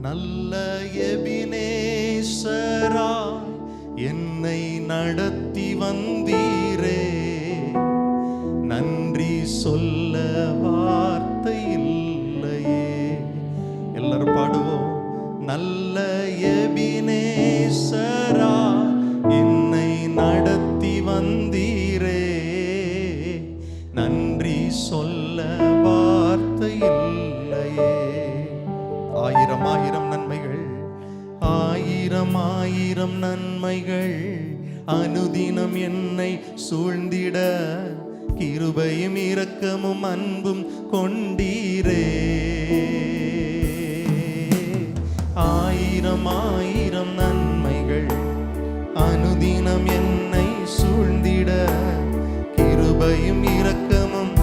நல்ல எபினேசரா என்னை நடத்தி வந்தீரே, நன்றி சொல்ல வார்த்தை இல்லையே. எல்லாரும் பாடுவோம். நல்ல எபினேசரா என்னை நடத்தி வந்தீரே, நன்றி சொல்ல வார்த்தை இல்லையே. ஆயிரம் ஆயிரம் நன்மைகள், ஆயிரம் ஆயிரம் நன்மைகள் அனுதினம் என்னை சூழ்ந்திட, கிருபையும் இரக்கமும் அன்பும் கொண்டீரே. ஆயிரம் ஆயிரம் நன்மைகள் அனுதினம் என்னை சூழ்ந்திட, கிருபையும் இரக்கமும்.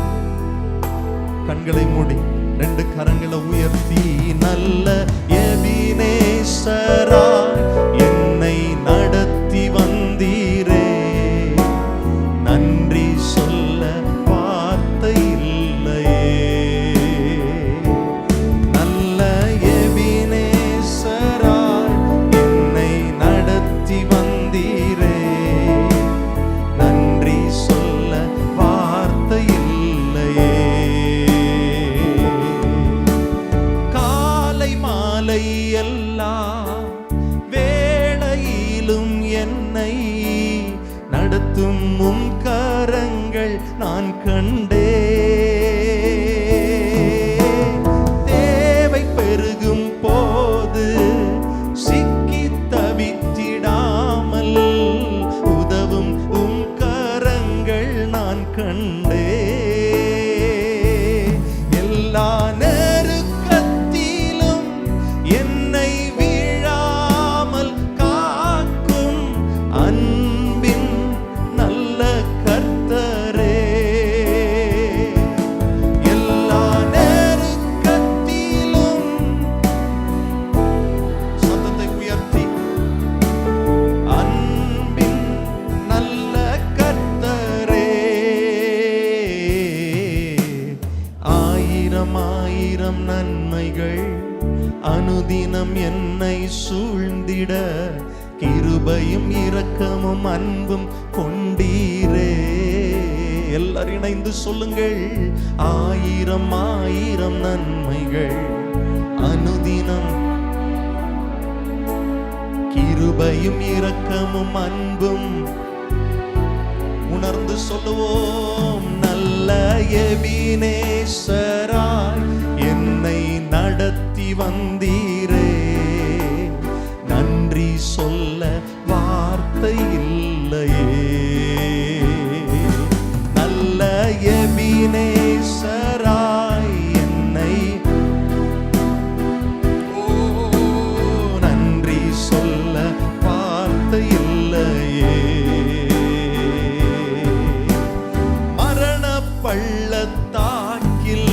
கண்களை மூடி ரெண்டு கரங்களை உயர்த்தி, நல்ல எபினேசரா என்னை நடத்தி வந்தீரே, நன்றி சொல்ல வார்த்தை இல்லையே. நல்ல எபினேசரா என்னை நடத்தி வந்தீரே, நன்றி சொல்ல வார்த்தை இல்லையே. காலை மாலை எல்லா வேளையிலும் என்னை நடத்தும் உம் கரங்கள் நான் கண்டே. தேவை பெருகும் போது சிக்கி தவித்திடாமல் உதவும் உம் கரங்கள் நான் கண்டே. எல்லா நெருக்கத்திலும் என்னை வீழாமல் காக்கும் அன்பின் நல்ல கர்த்தரே. எல்லா நெருக்கத்திலும் சத்தத்தை உயர்த்தி, அன்பின் நல்ல கர்த்தரே. ஆயிரம் ஆயிரம் நன்மைகள் அனுதினம் என்னை சூழ்ந்திட, கிருபையும் இரக்கமும் அன்பும் கொண்டீரே. எல்லாரும் இணைந்து சொல்லுங்கள். ஆயிரம் ஆயிரம் நன்மைகள் அனுதினம், கிருபையும் இரக்கமும் அன்பும். உணர்ந்து சொல்லுவோம். நல்ல எபினேசராய் என்னை நடத்தி வந்தீரே, நன்றி சொல்ல வார்த்தை இல்லையே. நல்ல எபினேசராய் என்னை நன்றி சொல்ல வார்த்தை இல்லையே. மரண பள்ளத்தாக்கில்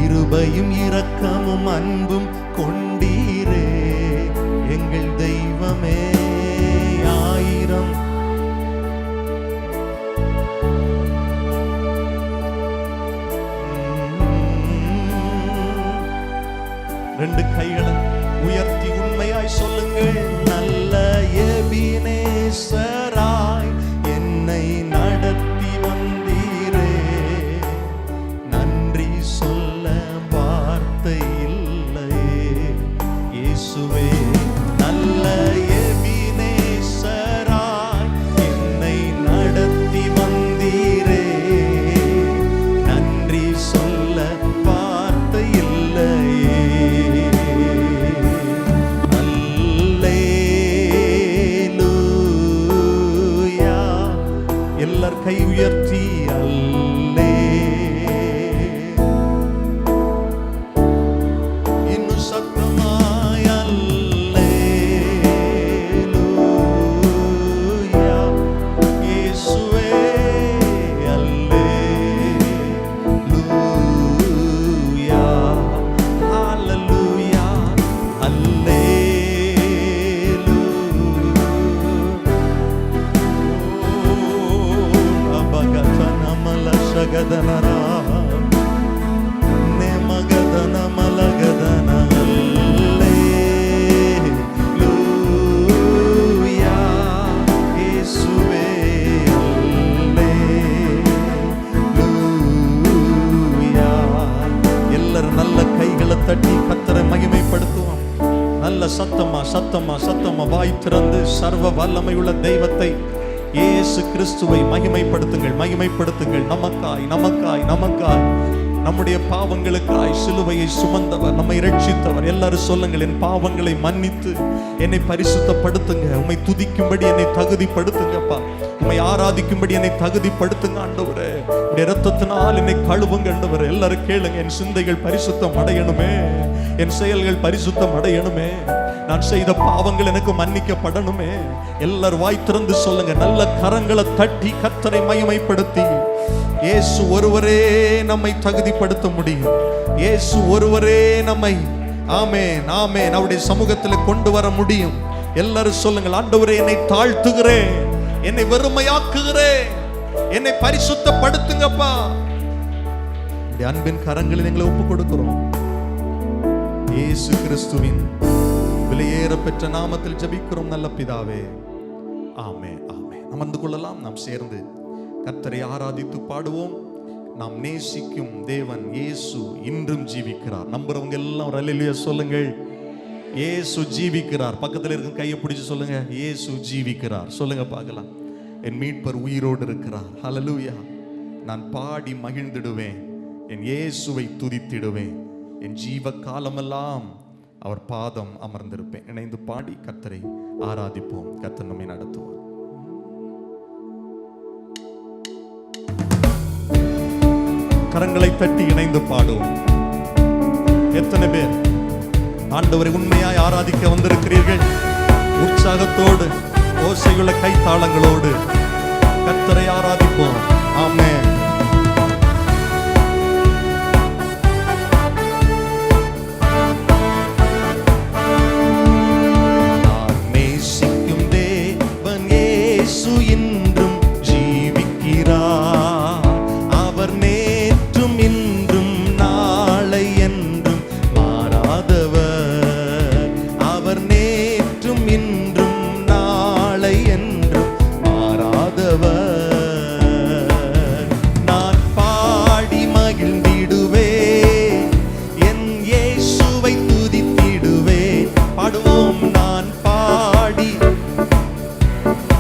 கிருபையும் இரக்கமும் அன்பும் கொண்டீரே எங்கள் தெய்வமே. ஆயிரம் ரெண்டு கைகளை உயர்த்தி உண்மையாய் சொல்லுங்கள். நல்ல எபினேசராய் என்னை நடத்தி வந்தீரே, நன்றி சொல்ல வார்த்தை இல்லையே இயேசுவே. நல்ல எபினேசராய் என்னை நடத்தி வந்தீரே, நன்றி சொல்ல வார்த்தை இல்லையே. எல்லார் கை உயர்த்தி அல்லே. இன்னும் சத்தமாய் அல்லேலூயா இயேசுவே அல்லேலூயா ஹல்லேலூயா அல்லேலூயா. Gadana Nemagadana Malagadana Alleluia Yeshuve Alleluia. எல்லாரும் நல்ல கைகளை தட்டி கர்த்தரை மகிமைப்படுத்துவோம். நல்ல சத்தமா சத்தமா சத்தமா வாய் திறந்து சர்வ வல்லமை உள்ள தெய்வத்தை இயேசு கிறிஸ்துவை மகிமைப்படுத்துங்கள், மகிமைப்படுத்துங்கள். நமக்காய் நமக்காய் நமக்காய் நம்முடைய பாவங்களுக்காய் சிலுவையை சுமந்தவர், நம்மை இரட்சித்தவர். எல்லாரும் சொல்லுங்கள், என் பாவங்களை மன்னித்து என்னை பரிசுத்தப்படுத்துங்க. உம்மை துதிக்கும்படி என்னை தகுதிப்படுத்துங்கப்பா. உம்மை ஆராதிக்கும்படி என்னை தகுதிப்படுத்துங்க ஆண்டவரே. உடைய இரத்தத்தினால் என்னை கழுவுங்க ஆண்டவரே. எல்லாரும் கேளுங்க, என் சிந்தைகள் பரிசுத்தம் அடையணுமே, என் செயல்கள் பரிசுத்தம் அடையணுமே, நான் செய்த பாவங்கள் எனக்கு மன்னிக்கப்படணுமே. எல்லாரும் வாய் திறந்து சொல்லுங்க, நல்ல கரங்களை தட்டி கர்த்தரை மகிமைப்படுத்தி. இயேசு ஒருவரே நம்மை தகுதிப்படுத்த முடியும். இயேசு ஒருவரே நம்மை ஆமென் ஆமென் அவருடைய சமூகத்தில் கொண்டு வர முடியும். எல்லாரும் சொல்லுங்கள், ஆண்டவரே என்னை தாழ்த்துகிறேன், என்னை வெறுமையாக்குகிறேன், என்னை பரிசுத்தப்படுத்துங்கப்பா. அன்பின் கரங்களில் எங்களை ஒப்புக் கொடுக்கிறோம். இயேசு கிறிஸ்துவின் விலையேற பெற்ற நாமத்தில் ஜெபிக்கிறோம் நல்ல பிதாவே, ஆமென் ஆமென். அமர்ந்து கொள்ளலாம். நாம் சேர்ந்து கர்த்தரை ஆராதித்து பாடுவோம். நாம் நேசிக்கும் தேவன் இயேசு இன்றும் ஜீவிக்கிறார். நம்புறவங்க எல்லாம் அல்லேலூயா சொல்லுங்கள். இயேசு ஜீவிக்கிறார். பக்கத்தில் இருக்கும் கையை பிடிச்சு சொல்லுங்க, இயேசு ஜீவிக்கிறார். சொல்லுங்க பார்க்கலாம். என் மீட்பர் உயிரோடு இருக்கிறார். அல்லேலூயா. நான் பாடி மகிழ்ந்திடுவேன், என் இயேசுவை துதித்திடுவேன், என் ஜீவ காலமெல்லாம் அவர் பாதம் அமர்ந்திருப்பேன். இணைந்து பாடி கர்த்தரை ஆராதிப்போம். கர்த்தர் நம்மை நடத்துவார். கரங்களை தட்டி இணைந்து பாடுவோம். எத்தனை பேர் ஆண்டவரை உண்மையாய் ஆராதிக்க வந்திருக்கிறீர்கள்? உற்சாகத்தோடு ஓசையுள்ள கைத்தாளங்களோடு கர்த்தரை ஆராதிப்போம். ஆமென்.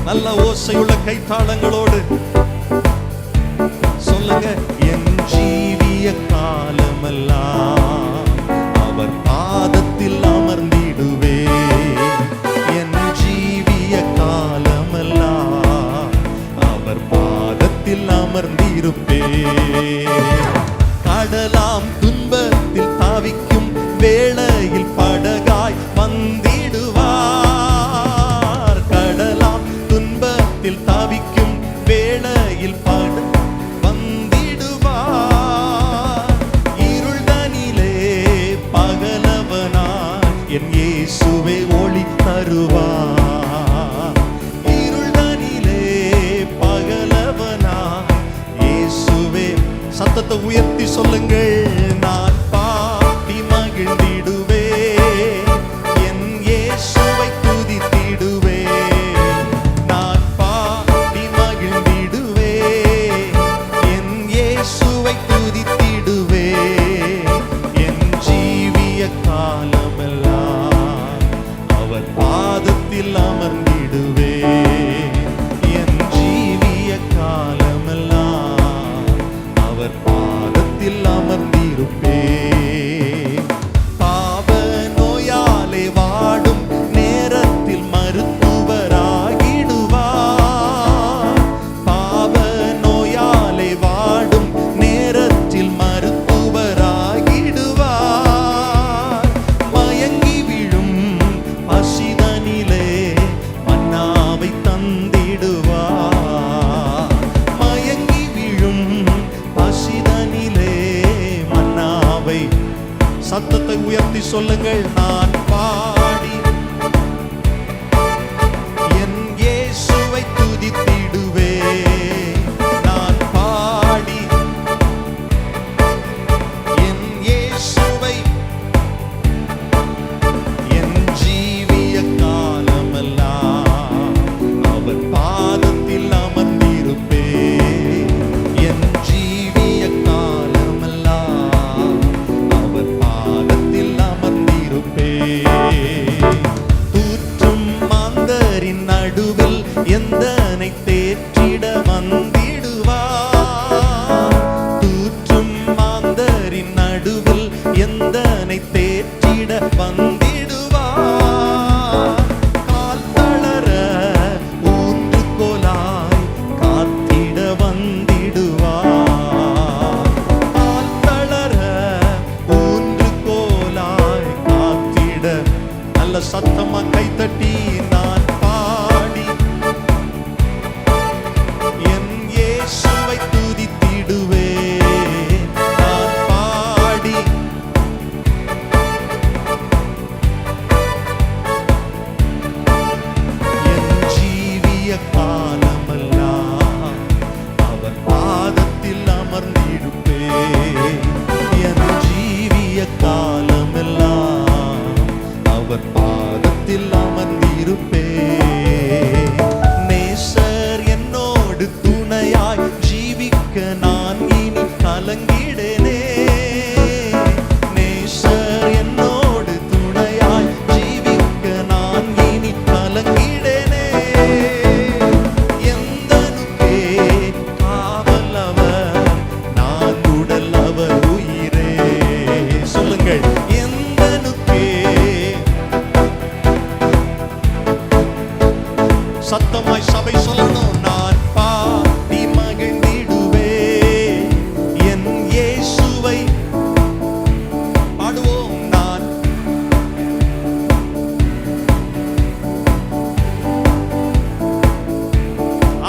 நல்ல ஓசையுள்ள கைத்தாளங்களோடு சொல்லுங்க, என் ஜீவிய காலமெல்லாம் அவர் பாதத்தில் அமர்ந்திடுவே, என் ஜீவிய காலமெல்லாம் அவர் பாதத்தில் அமர்ந்திருப்பே. கடலாம் துன்பத்தில் தாவிக்கும் வேளையில் படகாய் வந்திடுவார், கடலாம் துன்பத்தில் தாவிக்கும் இயேசுவை. சத்தத்தை உயர்த்தி சொல்லுங்கள். நான் பாடி என் இயேசுவை துதித்திடுவே. நான் பாடி என் இயேசுவை என் ஜீவிய காலமெல்லாம் அவர் பாதத்தில் அமர்ந்திருப்பே. என் ஜீவிய காலமெல்லாம் அவர் பாதத்தில் அமர்ந்திருப்பே. தூற்றும் மாந்தரின் நடுவில் எந்தனை தேற்றிட வந்திடுவார். தூற்றும் மாந்தரின் நடுவில் எந்தனை தேற்றிட வந்திடுவார். கால் தளர ஊன்றுகோலாய் காத்திட வந்திடுவார். கால் தளர ஊன்றுகோலாய் காத்திட. நல்ல சத்தமா கைத்தட்டி நான் பாடி என் இயேசுவை துதித்திடுவே. நான் பாடி என் ஜீவிய காலமெல்லாம் அவர் பாதத்தில் அமர்ந்திருப்பே. என் ஜீவிய காலமெல்லாம் அவர் பாதத்தில் அமர்ந்திருப்பே. நேசர் என்னோடு துணையாய் ஜீவிக்க நான் இனி கலங்கிடனே. நேசர் என்னோடு துணையாய் ஜீவிக்க நான் இனி கலங்கிடனே. எந்தனுக்கே காவலவர் நான் உடல் அவர் உயிரே. சொல்லுங்கள். எந்தனுக்கே. சத்தமாய் சபை சொல்லணும். நான் பாடி மகிழ்ந்திடுவே என் இயேசுவை. பாடுவோம். நான்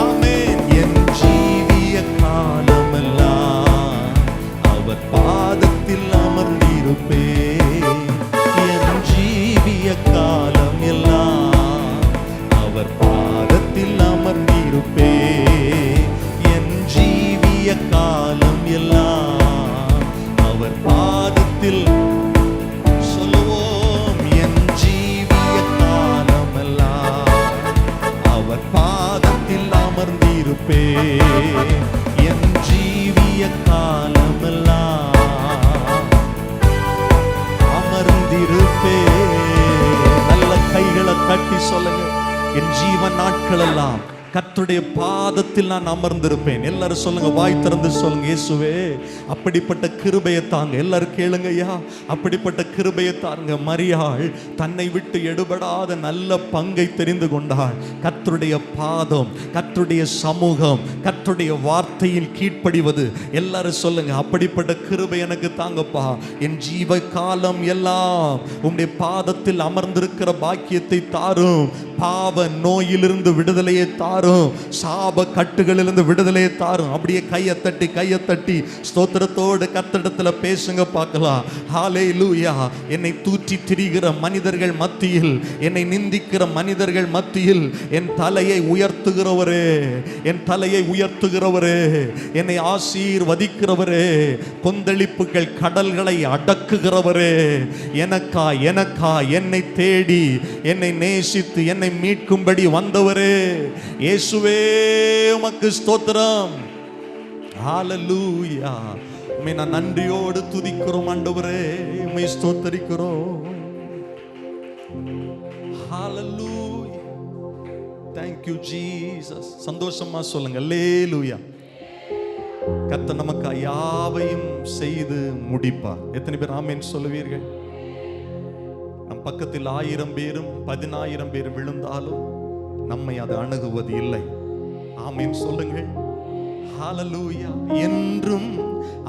ஆமென். என் ஜீவிய காலமெல்லாம் அவர் பாதத்தில் அமர்ந்திருப்பே. என் ஜீவிய காலம் எல்லாம் அவர் பாதத்தில் அமர்ந்திருப்பே. என் ஜீவிய காலம் எல்லாம் அவர் பாதத்தில். சொல்லுவோம். என் ஜீவிய காலமெல்லாம் அவர் பாதத்தில் அமர்ந்திருப்பே. என் ஜீவிய காலமெல்லாம் அமர்ந்திருப்பே. நல்ல கைகளை தட்டி சொல்லுங்க. என் ஜீவன் நாட்கள் எல்லாம் கர்த்தருடைய பாதத்தில் நான் அமர்ந்திருப்பேன். எல்லாரும் சொல்லுங்க. வாய் திறந்து சொல்லுங்க. இயேசுவே அப்படிப்பட்ட கிருபையை தாங்க. எல்லாரும் கேளுங்க. ஐயா அப்படிப்பட்ட கிருபையை தாங்க. மரியாள் தன்னை விட்டு எடுபடாத நல்ல பங்கை தெரிந்து கொண்டாள். கர்த்தருடைய பாதம், கர்த்தருடைய சமூகம், கர்த்தருடைய வார்த்தையில் கீழ்ப்படிவது. எல்லாரும் சொல்லுங்க. அப்படிப்பட்ட கிருபை எனக்கு தாங்கப்பா. என் ஜீவ காலம் எல்லாம் உம்முடைய பாதத்தில் அமர்ந்திருக்கிற பாக்கியத்தை தாரும். பாவ நோயிலிருந்து விடுதலையை தாரும். சாப கட்டுகளிலிருந்து விடுதலையை தாரும். அப்படியே கையை தட்டி ஸ்தோத்திரத்தோடு கர்த்தரிடத்துல பேசுங்க பார்க்கலாம். ஹல்லேலூயா. என்னை தூற்றி திரிகிற மனிதர்கள் மத்தியில், என்னை நிந்திக்கிற மனிதர்கள் மத்தியில் என் தலையை உயர்த்துகிறவரே, என் தலையை உயர்த்துகிறவரே, என்னை ஆசீர்வதிக்கிறவரே, கொந்தளிப்புகள் கடல்களை அடக்குகிறவரே, எனக்கா என்னை தேடி என்னை நேசித்து என்னை மீட்கும்படி வந்தவரே, இயேசுவே உமக்கு ஸ்தோத்திரம். ஹல்லேலூயா. உம்மை நான் நன்றியோடு துதிக்கிறோம் ஆண்டவரே. உம்மை ஸ்தோத்திரிக்கிறோம். ஹல்லேலூயா. Thank you Jesus. சந்தோஷமா சொல்லுங்க. அல்லேலூயா. கர்த்தர் நமக்கு யாவையும் செய்து முடிப்பார். எத்தனை பேர் ஆமென் சொல்லுவீர்கள்? நம் பக்கத்தில் 1000 பேரும் 10000 பேரும் விழுந்தாலும் நம்மை அது அணுகுவது இல்லை. ஆமென் சொல்லுங்கள். ஹல்லேலூயா. என்றும்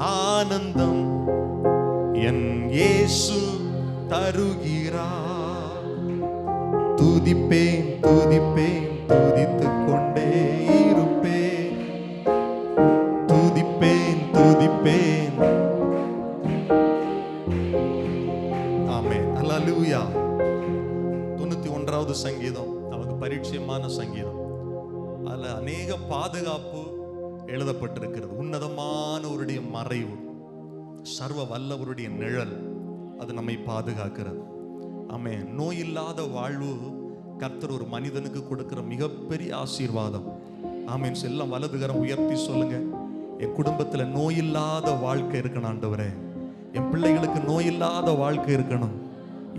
ஆனந்தம் என் இயேசு தருகிறார். துதிப்பேன் துதிப்பேன் துதித்துக் கொண்டே இருப்பேன். துதிப்பேன் துதிப்பேன் அல்லேலூயா. 91வது சங்கீதம் நமக்கு பரிச்சயமான சங்கீதம். அதுல அநேக பாதுகாப்பு எழுதப்பட்டிருக்கிறது. உன்னதமானவருடைய மறைவு, சர்வ வல்லவருடைய நிழல், அது நம்மை பாதுகாக்கிறது. ஆமென். நோய் இல்லாத வாழ்வு கர்த்தர் ஒரு மனிதனுக்கு கொடுக்கிற மிகப்பெரிய ஆசீர்வாதம். ஆமென். எல்லாம் வலதுகரம் உயர்த்தி சொல்லுங்க, என் குடும்பத்துல நோய் இல்லாத வாழ்க்கை இருக்கணும் ஆண்டவரே. என் பிள்ளைகளுக்கு நோய் இல்லாத வாழ்க்கை இருக்கணும்.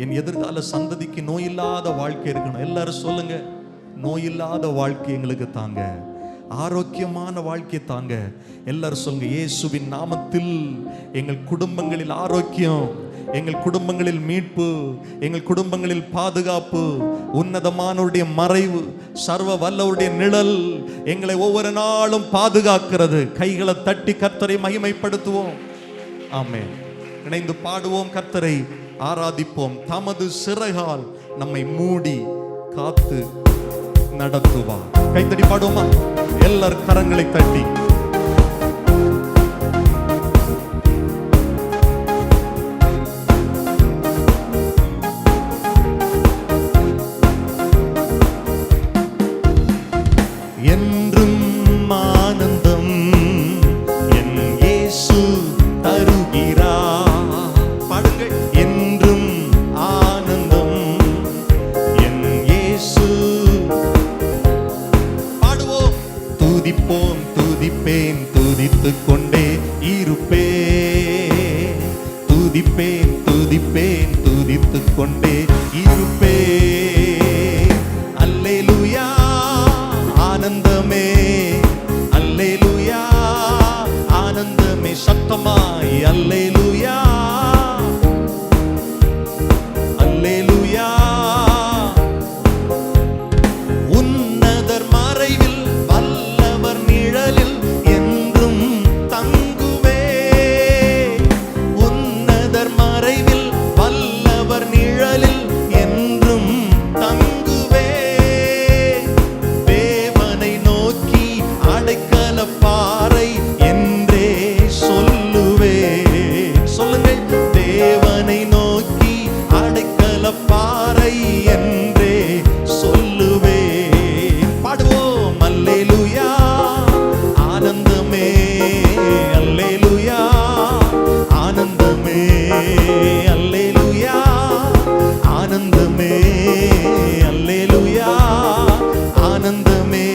என் எதிர்கால சந்ததிக்கு நோய் இல்லாத வாழ்க்கை இருக்கணும். எல்லாரும் சொல்லுங்க, நோய் இல்லாத வாழ்க்கை எங்களுக்கு தாங்க, ஆரோக்கியமான வாழ்க்கை தாங்க. எல்லாரும் சொல்லுங்க, இயேசுவின் நாமத்தில் எங்கள் குடும்பங்களில் ஆரோக்கியம், எங்கள் குடும்பங்களில் மீட்பு, எங்கள் குடும்பங்களில் பாதுகாப்பு, உன்னதமானவருடைய மறைவு, சர்வ வல்லவருடைய நிழல் எங்களை ஒவ்வொரு நாளும் பாதுகாக்கிறது. கைகளை தட்டி கர்த்தரை மகிமைப்படுத்துவோம். ஆமென். இணைந்து பாடுவோம், கர்த்தரை ஆராதிப்போம். தமது சிறகால் நம்மை மூடி காத்து நடத்துவார். கைத்தடி பாடுவோமா? எல்லார் கரங்களை தட்டி. என்றும் ஆனந்தம் என் இயேசு தருகிறார். பாடுங்கள். என்றும் ஆனந்தம் என் இயேசு. பாடுவோம். துதிப்போம், துதிப்பேன், துதித்துக் கொண்டே இருப்பேன். துதிப்பேன், துதிப்பேன், துதித்துக் கொண்டே இருப்பேன். அல்லேலூயா, ஆனந்தமே, அல்லேலூயா, ஆனந்தமே. சத்தமாய் அல்லேலூயா, அல்லேலூயா. உன்னதர் மறைவில் வல்லவர் நிழலில் என்றும் தங்குவே. உன்னதர் மறைவில் வல்லவர் நிழலில் என்றும் தங்குவே. தேவனை நோக்கி அடைக்கல பாறை என்றே சொல்லுவே. சொல்லுங்கள். தேவனை நோக்கி அடைக்கல பாறை என்றே சொல்லுவே. பாடுவோம். அல்லேலூயா, ஆனந்தமே, அல்லேலூயா, ஆனந்தமே, அல்லேலூயா, ஆனந்தமே, அல்லேலூயா, ஆனந்தமே.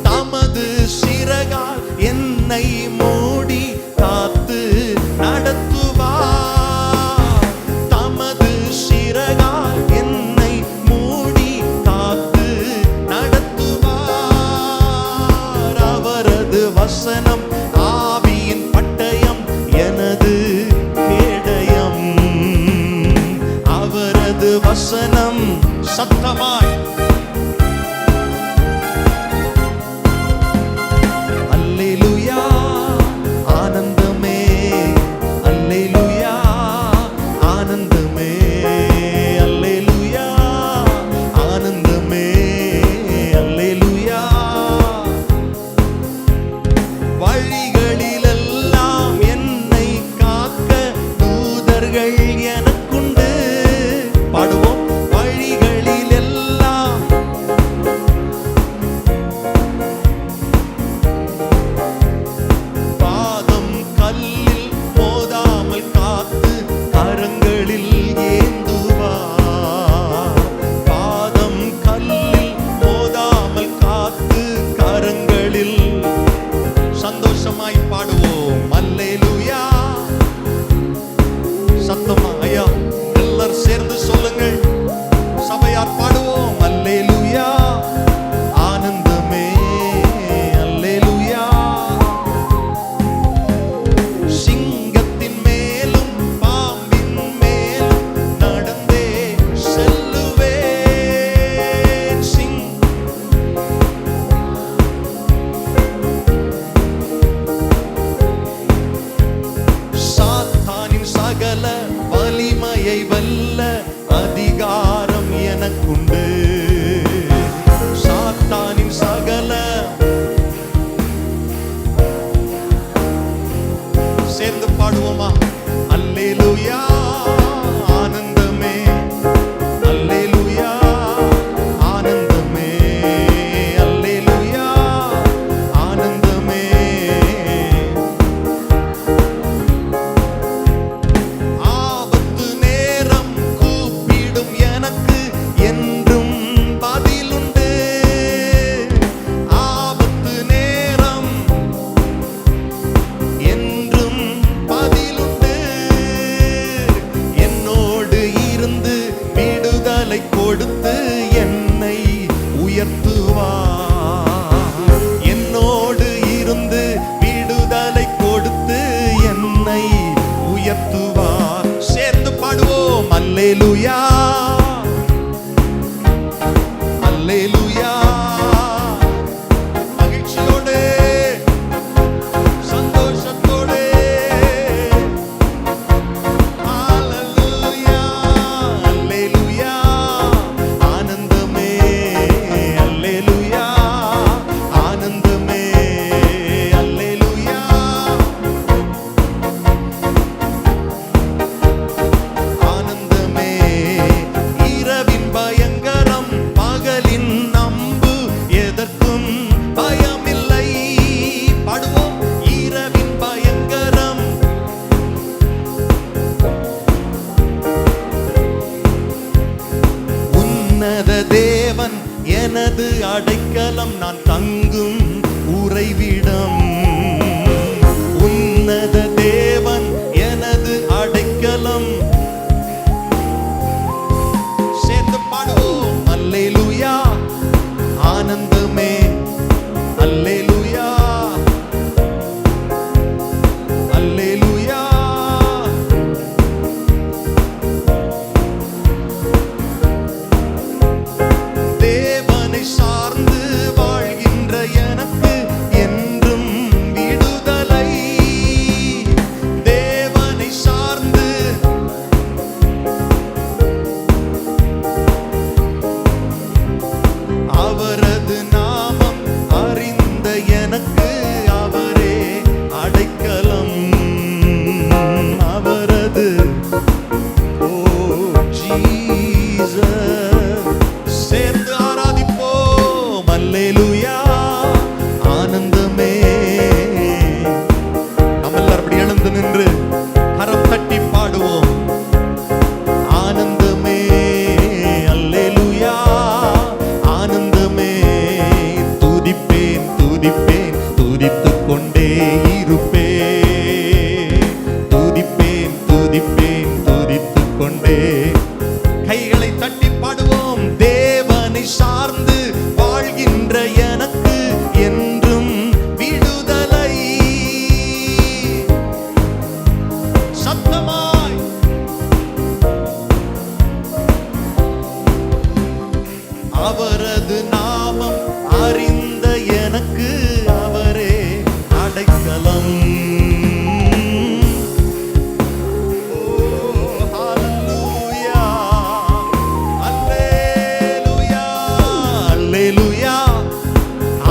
தமது சிறகால் என்னை மூடி காத்து நடத்துவார். தமது சிறகால் என்னை மூடி காத்து நடத்துவார். அவரது வசனம் ஆவியின் பட்டயம், எனது கேடயம். அவரது வசனம். சத்தமாய் அல்லேலூயா, ஆனந்தமே, அல்லேலூயா, ஆனந்தமே, அல்லேலூயா, ஆனந்தமே, அல்லேலூயா. வழிகளிலெல்லாம் என்னை காக்க தூதர்கள் எனக்குண்டு. பாடுவோம். வழிகளிலெல்லாம் பாதம் கல்லில் மோதாமல் காத்து கரங்களில் ஏந்துவார். பாதம் கல்லில் மோதாமல் காத்து கரங்களில். சந்தோஷமாய் பாடுவோம். அல்லேலூயா. சத்தமா ஐயா எல்லாரும் சேர்ந்து சொல்லுங்கள். சபையார் பாடுவோம். அல்லேலூயா, ஆனந்தமே, அல்லேலூயா. சிங்கத்தின் மேலும் பாம்பின் மேலும் நடந்தே செல்லுவேன். சாத்தானின் சகல வலிமையை வெல்ல அதிகாரம் எனக்குண்டு. சாத்தானின் சகல. சேர்ந்து பாடுவோமா? அல்லேலூயா, ஆனந்தமே, கொடுத்து என்னை உயர்த்துவார். என்னோடு இருந்து விடுதலை கொடுத்து என்னை உயர்த்துவார். சேர்ந்து பாடுவோம். அல்லேலூயா, அல்லேலூயா. மகிழ்ச்சியோடு சந்தோஷத்தோடு அல்லேலூயா, அல்லேலூயா. ஆனந்தமே அல்லேலூயா, ஆனந்தமே அல்லேலூயா. ஆனந்தமே இரவின் பயங்கரம், பகலின் நம்பு, எதற்கும் பயமில்லை. பாடுவோம். இரவின் பயங்கரம், உன்னத தேவன் எனது அடைக்கலம், நான் தங்கும் உறைவிடம். உன்னத தேவன் எனது அடைக்கலம். சேர்ந்து பாடுவோம். அல்லேலூயா, ஆனந்தமே அல்லேலூயா, அல்லேலூயா. தேவனை சார்ந்து வாழ்கின்ற எனக்கு என்றும் விடுதலை. தேவனை சார்ந்து அவரது நாமம் அறிந்த எனக்கு அவரே அடைக்கலம். அவரது ஓ ஜீசஸ். சேர்ந்து ஆராதிப்போம். அல்லேலூயா, ஆனந்தமே. நம்ம எல்லாரும் அப்படி எழுந்து நின்று கரம் தட்டி பாடுவோம். ஆனந்தமே அல்லேலூயா, ஆனந்தமே. துதிப்பேன் துதிப்பேன் துதித்துக் கொண்டே இருப்பேன். துதிப்பேன் துதிப்பேன் துதித்துக் கொண்டே. கைகளை தட்டி பாடுவோம். தேவனை சார்ந்து வாழ்கின்ற எனக்கு என்றும் விடுதலை. சத்தமாய் அவரது நாமம் அறிந்த எனக்கு அவரே அடைக்கலம். ஓ ஹalleluya, அல்லேலூயா, அல்லேலூயா.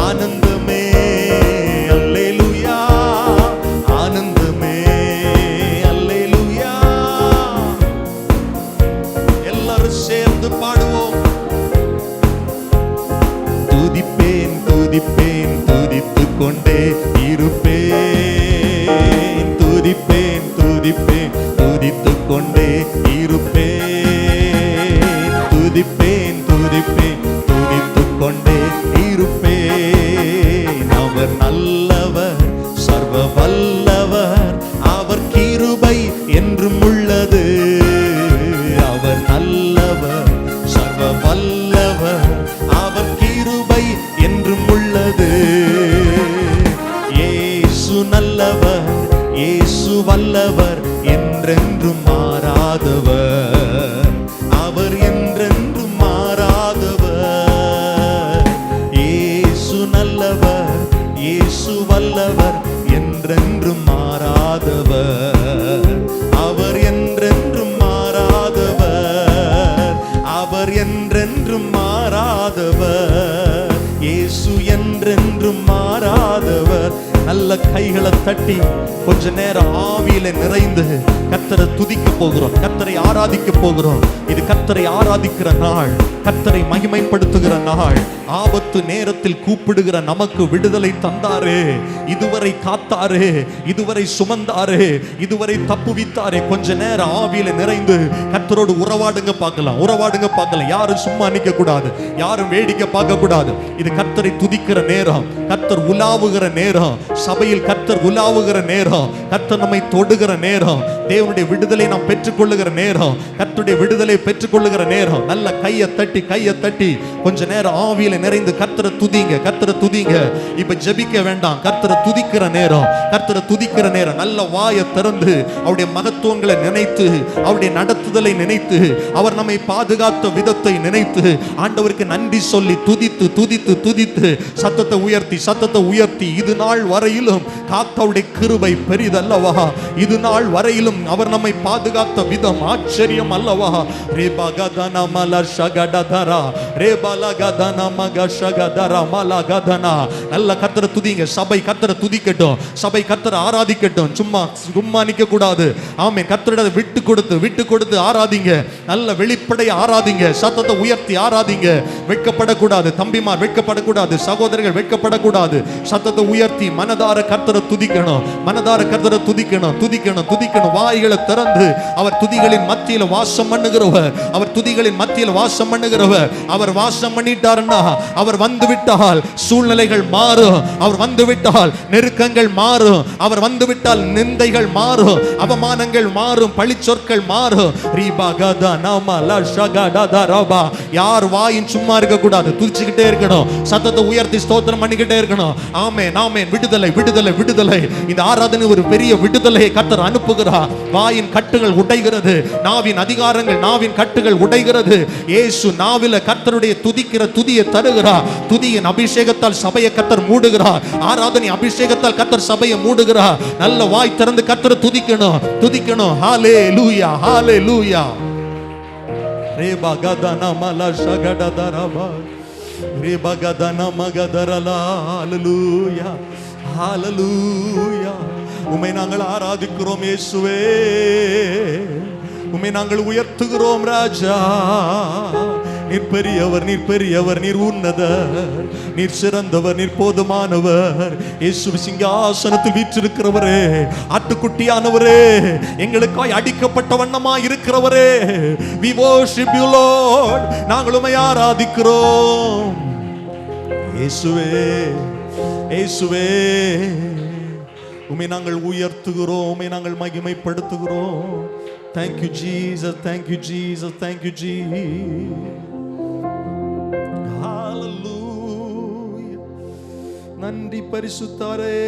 ஆனந்தமே அல்லேலூயா, ஆனந்தமே அல்லேலூயா. எல்லாரும் சேர்ந்து பாடுவோம். துதிப்பேன் துதிப்பேன் துதித்துக் கொண்டே இருப்பேன். துதிப்பேன் துதிப்பேன் துதித்துக் கொண்டே இருப்பேன். துதிப்பேன் துதிப்பேன் துதித்துக் கொண்டே இருப்பேன். அவர் நல்லவர், சர்வ வல்லவர், அவர் கிருபை என்றும் உள்ளது. அவர் நல்லவர், சர்வ வல்லவர், அவர் கிருபை என்றும் உள்ளது. இயேசு நல்லவர், இயேசு வல்லவர், என்றென்றும் மாறாதவர். அவர் என்றென்றும் மாறாதவர். இயேசு நல்லவர், இயேசு வல்லவர், என்றென்றும் மாறாதவர். அவர் என்றென்றும் மாறாதவர். அவர் என்றென்றும் மாறாதவர். இயேசு என்றென்றும் மாறாதவர். நல்ல கைகளை தட்டி கொஞ்ச நேரம் ஆவியில நிறைந்து கர்த்தரை துதிக்க போகிறோம். கர்த்தரை ஆராதிக்க போகிறோம். இது கர்த்தரை ஆராதிக்கிற நாள், கர்த்தரை மகிமைப்படுத்துகிற நாள். ஆபத்து நேரத்தில் கூப்பிடுகிற நமக்கு விடுதலை தந்தாரே, இதுவரை காத்தாரே, இதுவரை சுமந்தாரே, இதுவரை தப்புவித்தாரே. கொஞ்ச நேரம் ஆவியில நிறைந்து கர்த்தரோடு உறவாடுங்க பார்க்கலாம், உறவாடுங்க பார்க்கலாம். யாரும் சும்மா நிக்க கூடாது, யாரும் வேடிக்கை பார்க்க கூடாது. இது கர்த்தரை துதிக்கிற நேரம், கர்த்தர் உலாவுகிற நேரம், சபையில் கர்த்தர் உலாவுகிற நேரம், கர்த்தர் நம்மை தொடுகிற நேரம், தேவனுடைய விடுதலை நாம் பெற்றுக்கொள்ளுகிற நேரம், கர்த்தருடைய விடுதலை பெற்றுக்கொள்ளுகிற நேரம். நல்ல கையை தட்டி கொஞ்ச நேரம் ஆவியில நிறைந்து கர்த்தரை துதிங்க. இப்ப ஜெபிக்க வேண்டாம், கர்த்தரை துதிக்கிற நேரம். நல்ல வாயை திறந்து அவருடைய மகத்துவங்களை நினைத்து, அவருடைய நடத்துதலை நினைத்து, அவர் நம்மை பாதுகாத்த விதத்தை நினைத்து ஆண்டவருக்கு நன்றி சொல்லி துதித்து சத்தத்தை உயர்த்தி இது நாள் வரையிலும் காத்தவுடைய கிருபை பெரிதல்லவா, இது நாள் வரையிலும் அவர் நம்மை பாதுகாத்த விதம் ஆச்சரியம் அல்லவா. நல்ல கர்த்தரை துதிங்க. சபை கர்த்தரை துதிக்கட்டும், சபை கர்த்தரை ஆராதிக்கட்டும். சும்மா நிக்க கூடாது. ஆமென். கர்த்தரை விட்டு கொடுத்து ஆராதிங்க. நல்ல வெளிப்படை ஆராதிங்க. சத்தத்தை உயர்த்தி ஆராதிங்க. வெட்கப்படக்கூடாது தம்பிமார், வெட்கப்படக்கூடாது சகோதரர்கள், வெட்கப்படக்கூடாது. சத்தத்தை உயர்த்தி மனதார கர்த்தரை துதிக்கணும். வாய்களை திறந்து அவர் துதிகளின் மத்தியில் வாசம் பண்ணுகிறவர். அவர் வாசம் பண்ணிட்டாருன்னா, அவர் வந்து விட்டால் சூழ்நிலைகள் மாறும். அவர் வந்து விட்டால் நெருக்கங்கள் மாறும். அவர் வந்து விட்டால் நிந்தைகள் மாறும், அவமானங்கள் மாறும், பழிச்சொற்கள் மாறும். யார் வாயின் சும்மா இருக்க கூடாது, துதிச்சுக்கிட்டே இருக்கணும். சத்தத்தை உயர்த்தி ஸ்தோத்திரம் பண்ணிக்கிட்டே இருக்கணும். ஆமென். விடுதலை. இந்த ஆராதனை ஒரு பெரிய விடுதலையை கர்த்தர் அனுப்புகிறார். வாயின் கட்டுகள் உடைகிறது, நாவின் அதிகாரங்கள், நாவின் கட்டுகள் உடைகிறது. இயேசு நாவில கர்த்தருடைய துதிக்கிற துதியை தருகிறார். துதியின் அபிஷேகத்தால் சபையை கர்த்தர் மூடுகிறார். ஆராதனை அபிஷேகத்தால் கர்த்தர் சபையை மூடுகிறார். நல்ல வாய் திறந்து கர்த்தரை துதிக்கணும். ஹalleluya. ரேபா கதனா மலா ஷகடதரபா ரேபா கதனா மகதரலா. ஹalleluya. உம்மை நாங்கள் ஆராதிக்கிறோம் இயேசுவே, உம்மை நாங்கள் உயர்த்துகிறோம் ராஜா. நீர் பெரியவர், நீர் உன்னதர், நீர் சிறந்தவர், நீர் போதுமானவர். இயேசு சிங்காசனத்தில் வீற்றிருக்கிறவரே, ஆட்டுக்குட்டியானவரே, எங்களுக்காய் அடிக்கப்பட்ட வண்ணமா இருக்கிறவரே, we worship you Lord. நாங்கள் உம்மை ஆராதிக்கிறோம் இயேசுவே. உம்மை நாங்கள் உயர்த்துகிறோம், உம்மை நாங்கள் மகிமைப்படுத்துகிறோம். Thank you Jesus. Hallelujah. நன்றி பரிசுத்தரே,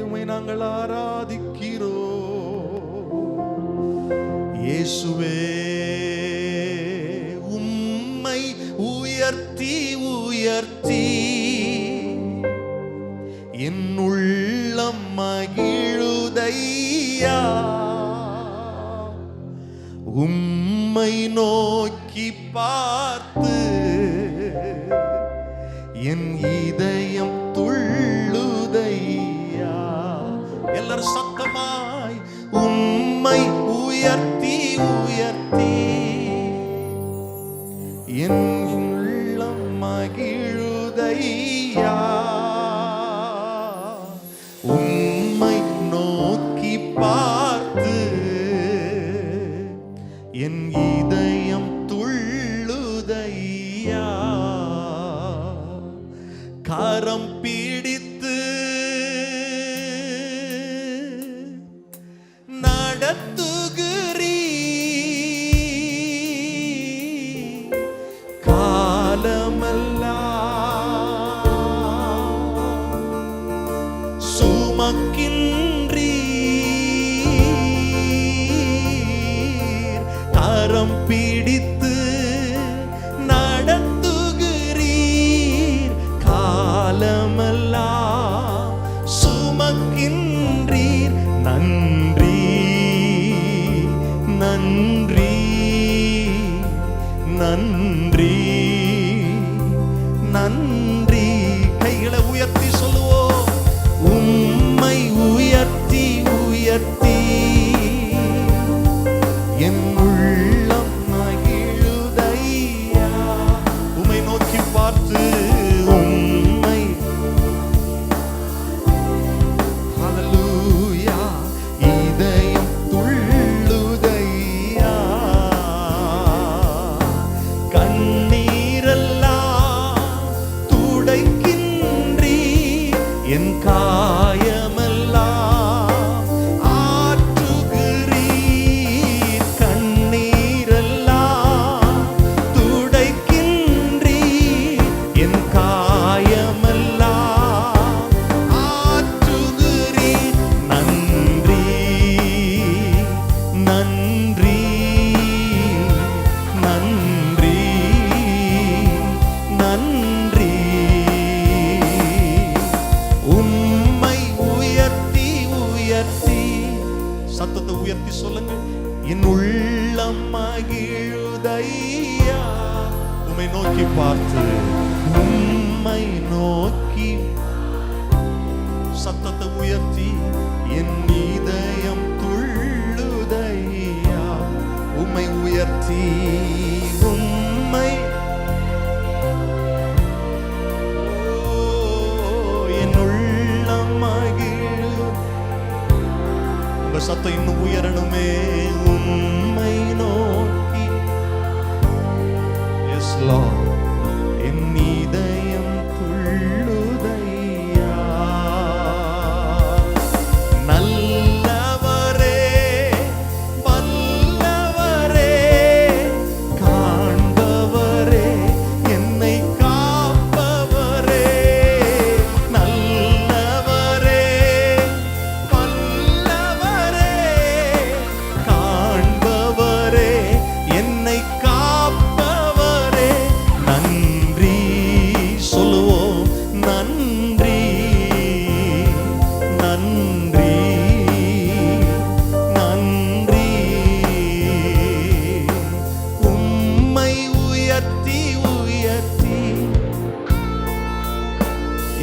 உம்மை நாங்கள் ஆராதிக்கிறோம் இயேசுவே. உம்மை உயர்த்தி என் உள்ளம் மகிழுதையா. உம்மை நோக்கி பார்த்து என் இதயம் துள்ளுதையா. எல்லாரும் சத்தமாய் உம்மை உயர்த்தி என் உள்ளம் மகிழுதையா. உம்மை நோக்கி பார்த்து என் இதயம் துள்ளுதையா. கரம் பிடித்து நடத்துகிறீர், காலமெல்லாம் சுமக்கின்றீர். கரம் பிடித்து நடத்துகிறீர், காலமெல்லாம் சுமக்கின்றீர். நன்றி. கைகளை உயர்த்தி சொல்லுவோம். உம்மை உயர்த்தி என் உள்ளம் மகிழுதையா. உம்மை நோக்கி பார்த்து உம்மை ஹalleluya இதயம் துள்ளுதையா. கண்ணீரெல்லாம் துடைக்கின்றீர், என் காயமெல்லாம் ஆற்றுகிறீர். கண்ணீரெல்லாம் சொல்லுங்க. என் உள்ளம் மகிழுதையா உம்மை நோக்கி பார்த்து, உம்மை நோக்கி. சத்தத்தை உயர்த்தி, என் இதயம் துள்ளுதையா உம்மை உயர்த்தி, உம்மை என் உள்ளம் மகிழு. உங்க சத்தம் இன்னும் உயரணுமே. உம்மை நோக்கி, எஸ் லார்ட், என் இதயம் துள்ளுதையா. நல்லவரே வல்லவரே காண்பவரே என்னை காப்பவரே. நல்லவரே வல்லவரே காண்பவரே என்னை காப்பவரே. நன்றி சொல்லுவோம், நன்றி நன்றி நன்றி. உம்மை உயர்த்தி உயர்த்தி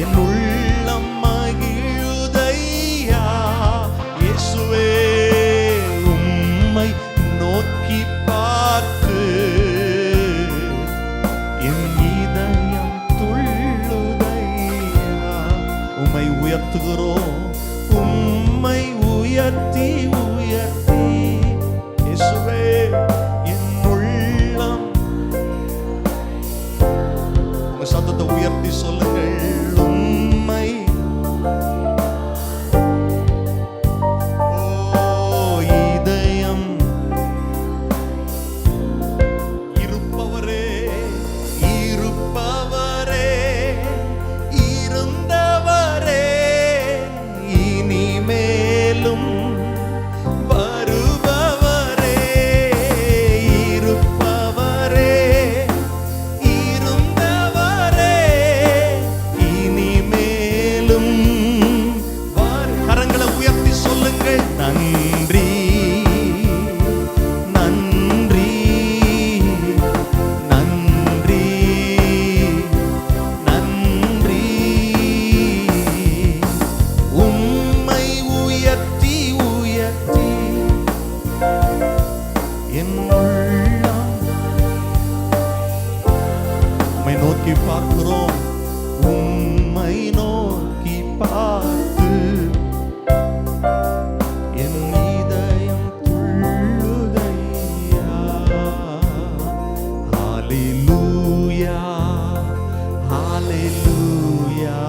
என் உள்ளம் மகிழுதையா. இயேசுவே உம்மை நோக்கி பார்த்து, என் இதயம் துள்ளுதையா. உம்மை உயர்த்துகிறோம், உம்மை உயர்த்தி உயர்த்தி. இயேசுவே என் உள்ளம். உங்க சத்தத்தை உயர்த்தி சொல்லுங்கள். உம்மை இதயம் இருப்பவரே இருப்பவரே இருந்தவரே இனிமேலும் வருபவரே. இருப்பவரே இருந்தவரே இனிமேலும் கரங்களை உயர்த்தி சொல்லுங்கள். நன்றி நன்றி நன்றி நன்றி. உம்மை உயர்த்தி உயர்த்தி என் உள்ளம். உம்மை நோக்கி பார்க்கிறோம், உம்மை நோக்கி பார்த்து என் இதயம் துள்ளுதையா. ஹalleluya ஹalleluya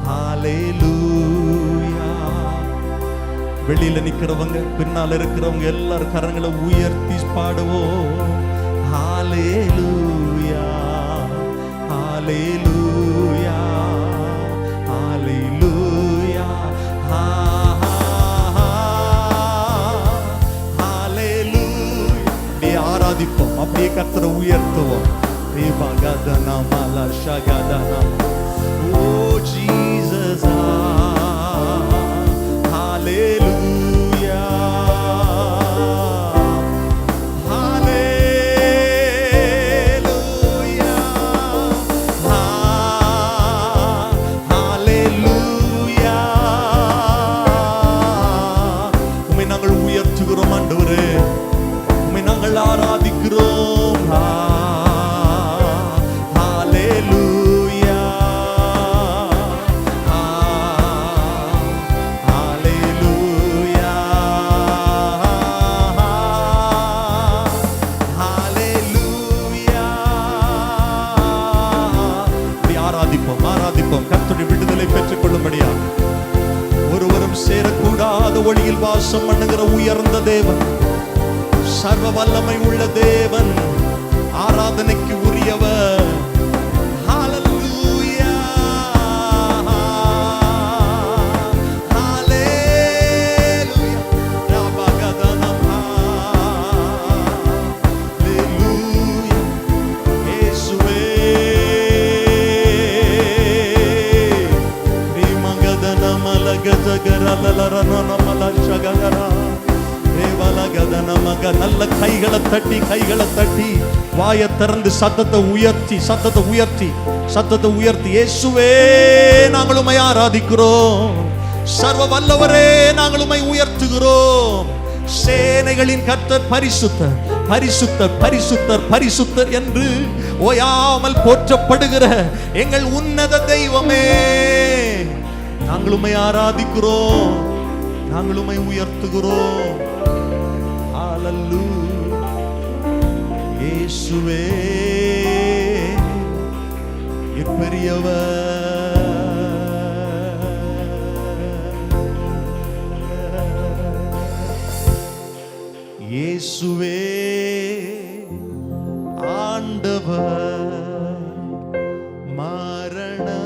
ஹalleluya. வெளியில நிக்கிறவங்க, பின்னால இருக்கிறவங்க எல்லாரும் கரங்களை உயர்த்தி பாடுவோம். ஹalleluya ஹalleluya ஹalleluya ஹalleluya. அப்படியே ஆராதிப்போம், அப்படியே கர்த்தரை உயர்த்துவோம். Oh Jesus, hallelujah, hallelujah, hallelujah. உம்மை நாங்கள் உயர்த்துகிறோம் ஆண்டவரே, உம்மை நாங்கள் ஆராதிக்கிறோம். ஆராதிப்போம் கர்த்தருடைய விடுதலை பெற்றுக் கொள்ளும்படியா. ஒருவரும் சேரக்கூடாத ஒளியில் வாசம் பண்ணுகிற உயர்ந்த தேவன், சர்வ வல்லமை உள்ள தேவன், ஆராதனைக்கு உரியவர். ஹalleluya ஹalleluya ரபகதனம் ஹalleluya. இயேசுவே ரிமகதனம் மலகதகரலலரனமலஷகரா நல்ல கைகளை தட்டி வாயை திறந்து சத்தத்தை உயர்த்தி இயேசுவே நாங்கள் உம்மை ஆராதிக்கிறோம். சர்வ வல்லவரே நாங்கள் உம்மை உயர்த்துகிறோம். சேனைகளின் கர்த்தர் பரிசுத்தர் பரிசுத்தர் பரிசுத்தர் பரிசுத்தர் என்று ஓயாமல் போற்றப்படுகிற எங்கள் உன்னத தெய்வமே, நாங்கள் உம்மை ஆராதிக்கிறோம், நாங்கள் உம்மை உயர்த்துகிறோம். ஹல்லேலூயா. இயேசுவே பெரியவர், இயேசுவே ஆண்டவர், மரணத்தினின்று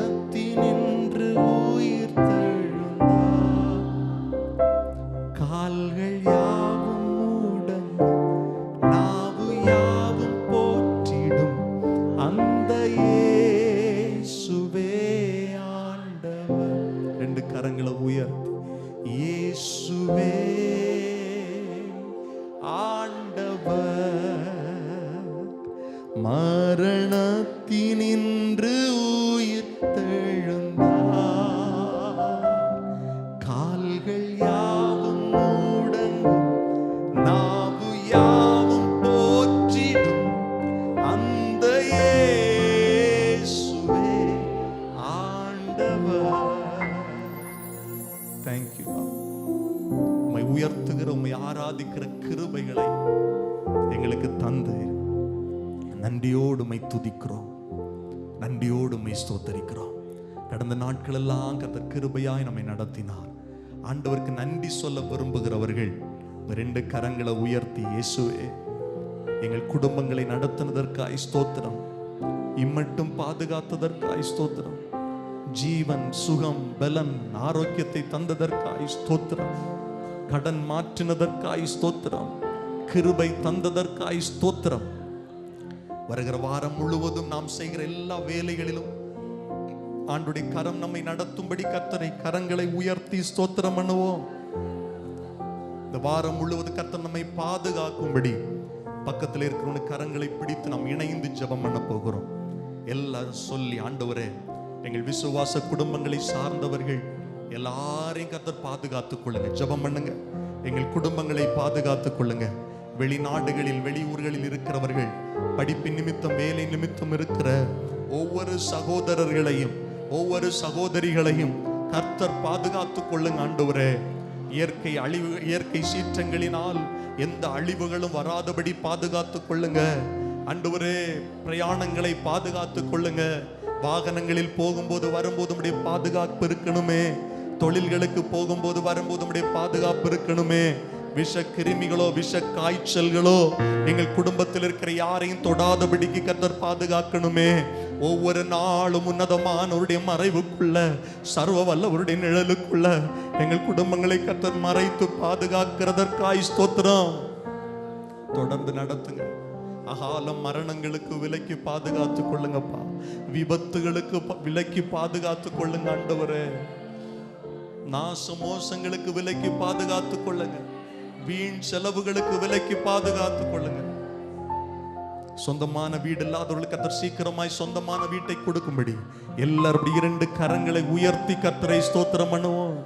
உயிர்த்தெழுந்தார், கால்கள் யாவும் முடங்கும், நாவு யாவும் போற்றிடும் அந்த இயேசுவே ஆண்டவர். ரெண்டு கரங்களை உயர்த்தி இயேசுவே மரணத்தினின்று உயிர்த்தெழுந்தார், கால்கள் யாவும் முடங்கும், நாவு யாவும் போற்றிடும் அந்த இயேசுவே ஆண்டவர். தேங்க்யூ. உம்மை உயர்த்துகிற, உம்மை ஆராதிக்கிற கிருபைகளை எங்களுக்கு தந்து நன்றியோடு உம்மை துதிக்கிறோம், நன்றியோடு உம்மை ஸ்தோத்தரிக்கிறோம். கடந்த நாட்கள் எல்லாம் கர்த்தர் கிருபையாய் நம்மை நடத்தினார். ஆண்டவருக்கு நன்றி சொல்ல விரும்புகிறவர்கள் ரெண்டு கரங்களை உயர்த்தி இயேசுவே எங்கள் குடும்பங்களை நடத்தினதற்காய் ஸ்தோத்திரம், இம்மட்டும் பாதுகாத்ததற்காய் ஸ்தோத்திரம், ஜீவன் சுகம் பலன் ஆரோக்கியத்தை தந்ததற்காய் ஸ்தோத்திரம், கடன் மாற்றினதற்காய் ஸ்தோத்திரம், கிருபை தந்ததற்காய் ஸ்தோத்திரம். வருகிற வாரம் முழுவதும் நாம் செய்கிற எல்லா வேலைகளிலும் ஆண்டுடைய கரம் நம்மை நடத்தும்படி கர்த்தரை கரங்களை உயர்த்தி ஸ்தோத்திரம் பண்ணுவோம். இந்த வாரம் முழுவதும் கர்த்தர் நம்மை பாதுகாக்கும்படி பக்கத்தில் இருக்கிற கரங்களை பிடித்து நாம் இணைந்து ஜெபம் பண்ண போகிறோம். எல்லாரும் சொல்லி, ஆண்டவரே எங்கள் விசுவாச குடும்பங்களை சார்ந்தவர்கள் எல்லாரையும் கர்த்தர் பாதுகாத்துக் கொள்ளுங்க. ஜெபம் பண்ணுங்க. எங்கள் குடும்பங்களை பாதுகாத்துக் கொள்ளுங்க. வெளிநாடுகளில் வெளியூர்களில் இருக்கிறவர்கள், படிப்பின் நிமித்தம் வேலை நிமித்தம் இருக்கிற ஒவ்வொரு சகோதரர்களையும் ஒவ்வொரு சகோதரிகளையும் கர்த்தர் பாதுகாத்துக் கொள்ளுங்க. ஆண்டவரே இயற்கை சீற்றங்களினால் எந்த அழிவுகளும் வராதபடி பாதுகாத்துக் கொள்ளுங்க. ஆண்டவரே பிரயாணங்களை பாதுகாத்துக் கொள்ளுங்க. வாகனங்களில் போகும்போது வரும்போது உம்முடைய பாதுகாப்பு இருக்கணுமே. தொழில்களுக்கு போகும்போது வரும்போது உம்முடைய பாதுகாப்பு இருக்கணுமே. விஷ கிருமிகளோ விஷ காய்ச்சல்களோ எங்கள் குடும்பத்தில் இருக்கிற யாரையும் தொடாதபடிக்கு கர்த்தர் பாதுகாக்கணுமே. ஒவ்வொரு நாளும் உன்னதமானவருடைய மறைவுக்குள்ள, சர்வ வல்லவருடைய நிழலுக்குள்ள எங்கள் குடும்பங்களை கர்த்தர் மறைத்து பாதுகாக்கிறதற்காய் ஸ்தோத்திரம். தொடர்ந்து நடத்துங்க. அகால மரணங்களுக்கு விலக்கி பாதுகாத்துக் கொள்ளுங்கப்பா. விபத்துகளுக்கு விலக்கி பாதுகாத்துக் கொள்ளுங்க ஆண்டவரே. நாச மோசங்களுக்கு விலக்கி பாதுகாத்துக் கொள்ளுங்க. வீண் செலவுகளுக்கு விலக்கி பாதுகாத்துக் கொள்ளுங்க. சொந்தமான வீடு இல்லாதவர்களுக்கு கர்த்தர் சீக்கிரமாய் சொந்தமான வீட்டை கொடுக்கும்படி எல்லாரும் இரண்டு கரங்களை உயர்த்தி கர்த்தரை ஸ்தோத்திரம் பண்ணுவோம்.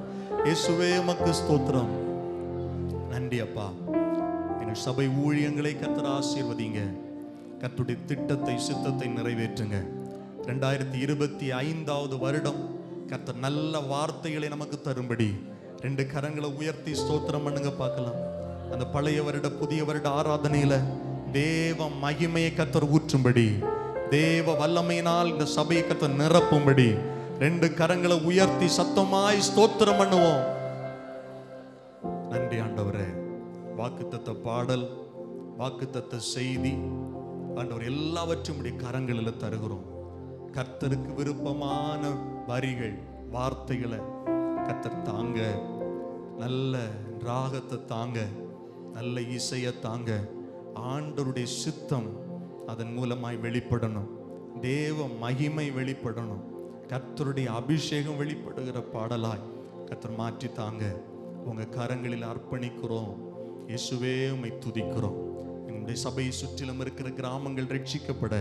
இயேசுவே உமக்கு ஸ்தோத்திரம். நன்றி அப்பா. எங்கள் சபை ஊழியங்களை கர்த்தர் ஆசீர்வதிங்க. கர்த்தருடைய திட்டத்தை சித்தத்தை நிறைவேற்றுங்க. 2025வது வருடம் கர்த்தர் நல்ல வார்த்தைகளை நமக்கு தரும்படி ரெண்டு கரங்களை உயர்த்தி ஸ்தோத்திரம் பண்ணுங்க பார்க்கலாம். அந்த பழைய வருட புதிய வருட ஆராதனையில தேவ மகிமையை கர்த்தர் ஊற்றும்படி, தேவ வல்லமையினால் இந்த சபையை கர்த்தர் நிரப்பும்படி ரெண்டு கரங்களை உயர்த்தி சத்தமாய் ஸ்தோத்திரம் பண்ணுவோம். நன்றி ஆண்டவரே. வாக்குத்தத்த பாடல், வாக்குத்தத்த செய்தி ஆண்டவர் எல்லாவற்றையும் உடைய கரங்களில் தருகிறோம். கர்த்தருக்கு விருப்பமான வரிகள் வார்த்தைகளை கர்த்தர் தாங்க, நல்ல ராகத்தை தாங்க, நல்ல இசையை தாங்க. ஆண்டவருடைய சித்தம் அதன் மூலமாய் வெளிப்படணும். தேவ மகிமை வெளிப்படணும். கர்த்தருடைய அபிஷேகம் வெளிப்படுகிற பாடலாய் கர்த்தர் மாற்றி தாங்க. உங்க கரங்களில் அர்ப்பணிக்கிறோம். இயேசுவே உம்மை துதிக்கிறோம். நம்முடைய சபையை சுற்றிலும் இருக்கிற கிராமங்கள் ரட்சிக்கப்பட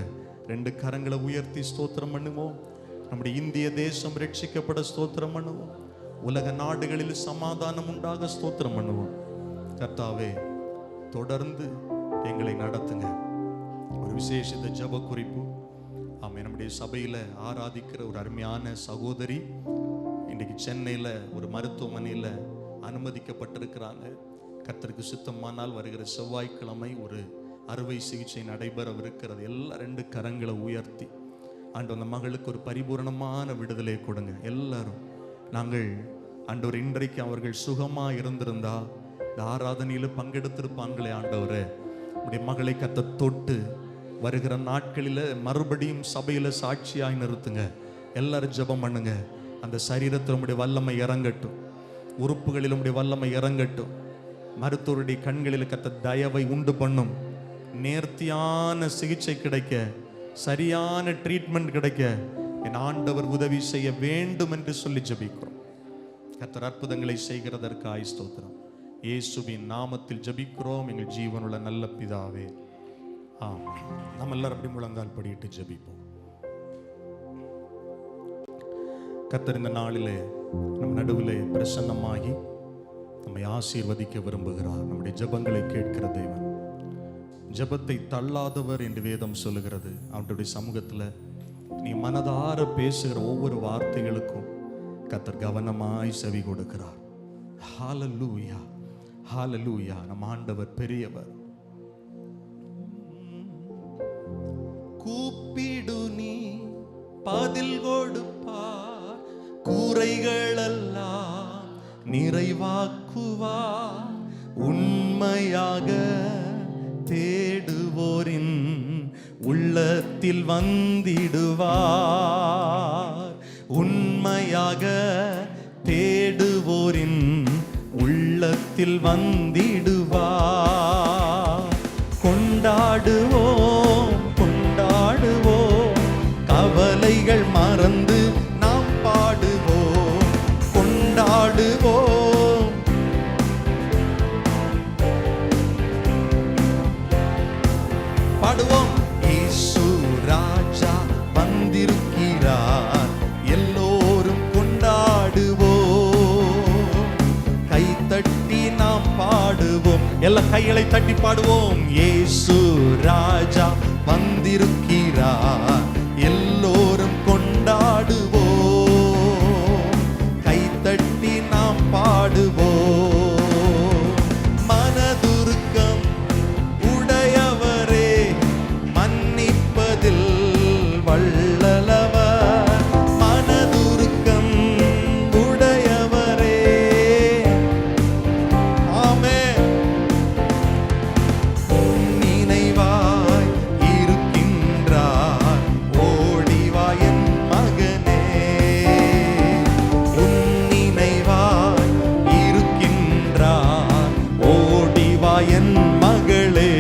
2 கரங்களை உயர்த்தி ஸ்தோத்திரம் பண்ணுவோம். நம்முடைய இந்திய தேசம் ரட்சிக்கப்பட ஸ்தோத்திரம் பண்ணுவோம். உலக நாடுகளில் சமாதானம் உண்டாக ஸ்தோத்திரம் பண்ணுவோம். கர்த்தாவே, தொடர்ந்து எங்களை நடத்துங்க. ஒரு விசேஷித்த ஜெப குறிப்பு. ஆமே, நம்முடைய சபையில் ஆராதிக்கிற ஒரு அருமையான சகோதரி இன்றைக்கு சென்னையில் ஒரு மருத்துவமனையில் அனுமதிக்கப்பட்டிருக்கிறாங்க. கர்த்தருக்கு சித்தமானால் வருகிற செவ்வாய்க்கிழமை ஒரு அறுவை சிகிச்சை நடைபெறவிருக்கிறது. எல்லா 2 கரங்களை உயர்த்தி ஆண்டவர் அந்த மகளுக்கு ஒரு பரிபூரணமான விடுதலை கொடுங்க. எல்லாரும் நாங்கள் ஆண்டவர் இன்றைக்கு அவர்கள் சுகமாக இருந்திருந்தா இந்த ஆராதனையில் பங்கெடுத்திருப்பாங்களே. ஆண்டவரே, உடைய மகளை கத்த தொட்டு வருகிற நாட்களில் மறுபடியும் சபையில் சாட்சியாய் நிறுத்துங்க. எல்லாரும் ஜெபம் பண்ணுங்க. அந்த சரீரத்தில் உடைய வல்லமை இறங்கட்டும், உறுப்புகளில் உடைய வல்லமை இறங்கட்டும். மருத்துவருடைய கண்களில் கத்த தயவை உண்டு பண்ணும். நேர்த்தியான சிகிச்சை கிடைக்க, சரியான ட்ரீட்மெண்ட் கிடைக்க என் ஆண்டவர் உதவி செய்ய வேண்டும் என்று சொல்லி ஜெபிக்கிறோம். கர்த்தர் அற்புதங்களை செய்கிறதற்காய் ஸ்தோத்திரம். இயேசுவின் நாமத்தில் ஜெபிக்கிறோம் எங்கள் ஜீவனுள்ள நல்ல பிதாவே, ஆமென். நம்ம எல்லாரும் அப்படி முழங்கால் படியிட்டு ஜெபிப்போம். கர்த்தர் இந்த நாளிலே நம் நடுவிலே பிரசன்னமாகி நம்மை ஆசீர்வதிக்க விரும்புகிறார். நம்முடைய ஜெபங்களை கேட்கிற தேவன், ஜெபத்தை தள்ளாதவர் என்று வேதம் சொல்லுகிறது. அவருடைய சமூகத்தில் நீ மனதார பேசுகிற ஒவ்வொரு வார்த்தைகளுக்கும் கர்த்தர் கவனமாய் செவி கொடுக்கிறார். ஹல்லேலூயா, ஹல்லேலூயா. நம் ஆண்டவர் பெரியவர். கூப்பிடு நீ பதில் கொடுப்பார், கூரைகளெல்லாம் நிறைவாக்குவார். உண்மையாக தேடுவோரின் உள்ளத்தில் வந்திடுவார். உண்மையாக தேடுவோரின் உள்ளத்தில் வந்திடுவார். கொண்டாடுவோம், கொண்டாடுவோம், கவலைகள் மறந்து நாம் பாடுவோம். கொண்டாடுவோம், பாடுவோம். இயேசு ராஜா வந்திருக்கிறார், எல்லோரும் கொண்டாடுவோம். கை தட்டி நாம் பாடுவோம். எல்லா கைகளை தட்டி பாடுவோம். இயேசு ராஜா வந்திருக்கிறார், எல்லோரும் கொண்டாடுவோம். கை தட்டி நாம் பாடுவோம். மனதுருக்கம் உடையவரே, மன்னிப்பதில் வல்லவர். மனதுருக்கம் உடையவரே, ஆமென். நினைவாய் இருக்கின்றார், ஓடிவா என் மகனே. உன் நினைவாய் இருக்கின்றார், ஓடிவா என் மகளே.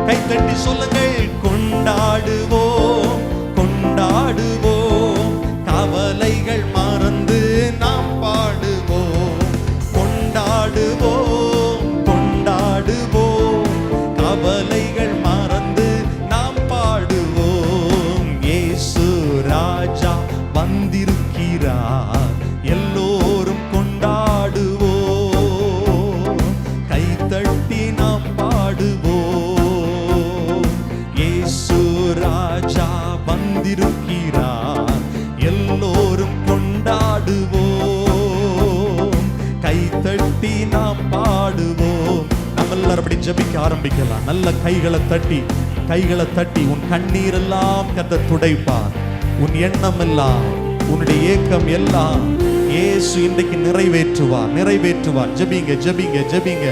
கைத்தட்டி சொல்லுங்கள். கொண்டாடுவோம், கொண்டாடுவோம், கவலைகள் மறந்து நாம் பாடுவோம். கொண்டாடுவோம், கொண்டாடுவோம், கவலைகள் மறந்து நாம் பாடுவோம். இயேசு ராஜா வந்திருக்கிறார், எல்லோரும் கொண்டாடுவோம். கைத்தட்டி நாம் பாடுவோம். இயேசு ராஜா வந்திருக்கிறார், எல்லோரும் கொண்டாடுவோம். கைத்தட்டி நாம் பாடுவோம். நம்ம எல்லாரும் அப்படி ஜெபிக்க ஆரம்பிக்கலாம். நல்ல கைகளை தட்டி, கைகளை தட்டி. உன் கண்ணீர் எல்லாம் கர்த்தர் துடைப்பார். உன் எண்ணம் எல்லாம், உன்னுடைய ஏக்கம் எல்லாம் இயேசு இன்றைக்கு நிறைவேற்றுவார், நிறைவேற்றுவார். ஜெபிங்க, ஜெபிங்க, ஜெபிங்க.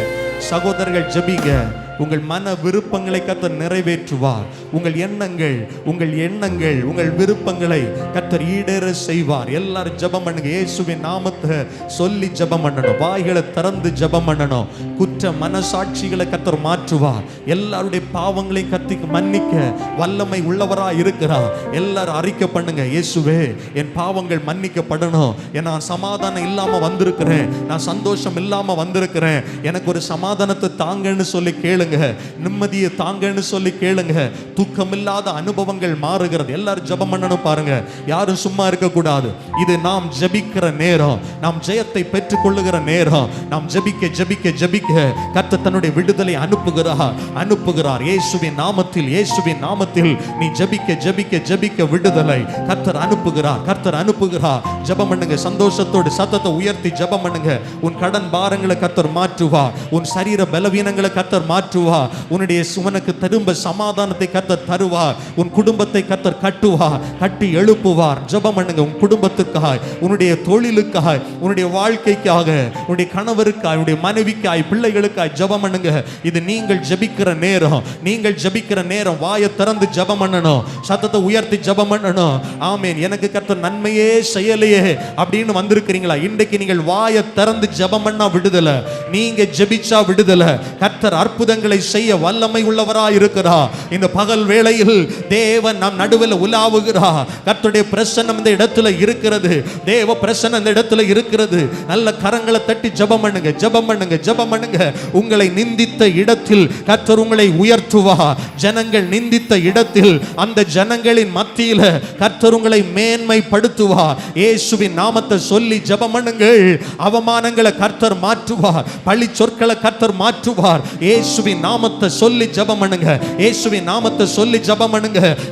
சகோதரர்கள் ஜெபிங்க. உங்கள் மன விருப்பங்களை கர்த்தர் நிறைவேற்றுவார். உங்கள் எண்ணங்கள் உங்கள் விருப்பங்களை கர்த்தர் ஈடேற செய்வார். எல்லாரும் ஜெபம் பண்ணுங்க. இயேசுவின் நாமத்தை சொல்லி ஜெபம் பண்ணணும். வாய்களை திறந்து ஜெபம் பண்ணணும். குற்ற மனசாட்சிகளை கர்த்தர் மாற்றுவார். எல்லாருடைய பாவங்களையும் கர்த்தர் மன்னிக்க வல்லமை உள்ளவராய் இருக்கிறார். எல்லாரும் அறிக்கை பண்ணுங்க. இயேசுவே, என் பாவங்கள் மன்னிக்கப்படணும். நான் சமாதானம் இல்லாம வந்திருக்கிறேன், நான் சந்தோஷம் இல்லாம வந்திருக்கிறேன், எனக்கு ஒரு சமாதானத்தை தாங்கன்னு சொல்லி கேளுங்க. நிம்மதியை தாங்கன்னு சொல்லி கேளுங்க. துக்கம் இல்லாத அனுபவங்கள் மாறுகிறது. எல்லாரும் ஜெபம் பண்ணணும். பாருங்க, யாரும் சும்மா இருக்க கூடாது. இது நாம் ஜெபிக்கிற நேரம், நாம் ஜெயத்தை பெற்றுக் கொள்ளுகிற நேரம். நாம் ஜெபிக்க ஜெபிக்க ஜெபிக்க கர்த்தர் தன்னுடைய விடுதலை அனுப்புகிறார். இயேசுவின் நாமத்தில் நீ ஜெபிக்க ஜெபிக்க ஜெபிக்க விடுதலை கர்த்தர் அனுப்புகிறார். ஜெபம் பண்ணுங்க. சந்தோஷத்தோடு சத்தத்தை உயர்த்தி ஜெபம் பண்ணுங்க. உன் கடன் பாரங்களை கர்த்தர் மாற்றுவார். உன் சரீர பலவீனங்களை கர்த்தர் மாற்றுவார். உனக்கு திரும்ப சமாதானத்தை கர்த்தர் தருவார். உன் குடும்பத்தை கர்த்தர் கட்டி எழுப்புவார். ஜெபம் பண்ணுங்க. உன் குடும்பத்துக்காக, உன்னுடைய தொழிலுக்காக, உன்னுடைய வாழ்க்கைக்காக, உன்னுடைய கணவருக்காக, உன்னுடைய மனைவிக்காய், பிள்ளைகளுக்காய் ஜெபம் பண்ணுங்க. இது நீங்கள் ஜெபிக்கிற நேரம். வாயை திறந்து ஜெபம் பண்ணணும். சத்தத்தை உயர்த்தி ஜெபம் பண்ணணும். ஆமென். எனக்கு கர்த்தர் நன்மையே செய்யலையே அப்படின்னு வந்திருக்கிறீங்களா? இன்றைக்கு நீங்கள் வாயை திறந்து ஜெபம் பண்ணா விடுதலை. நீங்க ஜெபிச்சா விடுதலை. கர்த்தர் அற்புதங்களை செய்ய வல்லமை உள்ளவராய் இருக்கிறார். இந்த பகல் வேளையில் தேவன் நம் நடுவில் உலாவுகிறார். கர்த்தருடைய பிரசன்னம் இந்த இடத்துல இருக்கிறது. தேவ பிரசன்னம் இந்த இடத்துல இருக்கிறது. நல்ல கரங்களை தட்டி ஜெபம் பண்ணுங்க. உங்களை நிந்தித்த இடத்தில் கர்த்தர் உங்களை உயர்த்துவார். ஜனங்கள் நிந்தித்த இடத்தில், அந்த ஜனங்களின் மத்தியில் கர்த்தர் உங்களை மேன்மைப்படுத்துவார். இயேசுவின் நாமத்தை சொல்லி ஜெபம் பண்ணுங்கள். அவமானங்களை கர்த்தர் மாற்றுவார். பழி சொற்களை கர்த்தர் மாற்றுவார். இயேசுவின் நாமத்தை சொல்லி ஜெபம் பண்ணுங்க.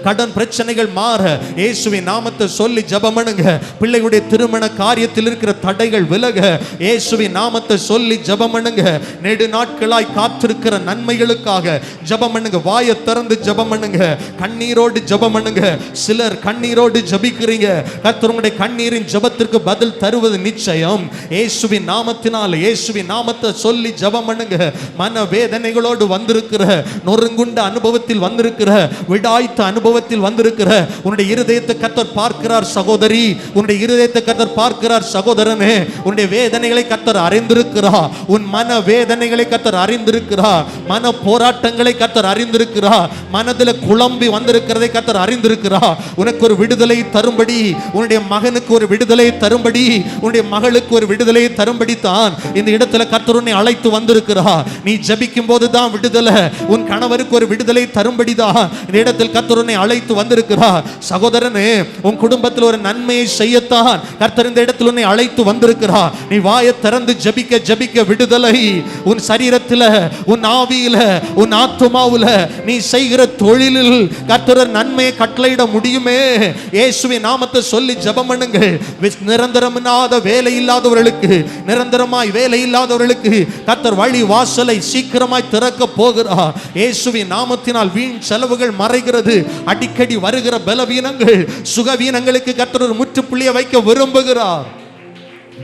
கடன் பிரச்சனைகள் மாற இயேசுவின் நாமத்தை சொல்லி ஜெபம் பண்ணுங்க. பிள்ளைகளுடைய திருமண காரியத்தில் இருக்கிற தடைகள் விலக இயேசுவின் நாமத்தை சொல்லி ஜெபம் பண்ணுங்க. நெடு நாட்களாய் காத்திருக்கிற நன்மைகளுக்காக ஜெபம் பண்ணுங்க. வாயை திறந்து ஜெபம் பண்ணுங்க. கண்ணீரோடு ஜெபம் பண்ணுங்க. சிலர் கண்ணீரோடு ஜெபிக்கிறீங்க. கர்த்தர் உங்களுடைய கண்ணீரின் ஜெபத்திற்கு பதில் தருவது நிச்சயம். இயேசுவின் நாமத்தை சொல்லி ஜெபம் பண்ணுங்க. மன வேதனைகளோடு வந்திருக்கிற, நொறுங்குண்ட அனுபவத்தில் வந்திருக்கிற, விடாய்த்த அனுபவத்தில் வந்திருக்கிற உன்னுடைய இருதயத்தை கர்த்தர் பார்க்கிறார் சகோதரி. உன்னுடைய இருதயத்தை கர்த்தர் பார்க்கிறார் சகோதரனே. உன்னுடைய வேதனைகளை கர்த்தர் அறிந்திருக்கிறார். உன் மன வேதனைகளை கர்த்தர் அறிந்திருக்கிறார். மன போராட்டங்களை கர்த்தர் அறிந்திருக்கிறார். மனதில் குழம்பி வந்திருக்கிறதை கர்த்தர் அறிந்திருக்கிறார். உனக்கு ஒரு விடுதலை தரும்படி, உன்னுடைய மகனுக்கு ஒரு விடுதலை தரும்படி, உன்னுடைய மகளுக்கு ஒரு விடுதலை தரும்படி தான் இந்த இடத்துல கர்த்தர் உன்னை அழைத்து வந்திருக்கிறார். நீ ஜெபிக்கும் போது தான் விடுதலை. உன் கணவருக்கு ஒரு விடுதலை தரும்படி தான் இந்த இடத்தில் கர்த்தர் உன்னை அழைத்து வந்திருக்கிறார். சகோதரனே, உன் குடும்பத்தில் ஒரு நன்மையை செய்யத்தான் கர்த்தர் இந்த இடத்தில் உன்னை அழைத்து வந்திருக்கிறார். நீ வாயை திறந்து ஜெபிக்க ஜெபிக்க விடுதலை. உன் சரீரத்தில், உன் ஆவியில, உன் ஆத்துமாவுல, நீ செய்கிற தொழிலில் கர்த்தர் நன்மையை கட்டளையிட முடியுமே. இயேசுவின் நாமத்தை சொல்லி ஜெபம் பண்ணுங்கள். நிரந்தரமில்லாத வேலை இல்லாதவர்களுக்கு, நிரந்தரமாய் வேலை இல்லாதவர்களுக்கு கர்த்தர் வழி வாசலை சீக்கிரமாய் திறக்க போகிறார். இயேசுவின் நாமத்தினால் வீண் செலவுகள் மறைகிறது. அடிக்கடி வருகிற பலவீனங்கள், சுகவீனங்களுக்கு கர்த்தர் ஒரு முற்றுப்புள்ளியை வைக்க விரும்புகிறார்.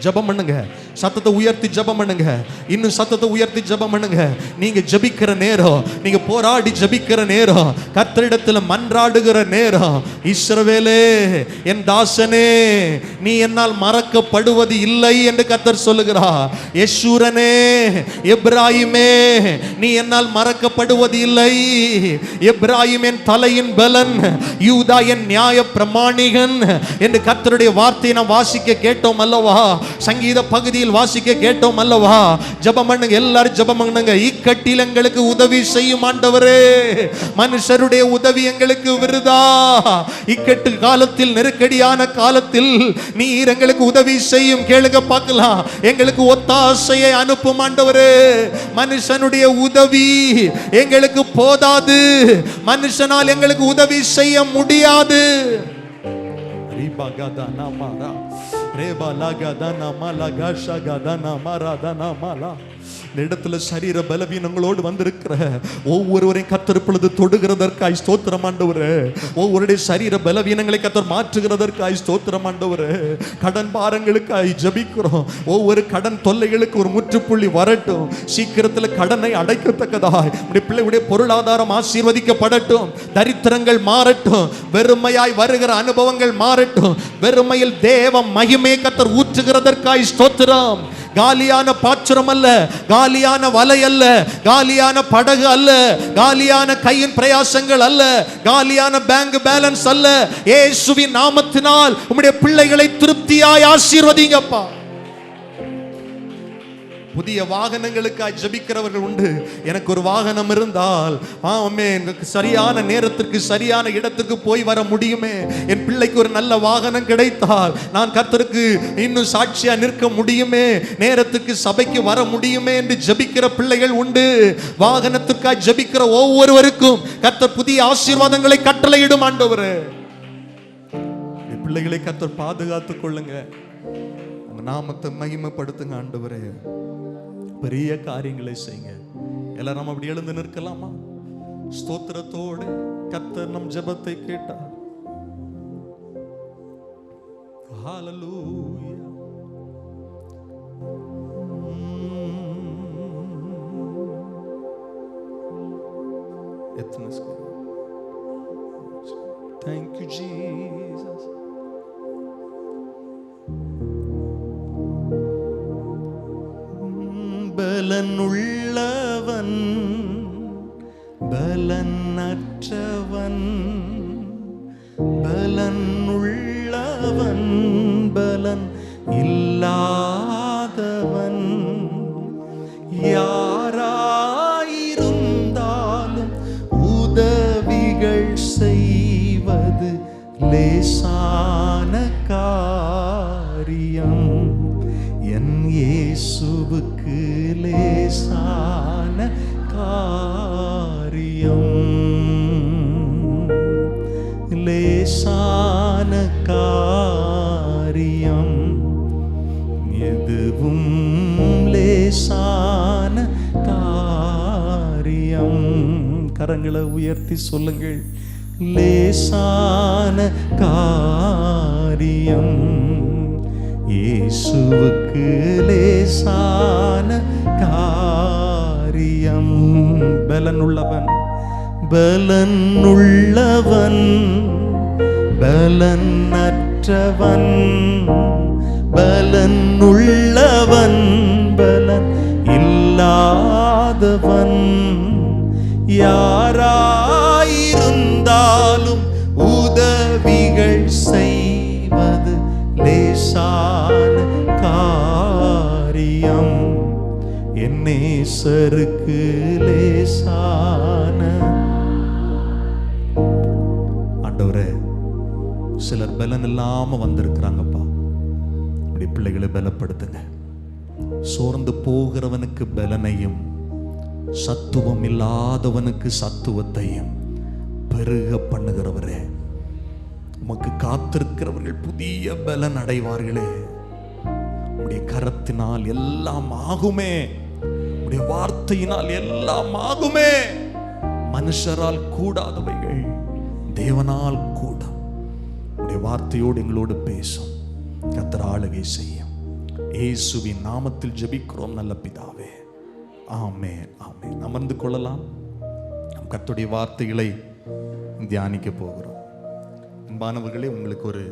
ஜெபம் பண்ணுங்க. சத்தத்தை உயர்த்தி ஜெபம் பண்ணுங்க. இன்னும் சத்தத்தை உயர்த்தி ஜெபம் பண்ணுங்க. நீங்க ஜெபிக்கிற நேரம், நீங்க போராடி ஜெபிக்கிற நேரம், கர்த்தரிடத்தில் மன்றாடுகிற நேரம். இஸ்ரவேலே, என் தாசனே, நீ என்னால் மறக்கப்படுவது இல்லை என்று கர்த்தர் சொல்லுகிறார். யெஷூரனே, எப்ராயிமே, நீ என்னால் மறக்கப்படுவது இல்லை. எப்ராயிம் என் தலையின் பலன், யூதா என் நியாய பிரமாணிகன் என்று கர்த்தருடைய வார்த்தையை நாம் வாசிக்க கேட்டோம் அல்லவா? சங்கீத பகுதியில் வாசிக்க கேட்டோம் அல்லவா? ஜெபம் பண்ணுங்க. எல்லாரும் ஜெபம் பண்ணுங்க. இக்கட்டில் எங்களுக்கு உதவி செய்யும் ஆண்டவரே. மனுஷருடைய உதவி எங்களுக்கு விருதா. இக்கட்டு காலத்தில், நெருக்கடியான காலத்தில் நீர் எங்களுக்கு உதவி செய்யும். கேளுங்க பார்க்கலாம். எங்களுக்கு ஒத்தாசையை அனுப்பும் ஆண்டவரே. மனுஷனுடைய உதவி எங்களுக்கு போதாது. மனுஷனால் எங்களுக்கு உதவி செய்ய முடியாது. இந்த இடத்துல சரீர பலவீனங்களோடு வந்திருக்கிற ஒவ்வொருவரையும் கர்த்தர் இப்பொழுது தொடுகிறதற்காய் ஸ்தோத்திரம் ஆண்டவரே. ஒவ்வொருடைய சரீர பலவீனங்களை கர்த்தர் மாற்றுகிறதற்காய் ஸ்தோத்திரம் ஆண்டவரே. கடன் பாரங்களுக்காய் ஜெபிக்கிறோம். ஒவ்வொரு கடன் தொல்லைகளுக்கு ஒரு முற்றுப்புள்ளி வரட்டும். சீக்கிரத்தில் கடனை அடைக்கத்தக்கதாய் உடைய பிள்ளையுடைய பொருளாதாரம் ஆசீர்வதிக்கப்படட்டும். தரித்திரங்கள் மாறட்டும். வெறுமையாய் வருகிற அனுபவங்கள் மாறட்டும். வெறுமையில் தேவ மகிமை கர்த்தர் ஊற்றுகிறதற்காய் ஸ்தோத்திரம். காலியான பாத்திரம் அல்ல, காலியான வலை அல்ல, காலியான படகு அல்ல, காலியான கையின் பிரயாசங்கள் அல்ல, காலியான பேங்க் பேலன்ஸ் அல்ல. இயேசுவின் நாமத்தினால் உம்முடைய பிள்ளைகளை திருப்தியாய் ஆசீர்வதிங்கப்பா. புதிய வாகனங்களுக்காய் ஜெபிக்கிறவர்கள் உண்டு. எனக்கு ஒரு வாகனம் இருந்தால் சரியான நேரத்திற்கு சரியான இடத்துக்கு போய் வர முடியுமே. என் பிள்ளைக்கு ஒரு நல்ல வாகனம் கிடைத்தால் நான் கர்த்தருக்கு இன்னும் சாட்சியா நிற்க முடியுமே, நேரத்துக்கு சபைக்கு வர முடியுமே என்று ஜெபிக்கிற பிள்ளைகள் உண்டு. வாகனத்துக்காய் ஜெபிக்கிற ஒவ்வொருவருக்கும் கர்த்தர் புதிய ஆசீர்வாதங்களை கட்டளையிடும் ஆண்டவரே. பிள்ளைகளை கர்த்தர் பாதுகாத்துக் கொள்ளுங்க. உங்க நாமத்தை மகிமைப்படுத்துங்க ஆண்டவரே. பெரிய காரியங்களை செய்யுங்க. எல்லாரும் அப்படி எழுந்து நிற்கலாமா? ஸ்தோத்திரத்தோடு கர்த்தர் நம் ஜெபத்தை கேட்டார். ஹல்லேலூயா. Thank you Jesus. பலனுள்ளவன் பலனற்றவன், பலனுள்ளவன் பலன் இல்லாதவன், யாராயிருந்தாலும் உதவிகள் செய்வது லேசான காரியம். என் இயேசுவுக்கு லேசான காரியம், லேசான காரியம், எதுவும் லேசான காரியம். கரங்களை உயர்த்தி சொல்லுங்கள். லேசான காரியம் இயேசுவுக்கு லேசான காரியம். பலனுள்ளவன் பலனுள்ளவன் பலனற்றவன், பலனுள்ளவன் பலன் இல்லாதவன், யாராயிருந்தாலும் உதவிகள் செய்வது லேசான காரியம். என் நேசருக்கு லேசான. ஆண்டவரே, சிலர் பலன் இல்லாம வந்திருக்கிறாங்கப்பா. இப்படி பிள்ளைகளை பலப்படுத்துங்க. சோர்ந்து போகிறவனுக்கு பலனையும் சத்துவம் இல்லாதவனுக்கு சத்துவத்தையும் பெருக பண்ணுகிறவரே, உமக்கு காத்திருக்கிறவர்கள் புதிய பலன் அடைவார்களே. உடைய கரத்தினால் எல்லாம் ஆகுமே, உடைய வார்த்தையினால் எல்லாம் ஆகுமே. மனுஷரால் கூடாதவைகள் தேவனால் கூடும். உடைய வார்த்தையோடு எங்களோடு பேசும். கர்த்தர் ஆளுகை செய்யும். இயேசுவின் நாமத்தில் ஜெபிக்கிறோம் நல்ல பிதாவே, ஆமென் ஆமென். அமர்ந்து கொள்ளலாம். நம் கர்த்தருடைய வார்த்தைகளை தியானிக்க போகிறோம். அன்பானவர்களே, உங்களுக்கு ஒரு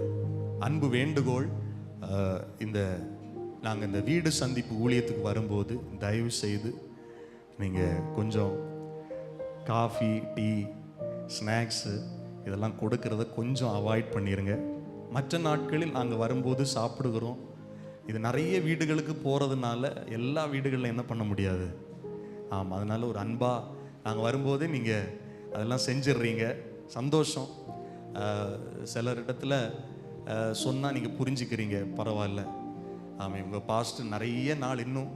அன்பு வேண்டுகோள். நாங்கள் இந்த வீடு சந்திப்பு ஊழியத்துக்கு வரும்போது தயவு செய்து நீங்கள் கொஞ்சம் காஃபி, டீ, ஸ்நாக்ஸு இதெல்லாம் கொடுக்கறத கொஞ்சம் அவாய்ட் பண்ணிடுங்க. மற்ற நாட்களில் நாங்கள் வரும்போது சாப்பிடுகிறோம். இது நிறைய வீடுகளுக்கு போகிறதுனால எல்லா வீடுகளில் என்ன பண்ண முடியாது. ஆமாம், அதனால் ஒரு அன்பாக நாங்கள் வரும்போதே நீங்கள் அதெல்லாம் செஞ்சிடுறீங்க. சந்தோஷம். சிலர் இடத்துல சொன்னால் நீங்கள் புரிஞ்சுக்கிறீங்க, பரவாயில்ல. ஆமாம், உங்கள் பாஸ்டர் நிறைய நாள் இன்னும்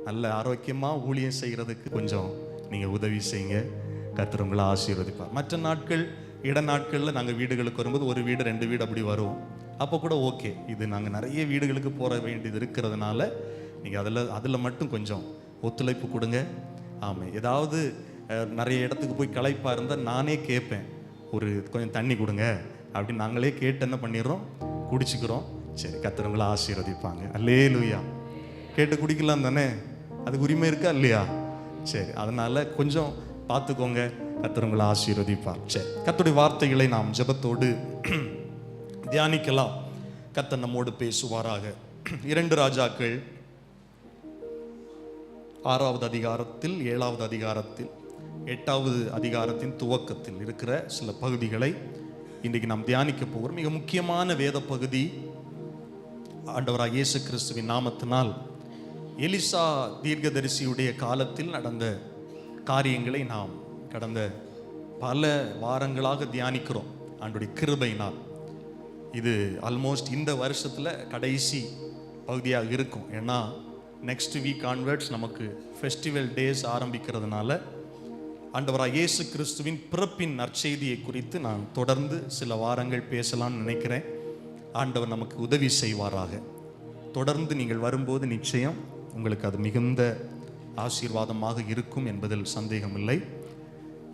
நல்ல ஆரோக்கியமாக ஊழியம் செய்கிறதுக்கு கொஞ்சம் நீங்கள் உதவி செய்யுங்க. கர்த்தர் உங்களை ஆசீர்வதிப்பார். மற்ற நாட்கள், நாட்களில் நாங்கள் வீடுகளுக்கு வரும்போது ஒரு வீடு 2 வீடு அப்படி வருவோம். அப்போ கூட ஓகே. இது நாங்கள் நிறைய வீடுகளுக்கு போக வேண்டியது இருக்கிறதுனால நீங்கள் அதில் மட்டும் கொஞ்சம் ஒத்துழைப்பு கொடுங்க. ஆமாம், ஏதாவது நிறைய இடத்துக்கு போய் களைப்பாக இருந்தால் நானே கேட்பேன், ஒரு கொஞ்சம் தண்ணி கொடுங்க அப்படின்னு நாங்களே கேட்டு என்ன பண்ணிடுறோம், குடிச்சுக்கிறோம். சரி, கர்த்தர் உங்களை ஆசீர்வதிப்பாங்க. அல்லேலூயா. கேட்டு குடிக்கலாம் தானே, அதுக்கு உரிமை இருக்கா இல்லையா? சரி, அதனால் கொஞ்சம் பார்த்துக்கோங்க, கர்த்தர் உங்களை ஆசீர்வதிப்பார். சரி, கர்த்தருடைய வார்த்தைகளை நாம் ஜெபத்தோடு தியானிக்கலாம். கர்த்தர் நம்மோடு பேசுவாராக. 2 ராஜாக்கள் 6வது அதிகாரத்தில் 7வது அதிகாரத்தில் 8வது அதிகாரத்தின் துவக்கத்தில் இருக்கிற சில பகுதிகளை இன்றைக்கு நாம் தியானிக்க போகிறோம். மிக முக்கியமான வேத பகுதி. ஆண்டவராகிய இயேசு கிறிஸ்துவின் நாமத்தினால் எலிசா தீர்க்கதரிசியுடைய காலத்தில் நடந்த காரியங்களை நாம் கடந்த பல வாரங்களாக தியானிக்கிறோம். ஆண்டவருடைய கிருபையினால் இது ஆல்மோஸ்ட் இந்த வருஷத்தில் கடைசி பகுதியாக இருக்கும். ஏன்னா நெக்ஸ்ட் வீக் ஆன்வர்ட்ஸ் நமக்கு ஃபெஸ்டிவல் டேஸ் ஆரம்பிக்கிறதுனால ஆண்டவராகிய இயேசு கிறிஸ்துவின் பிறப்பின் நற்செய்தியை குறித்து நான் தொடர்ந்து சில வாரங்கள் பேசலாம்னு நினைக்கிறேன். ஆண்டவர் நமக்கு உதவி செய்வாராக. தொடர்ந்து நீங்கள் வரும்போது நிச்சயம் உங்களுக்கு அது மிகுந்த ஆசீர்வாதமாக இருக்கும் என்பதில் சந்தேகமில்லை.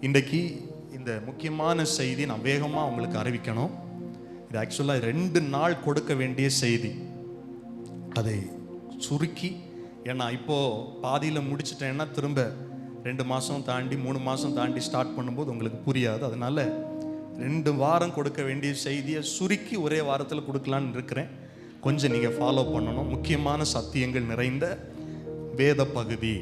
இன்றைக்கு இந்த முக்கியமான செய்தி நான் வேகமாக உங்களுக்கு அறிவிக்கணும். இது ஆக்சுவலாக 2 நாள் கொடுக்க வேண்டிய செய்தி. அதை சுருக்கி, ஏன்னா இப்போது பாதியில் முடிச்சிட்டேன்னா திரும்ப 2 மாதம் தாண்டி 3 மாதம் தாண்டி ஸ்டார்ட் பண்ணும்போது உங்களுக்கு புரியாது. அதனால் 2 வாரம் கொடுக்க வேண்டிய செய்தியை சுருக்கி ஒரே வாரத்தில் கொடுக்கலான்னு இருக்கிறேன். கொஞ்சம் நீங்கள் ஃபாலோ பண்ணணும். முக்கியமான சத்தியங்கள் நிறைந்த வேத பகுதி.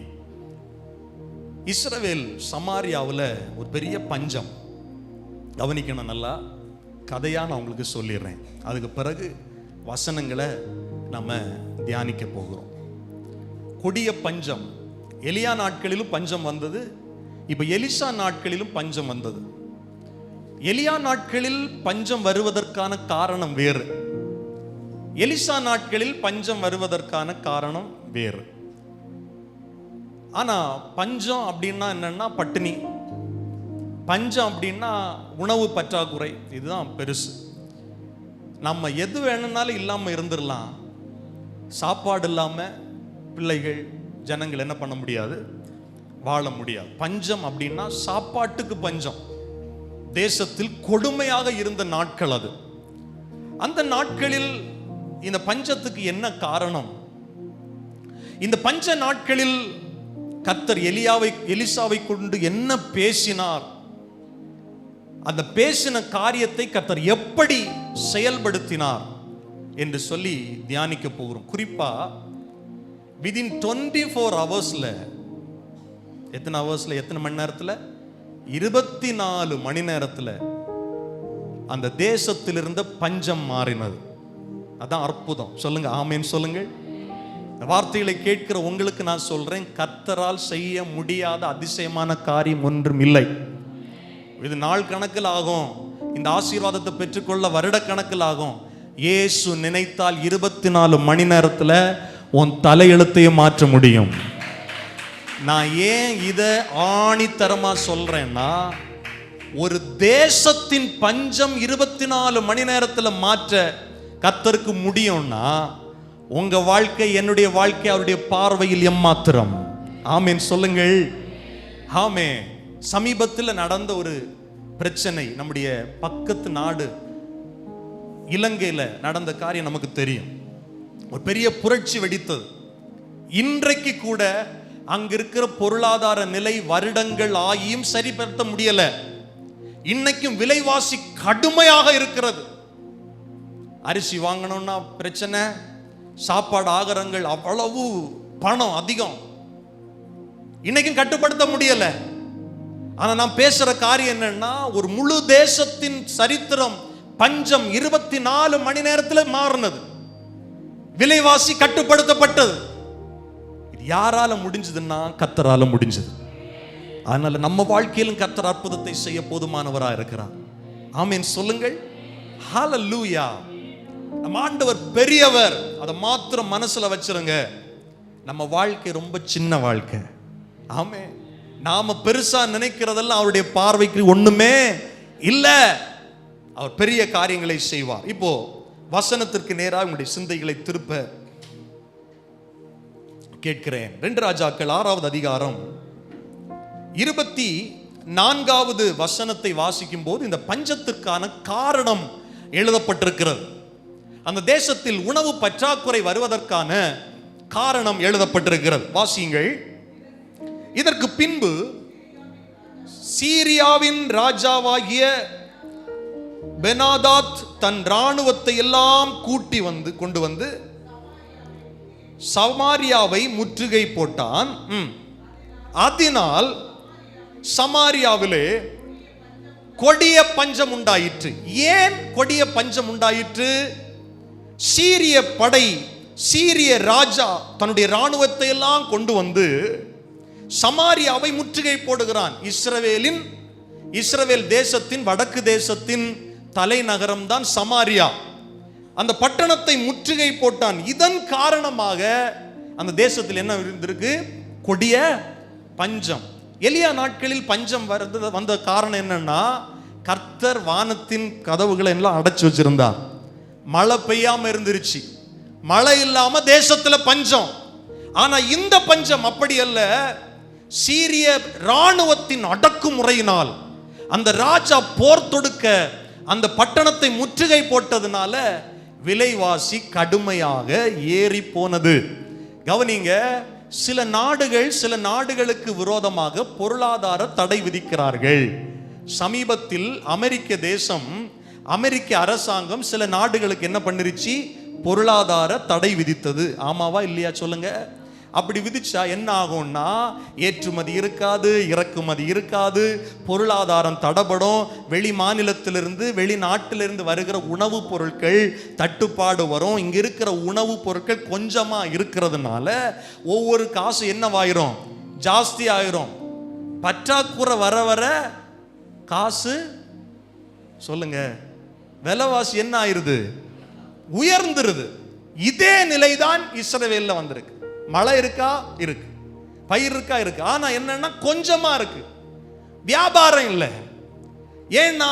இஸ்ரவேல் சமாரியாவில் ஒரு பெரிய பஞ்சம். கவனிக்கணும் நல்லா, கதையாக நான் உங்களுக்கு சொல்லிடுறேன். அதுக்கு பிறகு வசனங்களை நம்ம தியானிக்க போகிறோம். கொடிய பஞ்சம். எலியா நாட்களிலும் பஞ்சம் வந்தது, இப்போ எலிசா நாட்களிலும் பஞ்சம் வந்தது. எலியா நாட்களில் பஞ்சம் வருவதற்கான காரணம் வேறு, எலிசா நாட்களில் பஞ்சம் வருவதற்கான காரணம் வேறு. ஆனா பஞ்சம் அப்படின்னா என்னன்னா பட்டினி, பஞ்சம் அப்படின்னா உணவு பற்றாக்குறை. இதுதான் பெருசு. நம்ம எது வேணும்னாலும் இல்லாமல் இருந்துடலாம், சாப்பாடு இல்லாமல் பிள்ளைகள் ஜனங்கள் என்ன பண்ண முடியாது, வாழ முடியாது. பஞ்சம் அப்படின்னா சாப்பாட்டுக்கு பஞ்சம். தேசத்தில் கொடுமையாக இருந்த நாட்கள் அது. அந்த நாட்களில் இந்த பஞ்சத்துக்கு என்ன காரணம்? இந்த பஞ்ச நாட்களில் கர்த்தர் எலிசாவை கொண்டு என்ன பேசினார், அந்த பேசின காரியத்தை கர்த்தர் எப்படி செயல்படுத்தினார் என்று சொல்லி தியானிக்க போகிறோம். குறிப்பா விதின் 24 ஹவர்ஸ்ல, எத்தனை ஹவர்ஸ்ல, எத்தனை மணி நேரத்தில், 24 மணி நேரத்தில் அந்த தேசத்தில் இருந்த பஞ்சம் மாறினது. அதான் அற்புதம். சொல்லுங்க ஆமேன் சொல்லுங்கள். வார்த்தைகளை கேட்கிற உங்களுக்கு நான் சொல்றேன், கர்த்தரால் செய்ய முடியாத அதிசயமான காரியம் ஒன்றும் இல்லை. இது நாள் கணக்கில் ஆகும், இந்த ஆசீர்வாதத்தை பெற்றுக்கொள்ள வருட கணக்கில் ஆகும். இயேசு நினைத்தால் 24 மணி நேரத்தில் உன் தலையெழுத்தையும் மாற்ற முடியும். நான் ஏன் இதை ஆணித்தரமா சொல்றேன்னா, ஒரு தேசத்தின் பஞ்சம் 24 மணி நேரத்தில் மாற்ற கர்த்தருக்கு முடியும்னா, உங்க வாழ்க்கை, என்னுடைய வாழ்க்கை அவருடைய பார்வையில் எம்மாத்திரம். ஆமேன் சொல்லுங்கள். ஆமே. சமீபத்தில் நடந்த ஒரு பிரச்சனை, நம்முடைய பக்கத்து நாடு இலங்கையில் நடந்த காரியம் நமக்கு தெரியும். ஒரு பெரிய புரட்சி வெடித்தது. இன்றைக்கு கூட அங்க இருக்கிற பொருளாதார நிலை வருடங்கள் ஆகியும் சரிப்படுத்த முடியல. இன்னைக்கும் விலைவாசி கடுமையாக இருக்கிறது. அரிசி வாங்கணும்னா பிரச்சனை, சாப்பாடு ஆகாரங்கள் அவ்வளவு பணம் அதிகம், இன்னைக்கும் கட்டுப்படுத்த முடியல. ஆனா நான் பேசுற காரியம் என்னன்னா, ஒரு முழு தேசத்தின் சரித்திரம் பஞ்சம் 24 மணி நேரத்தில் மாறினது. விலைவாசி கட்டுப்படுத்தப்பட்டது. இது யாரால முடிஞ்சதுன்னா கர்த்தரால முடிஞ்சது. அதனால நம்ம வாழ்க்கையிலும் கர்த்தர் அற்புதத்தை செய்ய போதுமானவராக இருக்கிறார். ஆமென் சொல்லுங்கள். ஹல்லேலூயா. நம்ம ஆண்டவர் பெரியவர், அதை மாத்திரம் மனசுல வச்சிருங்க. நம்ம வாழ்க்கை ரொம்ப சின்ன வாழ்க்கை. ஆமென். நாம பெருசா நினைக்கிறதெல்லாம் அவருடைய பார்வைக்கு ஒண்ணுமே இல்ல. அவர் பெரிய காரியங்களை செய்வார். இப்போ வசனத்திற்கு நேராக உங்களுடைய சிந்தைகளை திருப்ப கேட்கிறேன். 2 ராஜாக்கள் 6வது அதிகாரம் 24வது வசனத்தை வாசிக்கும் போது இந்த பஞ்சத்திற்கான காரணம் எழுதப்பட்டிருக்கிறது. அந்த தேசத்தில் உணவு பற்றாக்குறை வருவதற்கான காரணம் எழுதப்பட்டிருக்கிறது. வாசியுங்கள். இதற்கு பின்பு சீரியாவின் ராஜாவாகிய பெனாதாத் தன் இராணுவத்தை எல்லாம் கூட்டி கொண்டு வந்து சமாரியாவை முற்றுகை போட்டான். அதனால் சமாரியாவிலே கொடிய பஞ்சம் உண்டாயிற்று. ஏன் கொடிய பஞ்சம் உண்டாயிற்று? சீரிய படை, சீரிய ராஜா தன்னுடைய இராணுவத்தை எல்லாம் கொண்டு வந்து சமாரியாவை முற்றுகை போடுகிறான். இஸ்ரவேல் தேசத்தின் வடக்கு தேசத்தின் தலைநகரம் தான் சமாரியா. அந்த பட்டணத்தை முற்றுகை போட்டான். இதன் காரணமாக அந்த தேசத்தில் என்ன இருந்திருக்கு? கொடிய பஞ்சம். எலியா நாட்களில் பஞ்சம் வந்த காரணம் என்னன்னா, கர்த்தர் வானத்தின் கதவுகளை எல்லாம் அடைச்சு வச்சிருந்தார். மழை பெய்யாம இருந்துருச்சு. மழை இல்லாம தேசத்துல பஞ்சம். ஆனா இந்த பஞ்சம் அப்படி அல்ல. சீரிய இராணுவத்தின் அடக்குமுறையினால் அந்த ராஜா போர் தொடுக்க அந்த பட்டணத்தை முற்றுகை போட்டதுனால விலைவாசி கடுமையாக ஏறி போனது. கவனிங்க, சில நாடுகளுக்கு விரோதமாக பொருளாதார தடை விதிக்கிறார்கள். சமீபத்தில் அமெரிக்க அரசாங்கம் சில நாடுகளுக்கு என்ன பண்ணிருச்சு? பொருளாதார தடை விதித்தது. ஆமாவா இல்லையா சொல்லுங்க. அப்படி விதிச்சா என்ன ஆகும்னா, ஏற்றுமதி இருக்காது, இறக்குமதி இருக்காது, பொருளாதாரம் தடைபடும். வெளி மாநிலத்திலிருந்து வெளிநாட்டிலிருந்து வருகிற உணவுப் பொருட்கள் தட்டுப்பாடு வரும். இங்க இருக்கிற உணவுப் பொருட்கள் கொஞ்சமா இருக்கிறதுனால ஒவ்வொரு காசு என்னவாயிரும்? ஜாஸ்தி ஆயிரும். பற்றாக்குறை வர வர காசு சொல்லுங்க விலைவாசி என்ன ஆயிருது? உயர்ந்துருது. இதே நிலைதான் இஸ்ரவேல்ல வந்திருக்கு. மழை இருக்கா? இருக்கு. பயிர் இருக்கா? இருக்கு. ஆனா என்னன்னா கொஞ்சமா இருக்கு. வியாபாரம் இல்லை. ஏன்னா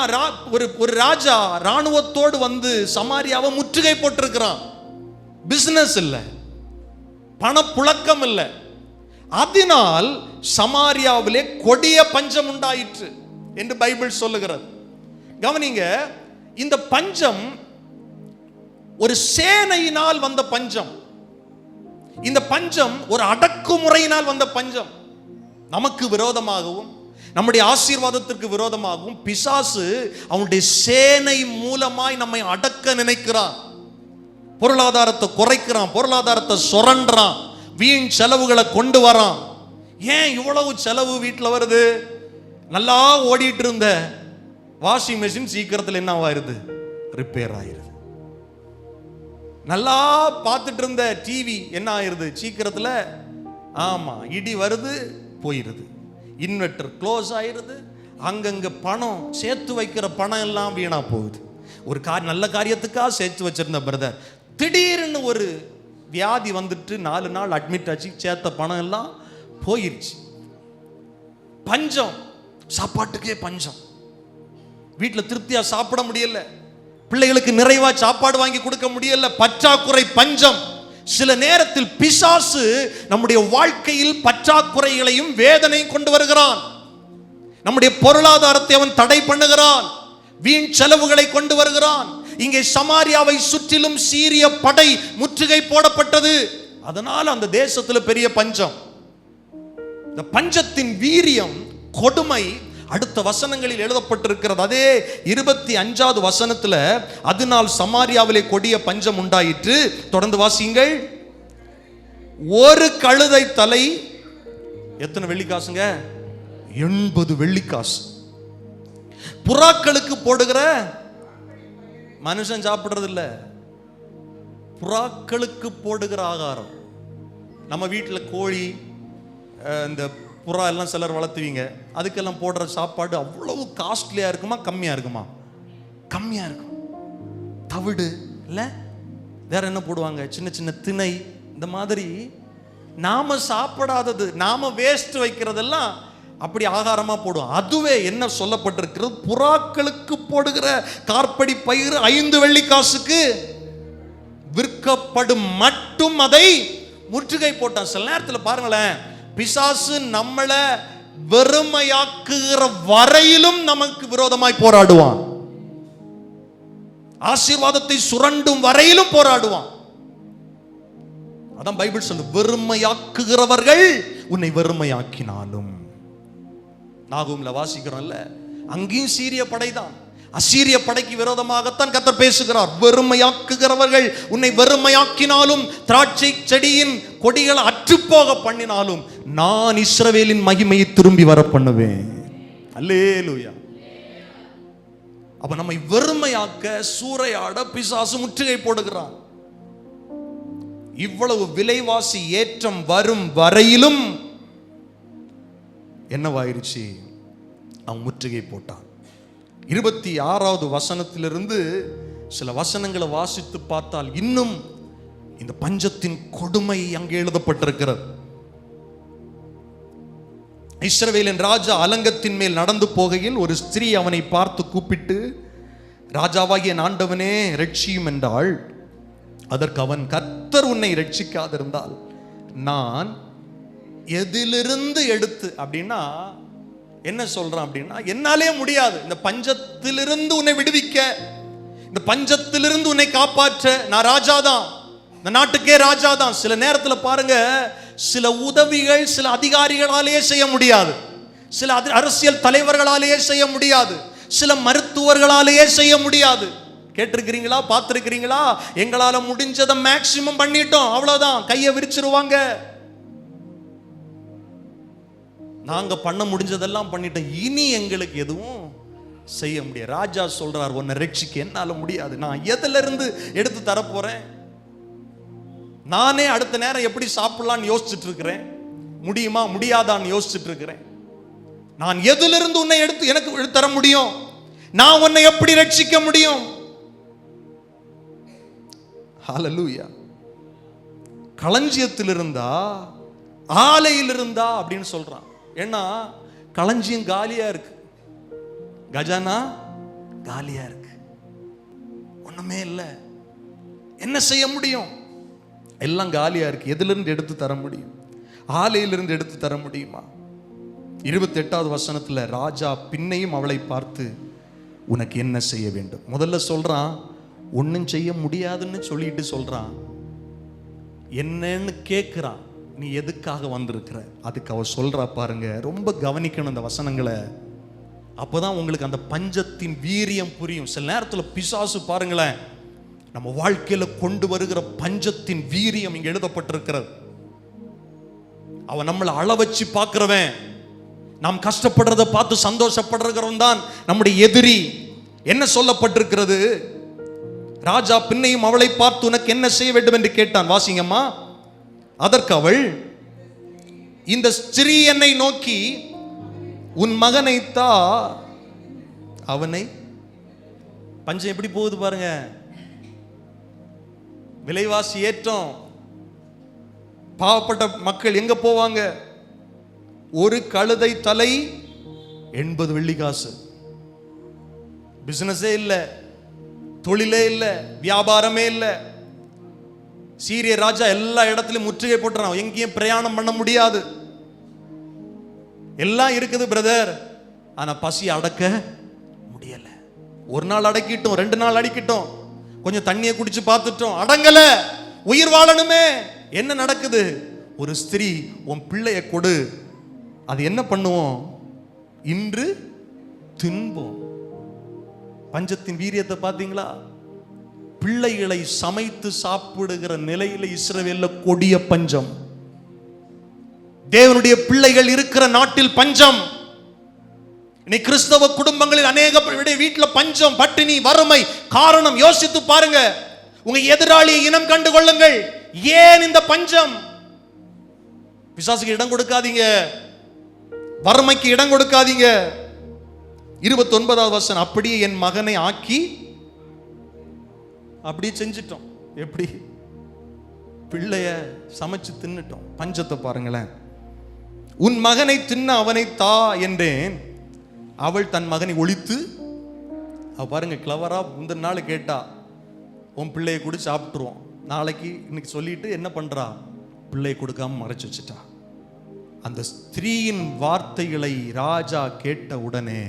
ஒரு ராஜா ராணுவத்தோடு வந்து சமாரியாவை முற்றுகை போட்டிருக்கிறான். பிசினஸ் இல்லை, பணப்புழக்கம் இல்லை. அதனால் சமாரியாவிலே கொடிய பஞ்சம் உண்டாயிற்று என்று பைபிள் சொல்லுகிறது. கவனிங்க, இந்த பஞ்சம் ஒரு சேனையினால் வந்த பஞ்சம். இந்த பஞ்சம் ஒரு அடக்குமுறையினால் வந்த பஞ்சம். நமக்கு விரோதமாகவும் நம்முடைய ஆசீர்வாதத்திற்கு விரோதமாகவும் பிசாசு அவனுடைய சேனை மூலமாய் நம்மை அடக்க நினைக்கிறான். பொருளாதாரத்தை குறைக்கிறான், பொருளாதாரத்தை சுரண்டான், வீண் செலவுகளை கொண்டு வரான். ஏன் இவ்வளவு செலவு வீட்டில் வருது? நல்லா ஓடிட்டு இருந்த வாஷிங் மெஷின் சீக்கிரத்தில் என்ன ஆயிருது? ரிப்பேர் ஆயிருது. நல்லா பார்த்துட்டு இருந்த டிவி என்ன ஆயிருது? சீக்கிரத்தில் ஆமா இடி வருது, போயிருது. இன்வெர்டர் க்ளோஸ் ஆயிருது. அங்கங்க பணம் சேர்த்து வைக்கிற பணம் எல்லாம் வீணா போகுது. ஒரு நல்ல காரியத்துக்காக சேர்த்து வச்சிருந்த பிரதர் திடீர்னு ஒரு வியாதி வந்துட்டு 4 நாள் அட்மிட் ஆச்சு. சேர்த்த பணம் எல்லாம் போயிருச்சு. பஞ்சம், சாப்பாட்டுக்கே பஞ்சம். வீட்டில் திருப்தியா சாப்பிட முடியல, பிள்ளைகளுக்கு நிறைவா சாப்பாடு வாங்கி கொடுக்க முடியல. பற்றாக்குறை, பஞ்சம். சில நேரத்தில் பிசாசு நம்முடைய வாழ்க்கையில் பற்றாக்குறைகளையும் வேதனையும் கொண்டு வருகிறான். நம்முடைய பொருளாதாரத்தை அவன் தடை பண்ணுகிறான், வீண் செலவுகளை கொண்டு வருகிறான். இங்கே சமாரியாவை சுற்றிலும் சீரிய படை முற்றுகை போடப்பட்டது. அதனால் அந்த தேசத்தில் பெரிய பஞ்சம். இந்த பஞ்சத்தின் வீரியம், கொடுமை அடுத்த வசனங்களில் எழுதப்பட்டிருக்கிறது. அதே 25வது வசனத்துல, அதனால் சமாரியாவிலே கொடிய பஞ்சம் உண்டாயிற்று. தொடர்ந்து வாசியுங்கள். ஒரு கழுதை தலை எத்தனை வெள்ளிக்காசுங்க? 80 வெள்ளிக்காசு. புறாக்களுக்கு போடுகிற, மனுஷன் சாப்பிடுறது இல்ல, புறாக்களுக்கு போடுகிற ஆகாரம். நம்ம வீட்டில் கோழி, இந்த புறா எல்லாம் சிலர் வளர்த்துவீங்க. அதுக்கெல்லாம் போடுற சாப்பாடு அவ்வளவு காஸ்ட்லியா இருக்குமா? கம்மியா இருக்குமா? கம்மியா இருக்கும். தவிடு இல்ல, வேற என்ன போடுவாங்க? சின்ன சின்ன திணை. இந்த மாதிரி நாம சாப்பிடாதது, நாம வேஸ்ட் வைக்கிறதெல்லாம் அப்படி ஆகாரமா போடுவோம். அதுவே என்ன சொல்லப்பட்டிருக்கிறது? புறாக்களுக்கு போடுகிற கார்படி பயிர் 5 வெள்ளிக்காசுக்கு விற்கப்படும் மட்டும் அதை முற்றுகை போட்டான். சில நேரத்தில் பாருங்களேன், பிசாசு நம்மளை வெறுமையாக்குகிற வரையிலும் நமக்கு விரோதமாய் போராடுவான். ஆசீர்வாதத்தை சுரண்டும் வரையிலும் போராடுவான். அதான் பைபிள் சொல்லு, வெறுமையாக்குகிறவர்கள் உன்னை வெறுமையாக்கினாலும். நாகூம்ல வாசிக்கிறோம்ல, அங்கேயும் சீரிய படைதான். அசீரிய படைக்கு விரோதமாகத்தான் கர்த்தர் பேசுகிறார். வெறுமையாக்குகிறவர்கள் உன்னை வெறுமையாக்கினாலும், திராட்சை செடியின் கொடிகளை அற்றுப்போக பண்ணினாலும், நான் இஸ்ரவேலின் மகிமையை திரும்பி வர பண்ணுவேன். அல்லேலூயா. அப்ப நம்மை வெறுமையாக்க, சூறையாட பிசாசு முற்றுகை போடுகிறான். இவ்வளவு விலைவாசி ஏற்றம் வரும் வரையிலும் என்னவாயிருச்சு? அவன் முற்றுகை போட்டான். 26வது வசனத்திலிருந்து சில வசனங்களை வாசித்து பார்த்தால் இன்னும் இந்த பஞ்சத்தின் கொடுமை அங்கே எழுதப்பட்டிருக்கிறது. இஸ்ரவேலின் ராஜா அலங்கத்தின் மேல் நடந்து போகையில் ஒரு ஸ்திரீ அவனை பார்த்து கூப்பிட்டு, ராஜாவாகிய ஆண்டவனே ரட்சியும் என்றாள். அதற்கு அவன், கர்த்தர் உன்னை ரட்சிக்காதிருந்தால் நான் எதிலிருந்து எடுத்து, அப்படின்னா என்ன சொல்றான் அப்படின்னா, என்னாலே முடியாது இந்த பஞ்சத்திலிருந்து உன்னை விடுவிக்க, இந்த பஞ்சத்திலிருந்து உன்னை காப்பாற்ற நான் ராஜாதான், இந்த நாட்டுக்கே ராஜாதான். சில நேரத்தில் பாருங்க, சில உதவிகள் சில அதிகாரிகளாலேயே செய்ய முடியாது, சில அரசியல் தலைவர்களாலேயே செய்ய முடியாது, சில மருத்துவர்களாலேயே செய்ய முடியாது. கேட்டிருக்கிறீங்களா? பார்த்திருக்கிறீங்களா? எங்களால முடிஞ்சதை மேக்சிமம் பண்ணிட்டோம், அவ்வளவுதான், கையை விரிச்சிருவாங்க. நாங்க பண்ண முடிஞ்சதெல்லாம் பண்ணிட்டோம், இனி எங்களுக்கு எதுவும் செய்ய முடியாது. ராஜா சொல்றார், உன்னை ரட்சிக்க என்னால முடியாது, நான் எதுல இருந்து எடுத்து தரப்போறேன்? நானே அடுத்த நேரம் எப்படி சாப்பிடலான்னு யோசிச்சுட்டு இருக்கிறேன், முடியுமா முடியாதான்னு யோசிச்சுட்டு இருக்கிறேன். நான் எதிலிருந்து உன்னை எடுத்து எனக்கு தர முடியும்? நான் உன்னை எப்படி ரட்சிக்க முடியும்? ஹல்லேலூயா. களஞ்சியத்தில் இருந்தா, ஆலையில் இருந்தா அப்படின்னு சொல்றான். ஏன்னா களஞ்சியம் காலியா இருக்கு, கஜானா காலியா இருக்கு, ஒண்ணுமே இல்லை. என்ன செய்ய முடியும்? எல்லாம் காலியா இருக்கு. எதிலிருந்து எடுத்து தர முடியும்? ஆலையிலிருந்து எடுத்து தர முடியுமா? 28வது வசனத்துல ராஜா பின்னையும் அவளை பார்த்து, உனக்கு என்ன செய்ய வேண்டும்? முதல்ல சொல்றான், ஒன்னும் செய்ய முடியாதுன்னு சொல்லிட்டு சொல்றான். என்னன்னு கேட்கிறான், நீ எதுக்காக வந்திருக்கிற? அதுக்கு அவ சொல்றா பாருங்க, ரொம்ப கவனிக்கணும் இந்த வசனங்களை, அப்பதான் உங்களுக்கு அந்த பஞ்சத்தின் வீரியம் புரியும். சில நேரத்தில் பிசாசு பாருங்களேன், நம்ம வாழ்க்கையில கொண்டு வருகிற பஞ்சத்தின் வீரியம் இங்க எழுதப்பட்டிருக்கிறது. அவன் நம்மளை அள வச்சு பார்க்கிறவன், நாம் கஷ்டப்படுறத பார்த்து சந்தோஷப்படுறவன் தான் நம்முடைய எதிரி. என்ன சொல்லப்பட்டிருக்கிறது? ராஜா பின்னையும் அவளை பார்த்து, உனக்கு என்ன செய்ய வேண்டும் என்று கேட்டான். வாசிங்கம்மா. அதற்கு அவள், இந்த ஸ்திரீ என்னை நோக்கி, உன் மகனை தா, அவனை. பஞ்சம் எப்படி போகுது பாருங்க, விலைவாசி ஏற்றம். பாவப்பட்ட மக்கள் எங்க போவாங்க? ஒரு கழுதை தலை 80 வெள்ளி காசு. பிசினஸே இல்லை, தொழிலே இல்லை, வியாபாரமே இல்லை. சீரிய ராஜா எல்லா இடத்துலையும் முற்றுகை போட்டுறான், எங்கேயும் பிரயாணம் பண்ண முடியாது. எல்லாம் இருக்குது பிரதர், ஆனா பசி அடக்க முடியல. ஒரு நாள் அடக்கிட்டோம், 2 நாள் அடக்கிட்டோம், கொஞ்சம் தண்ணியை குடிச்சு பார்த்துட்டோம், அடங்கல. உயிர் வாழணுமே. என்ன நடக்குது? ஒரு ஸ்திரீ, உன் பிள்ளைய கொடு, அது என்ன பண்ணுவோம்? இன்று தின்போம். பஞ்சத்தின் வீரியத்தை பார்த்தீங்களா? பிள்ளைகளை சமைத்து சாப்பிடுகிற நிலையில இஸ்ரவேல்ல கொடிய பஞ்சம். தேவனுடைய பிள்ளைகள் இருக்கிற நாட்டில் பஞ்சம். இன்னைக்கு கிறிஸ்தவ குடும்பங்களில் அநேக வீட்டில் பஞ்சம், பட்டினி, வறுமை. காரணம் யோசித்து பாருங்க. உங்க எதிராளியை இனம் கண்டு கொள்ளுங்கள். ஏன் இந்த பஞ்சம்? பிசாசுக்கு இடம் கொடுக்காதீங்க, வறுமைக்கு இடம் கொடுக்காதீங்க. 29வது வசனம், அப்படியே என் மகனை ஆக்கி, அப்படி செஞ்சிட்டோம். எப்படி? பிள்ளைய சமைச்சு தின்னுட்டோம். பஞ்சத்தை பாருங்களேன். உன் மகனை தின்ன அவனை தா என்றேன். அவள் தன் மகனை ஒழித்து, பாருங்க கிளவரா, முந்தின நாள் கேட்டா, உன் பிள்ளைய கூட சாப்பிட்டுருவோம், நாளைக்கு இன்னைக்கு சொல்லிட்டு என்ன பண்றா? பிள்ளை கொடுக்காம மறைச்சு வச்சுட்டா. அந்த ஸ்திரீயின் வார்த்தைகளை ராஜா கேட்ட உடனே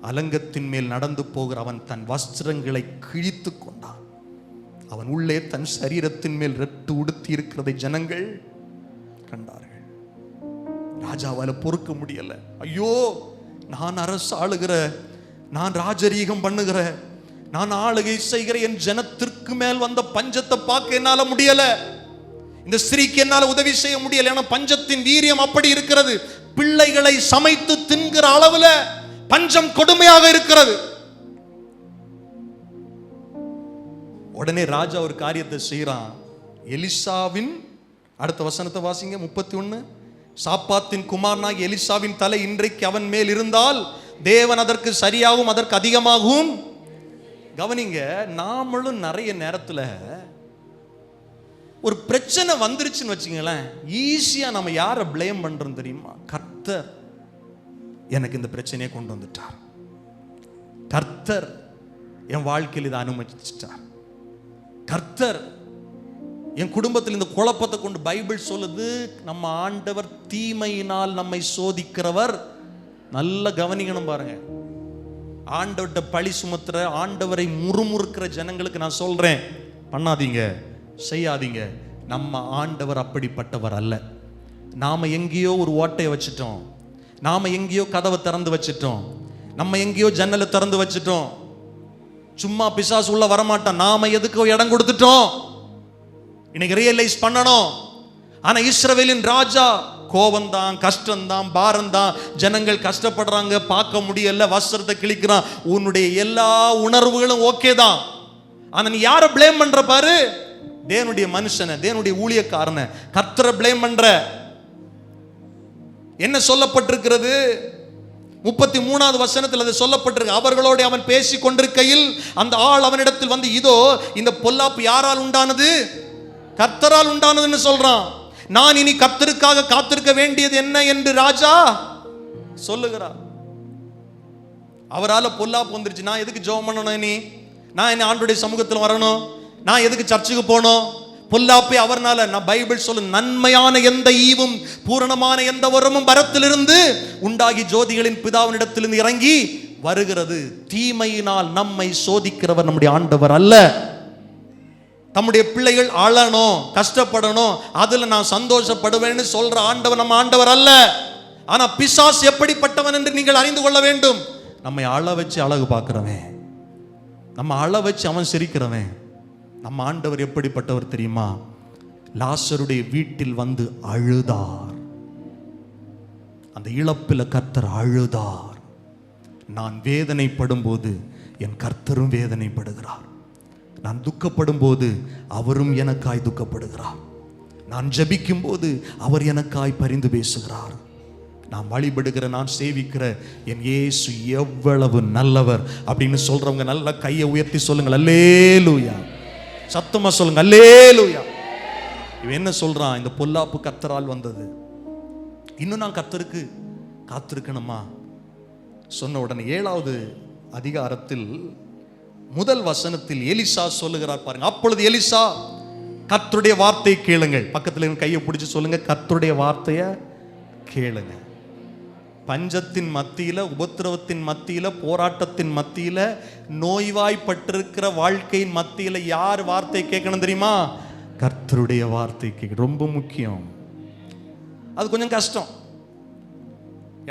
அலங்கத்தின் மேல் நடந்து போகிற அவன் தன் வஸ்திரங்களை கிழித்து கொண்டான். அவன் உள்ளே தன் சரீரத்தின் மேல் ரெட்டு உடுத்தி இருக்கிறதை ஜனங்கள் கண்டார்கள். ராஜாவால பொறுக்க முடியல. ஐயோ, நான் அரசு ஆளுகிற, நான் ராஜரீகம் பண்ணுகிற, நான் ஆளுகை செய்கிற என் ஜனத்திற்கு மேல் வந்த பஞ்சத்தை பார்க்க என்னால முடியல. இந்த ஸ்திரீக்கு என்னால உதவி செய்ய முடியல. ஏன்னா பஞ்சத்தின் வீரியம் அப்படி இருக்கிறது. பிள்ளைகளை சமைத்து தின்கிற அளவுல பஞ்சம் கொடுமையாக இருக்கிறது. உடனே ராஜா ஒரு காரியத்தை செய்யறான். எலிசாவின் அடுத்த வசனத்தை வாசிங்க, 31. சாப்பாத்தின் குமாரனாகி எலிசாவின் தலை இன்றைக்கு அவன் மேல் இருந்தால் தேவன் அதற்கு சரியாகவும் அதற்கு அதிகமாகவும். கவனிங்க, நாமளும் நிறைய நேரத்துல ஒரு பிரச்சனை வந்துருச்சுன்னு வச்சுங்களேன், ஈஸியா நம்ம யாரை பிளேம் பண்றோம் தெரியுமா? கர்த்தர் எனக்கு இந்த பிரச்சனையை கொண்டு வந்துட்டார், கர்த்தர் என் வாழ்க்கையில் இதை அனுமதிச்சிட்டார், கர்த்தர் என் குடும்பத்தில் இந்த குழப்பத்தை கொண்டு. பைபிள் சொல்லுது, நம்ம ஆண்டவர் தீமையினால் நம்மை சோதிக்கிறவர். நல்ல கவனிக்கணும் பாருங்க. ஆண்டவர்கிட்ட பழி சுமத்துற, ஆண்டவரை முறுமுறுக்கிற ஜனங்களுக்கு நான் சொல்றேன், பண்ணாதீங்க, செய்யாதீங்க. நம்ம ஆண்டவர் அப்படிப்பட்டவர் அல்ல. நாம எங்கேயோ ஒரு ஓட்டையை வச்சுட்டோம், நாம எங்கேயோ கதவை திறந்து வச்சுட்டோம், நம்ம எங்கேயோ ஜன்னலை திறந்து வச்சுட்டோம். சும்மா பிசாசு உள்ள வரமாட்டான். நாம எதுக்கோ இடம் கொடுத்துட்டோம். இன்னைக்கு ரியலைஸ் பண்ணணும். ஆனா இஸ்ரவேலின் ராஜா கோபம்தான், கஷ்டம்தான், பாரம்தான், ஜனங்கள் கஷ்டப்படுறாங்க, பார்க்க முடியல, வஸ்திரத்தை கிழிக்கிறான். உன்னுடைய எல்லா உணர்வுகளும் ஓகே தான். ஆனா நீ யாரை பிளேம் பண்ற பாரு? தேவனுடைய மனுஷனை, தேவனுடைய ஊழியக்காரனை, கர்த்தரை பிளேம் பண்ற. என்ன சொல்லப்பட்டிருக்கிறது? 33வது வசனத்தில் அது சொல்லப்பட்டிருக்கு. அவர்களோடு அவன் பேசிக் கொண்டிருக்கையில் அந்த ஆள் அவனிடத்தில் வந்து, இதோ இந்த பொல்லாப்பு யாரால் உண்டானது? கர்த்தரால் உண்டானதுன்னு சொல்றான். நான் இனி கர்த்தருக்காக காத்திருக்க வேண்டியது என்ன என்று ராஜா சொல்லுகிறார். அவரால் பொல்லாப்பு வந்துருச்சு. நான் எதுக்கு ஜெபம் பண்ணணும்? இனி நான் என்ன ஆண்டவருடைய சமூகத்தில் வரணும்? நான் எதுக்கு சர்ச்சுக்கு போகணும்? பொல்லாப்பே அவர்னால. நான் பைபிள் சொல்லு, நன்மையான எந்த ஈவும் பூரணமான எந்த வரமும் பரத்திலிருந்து உண்டாகி ஜோதிகளின் பிதாவினிடத்திலிருந்து இறங்கி வருகிறது. தீமையினால் நம்மை சோதிக்கிறவர் நம்முடைய ஆண்டவர் அல்ல. நம்முடைய பிள்ளைகள் அழணும், கஷ்டப்படணும், அதுல நான் சந்தோஷப்படுவேன்னு சொல்ற ஆண்டவர் நம்ம ஆண்டவர் அல்ல. ஆனா பிசாசு எப்படிப்பட்டவன் என்று நீங்கள் அறிந்து கொள்ள வேண்டும். நம்மை அழ வச்சு அழகு பார்க்கிறவன், நம்ம அழ வச்சு அவன் சிரிக்கிறவன். நம்ம ஆண்டவர் எப்படிப்பட்டவர் தெரியுமா? லாசருடைய வீட்டில் வந்து அழுதார். அந்த இழப்பில் கர்த்தர் அழுதார். நான் வேதனைப்படும் போது என் கர்த்தரும் வேதனைப்படுகிறார். நான் துக்கப்படும் போது அவரும் எனக்காய் துக்கப்படுகிறார். நான் ஜெபிக்கும் போது அவர் எனக்காய் பரிந்து பேசுகிறார். நான் வழிபடுகிற, நான் சேவிக்கிற என் இயேசு எவ்வளவு நல்லவர் அப்படின்னு சொல்றவங்க நல்ல கையை உயர்த்தி சொல்லுங்கள், அல்லேலூயா. சத்தமா சொல்லுங்க, அல்லேலூயா. இவன் என்ன சொல்றான்? இந்த பொல்லாப்பு கர்த்தரால் வந்தது, இன்னும் நான் கர்த்தருக்கு காத்திருக்கணுமா? சொன்ன உடனே 7வது அதிகாரத்தில் முதல் வசனத்தில் எலிசா சொல்லுகிறார் பாருங்க. அப்பொழுது எலிசா, கர்த்தருடைய வார்த்தை கேளுங்கள். பக்கத்தில் கையை பிடிச்சு சொல்லுங்க, கர்த்தருடைய வார்த்தைய கேளுங்க. பஞ்சத்தின் மத்தியில, உபத்திரவத்தின் மத்தியில, போராட்டத்தின் மத்தியில, நோய்வாய்ப்பட்டிருக்கிற வாழ்க்கையின் மத்தியில யார் வார்த்தை கேட்கணும் தெரியுமா? கர்த்தருடைய வார்த்தை கேட்க ரொம்ப முக்கியம். அது கொஞ்சம் கஷ்டம்.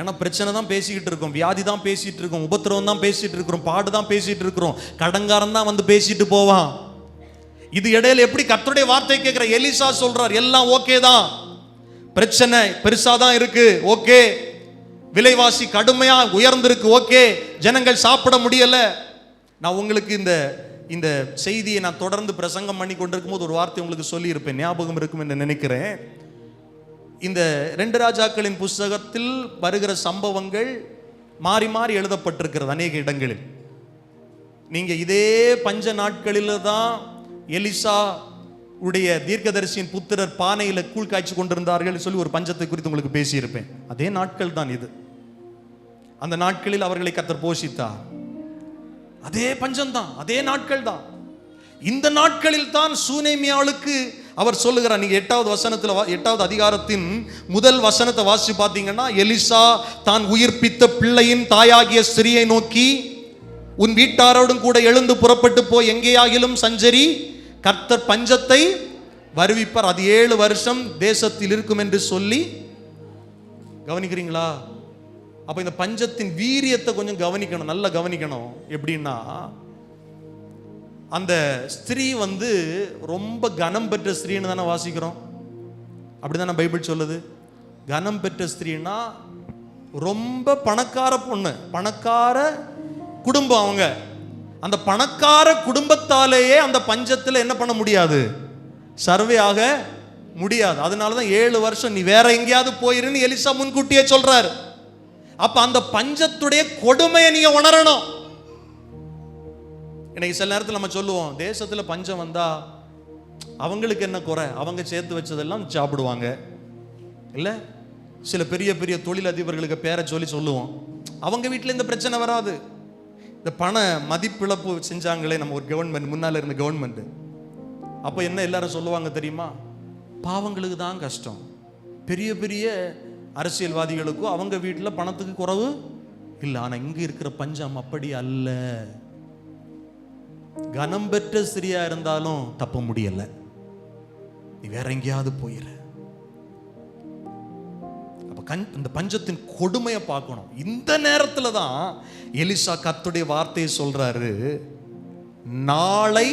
ஏன்னா பிரச்சனை தான் பேசிக்கிட்டு இருக்கோம், வியாதி தான் பேசிட்டு இருக்கோம், உபத்திரவம் தான் பேசிட்டு இருக்கிறோம், பாடு தான் பேசிட்டு இருக்கிறோம், கடன்காரன் தான் வந்து பேசிட்டு போவான். இது இடையில எப்படி கர்த்தருடைய வார்த்தை கேட்கிற? எலிசா சொல்றார், எல்லாம் ஓகே தான், பிரச்சனை பெருசா தான் இருக்கு, ஓகே, விலைவாசி கடுமையா உயர்ந்திருக்கு, ஓகே, ஜனங்கள் சாப்பிட முடியல. நான் உங்களுக்கு இந்த செய்தியை நான் தொடர்ந்து பிரசங்கம் பண்ணி கொண்டிருக்கும் போது ஒரு வார்த்தை உங்களுக்கு சொல்லி இருப்பேன், ஞாபகம் இருக்கும் என்று நினைக்கிறேன். இந்த 2 ராஜாக்களின் புஸ்தகத்தில் வருகிற சம்பவங்கள் மாறி மாறி எழுதப்பட்டிருக்கிறது அநேக இடங்களில். நீங்க இதே பஞ்ச நாட்களில் தான் எலிசா உடைய தீர்க்கதரிசியின் புத்திரர் பானையில கூழ் காய்ச்சி கொண்டிருந்தார்கள் சொல்லி ஒரு பஞ்சத்தை குறித்து உங்களுக்கு பேசியிருப்பேன். அதே நாட்கள் தான் இது. அந்த நாட்களில் அவர்களை கர்த்தர் போஷித்தார். அதே பஞ்சம் தான், அதே நாட்கள் தான். இந்த நாட்களில் தான் சூனேமியாளுக்கு அவர் சொல்லுகிறார். நீங்க 8வது அதிகாரத்தின் முதல் வசனத்தை வாசிச்சு பார்த்தீங்கன்னா, எலிசா தான் உயிர்ப்பித்த பிள்ளையின் தாயாகிய ஸ்திரியை நோக்கி, உன் வீட்டாரோடும் கூட எழுந்து புறப்பட்டு போய் எங்கேயாகிலும் சஞ்சரி, கர்த்தர் பஞ்சத்தை வருவிப்பார், அது 7 வருஷம் தேசத்தில் இருக்கும் என்று சொல்லி. கவனிக்கிறீங்களா? அப்ப இந்த பஞ்சத்தின் வீரியத்தை கொஞ்சம் கவனிக்கணும், நல்லா கவனிக்கணும். எப்படின்னா, அந்த ஸ்திரீ ரொம்ப கனம் பெற்ற ஸ்திரீன்னு தானே வாசிக்கிறோம், அப்படிதானே பைபிள் சொல்லுது. கனம் பெற்ற ஸ்திரீனா ரொம்ப பணக்கார பொண்ணு, பணக்கார குடும்பம். அவங்க அந்த பணக்கார குடும்பத்தாலேயே அந்த பஞ்சத்தில் என்ன பண்ண முடியாது, சர்வே ஆக முடியாது. அதனாலதான் 7 வருஷம் நீ வேற எங்கேயாவது போயிருன்னு எலிசா முன்கூட்டியே சொல்றாரு. அப்ப அந்த பஞ்சத்துடைய கொடுமையை நீங்க உணரணும். இன்னைக்கு சில நேரத்தில் நம்ம சொல்லுவோம், தேசத்துல பஞ்சம் வந்தா அவங்களுக்கு என்ன குறை, அவங்க சேர்த்து வச்சதெல்லாம் சாப்பிடுவாங்க. இல்ல சில பெரிய பெரிய தொழிலதிபர்களுக்கு பேரை சொல்லுவோம், அவங்க வீட்டில் இந்த பிரச்சனை வராது. இந்த பண மதிப்பிழப்பு செஞ்சாங்களே நம்ம ஒரு கவர்மெண்ட், முன்னால இருந்த கவர்மெண்ட், அப்ப என்ன எல்லாரும் சொல்லுவாங்க தெரியுமா, பாவங்களுக்கு தான் கஷ்டம், பெரிய பெரிய அரசியல்வாதிகளுக்கும் அவங்க வீட்டில் பணத்துக்கு குறைவு இல்லை. ஆனா இங்க இருக்கிற பஞ்சம் அப்படி அல்ல. கனம் பெற்ற ஸ்திரியா இருந்தாலும் தப்ப முடியல, நீ வேற எங்கேயாவது போயிரு. இந்த பஞ்சத்தின் கொடுமையை பார்க்கணும். இந்த நேரத்துல தான் எலிசா கர்த்தருடைய வார்த்தையை சொல்றாரு, நாளை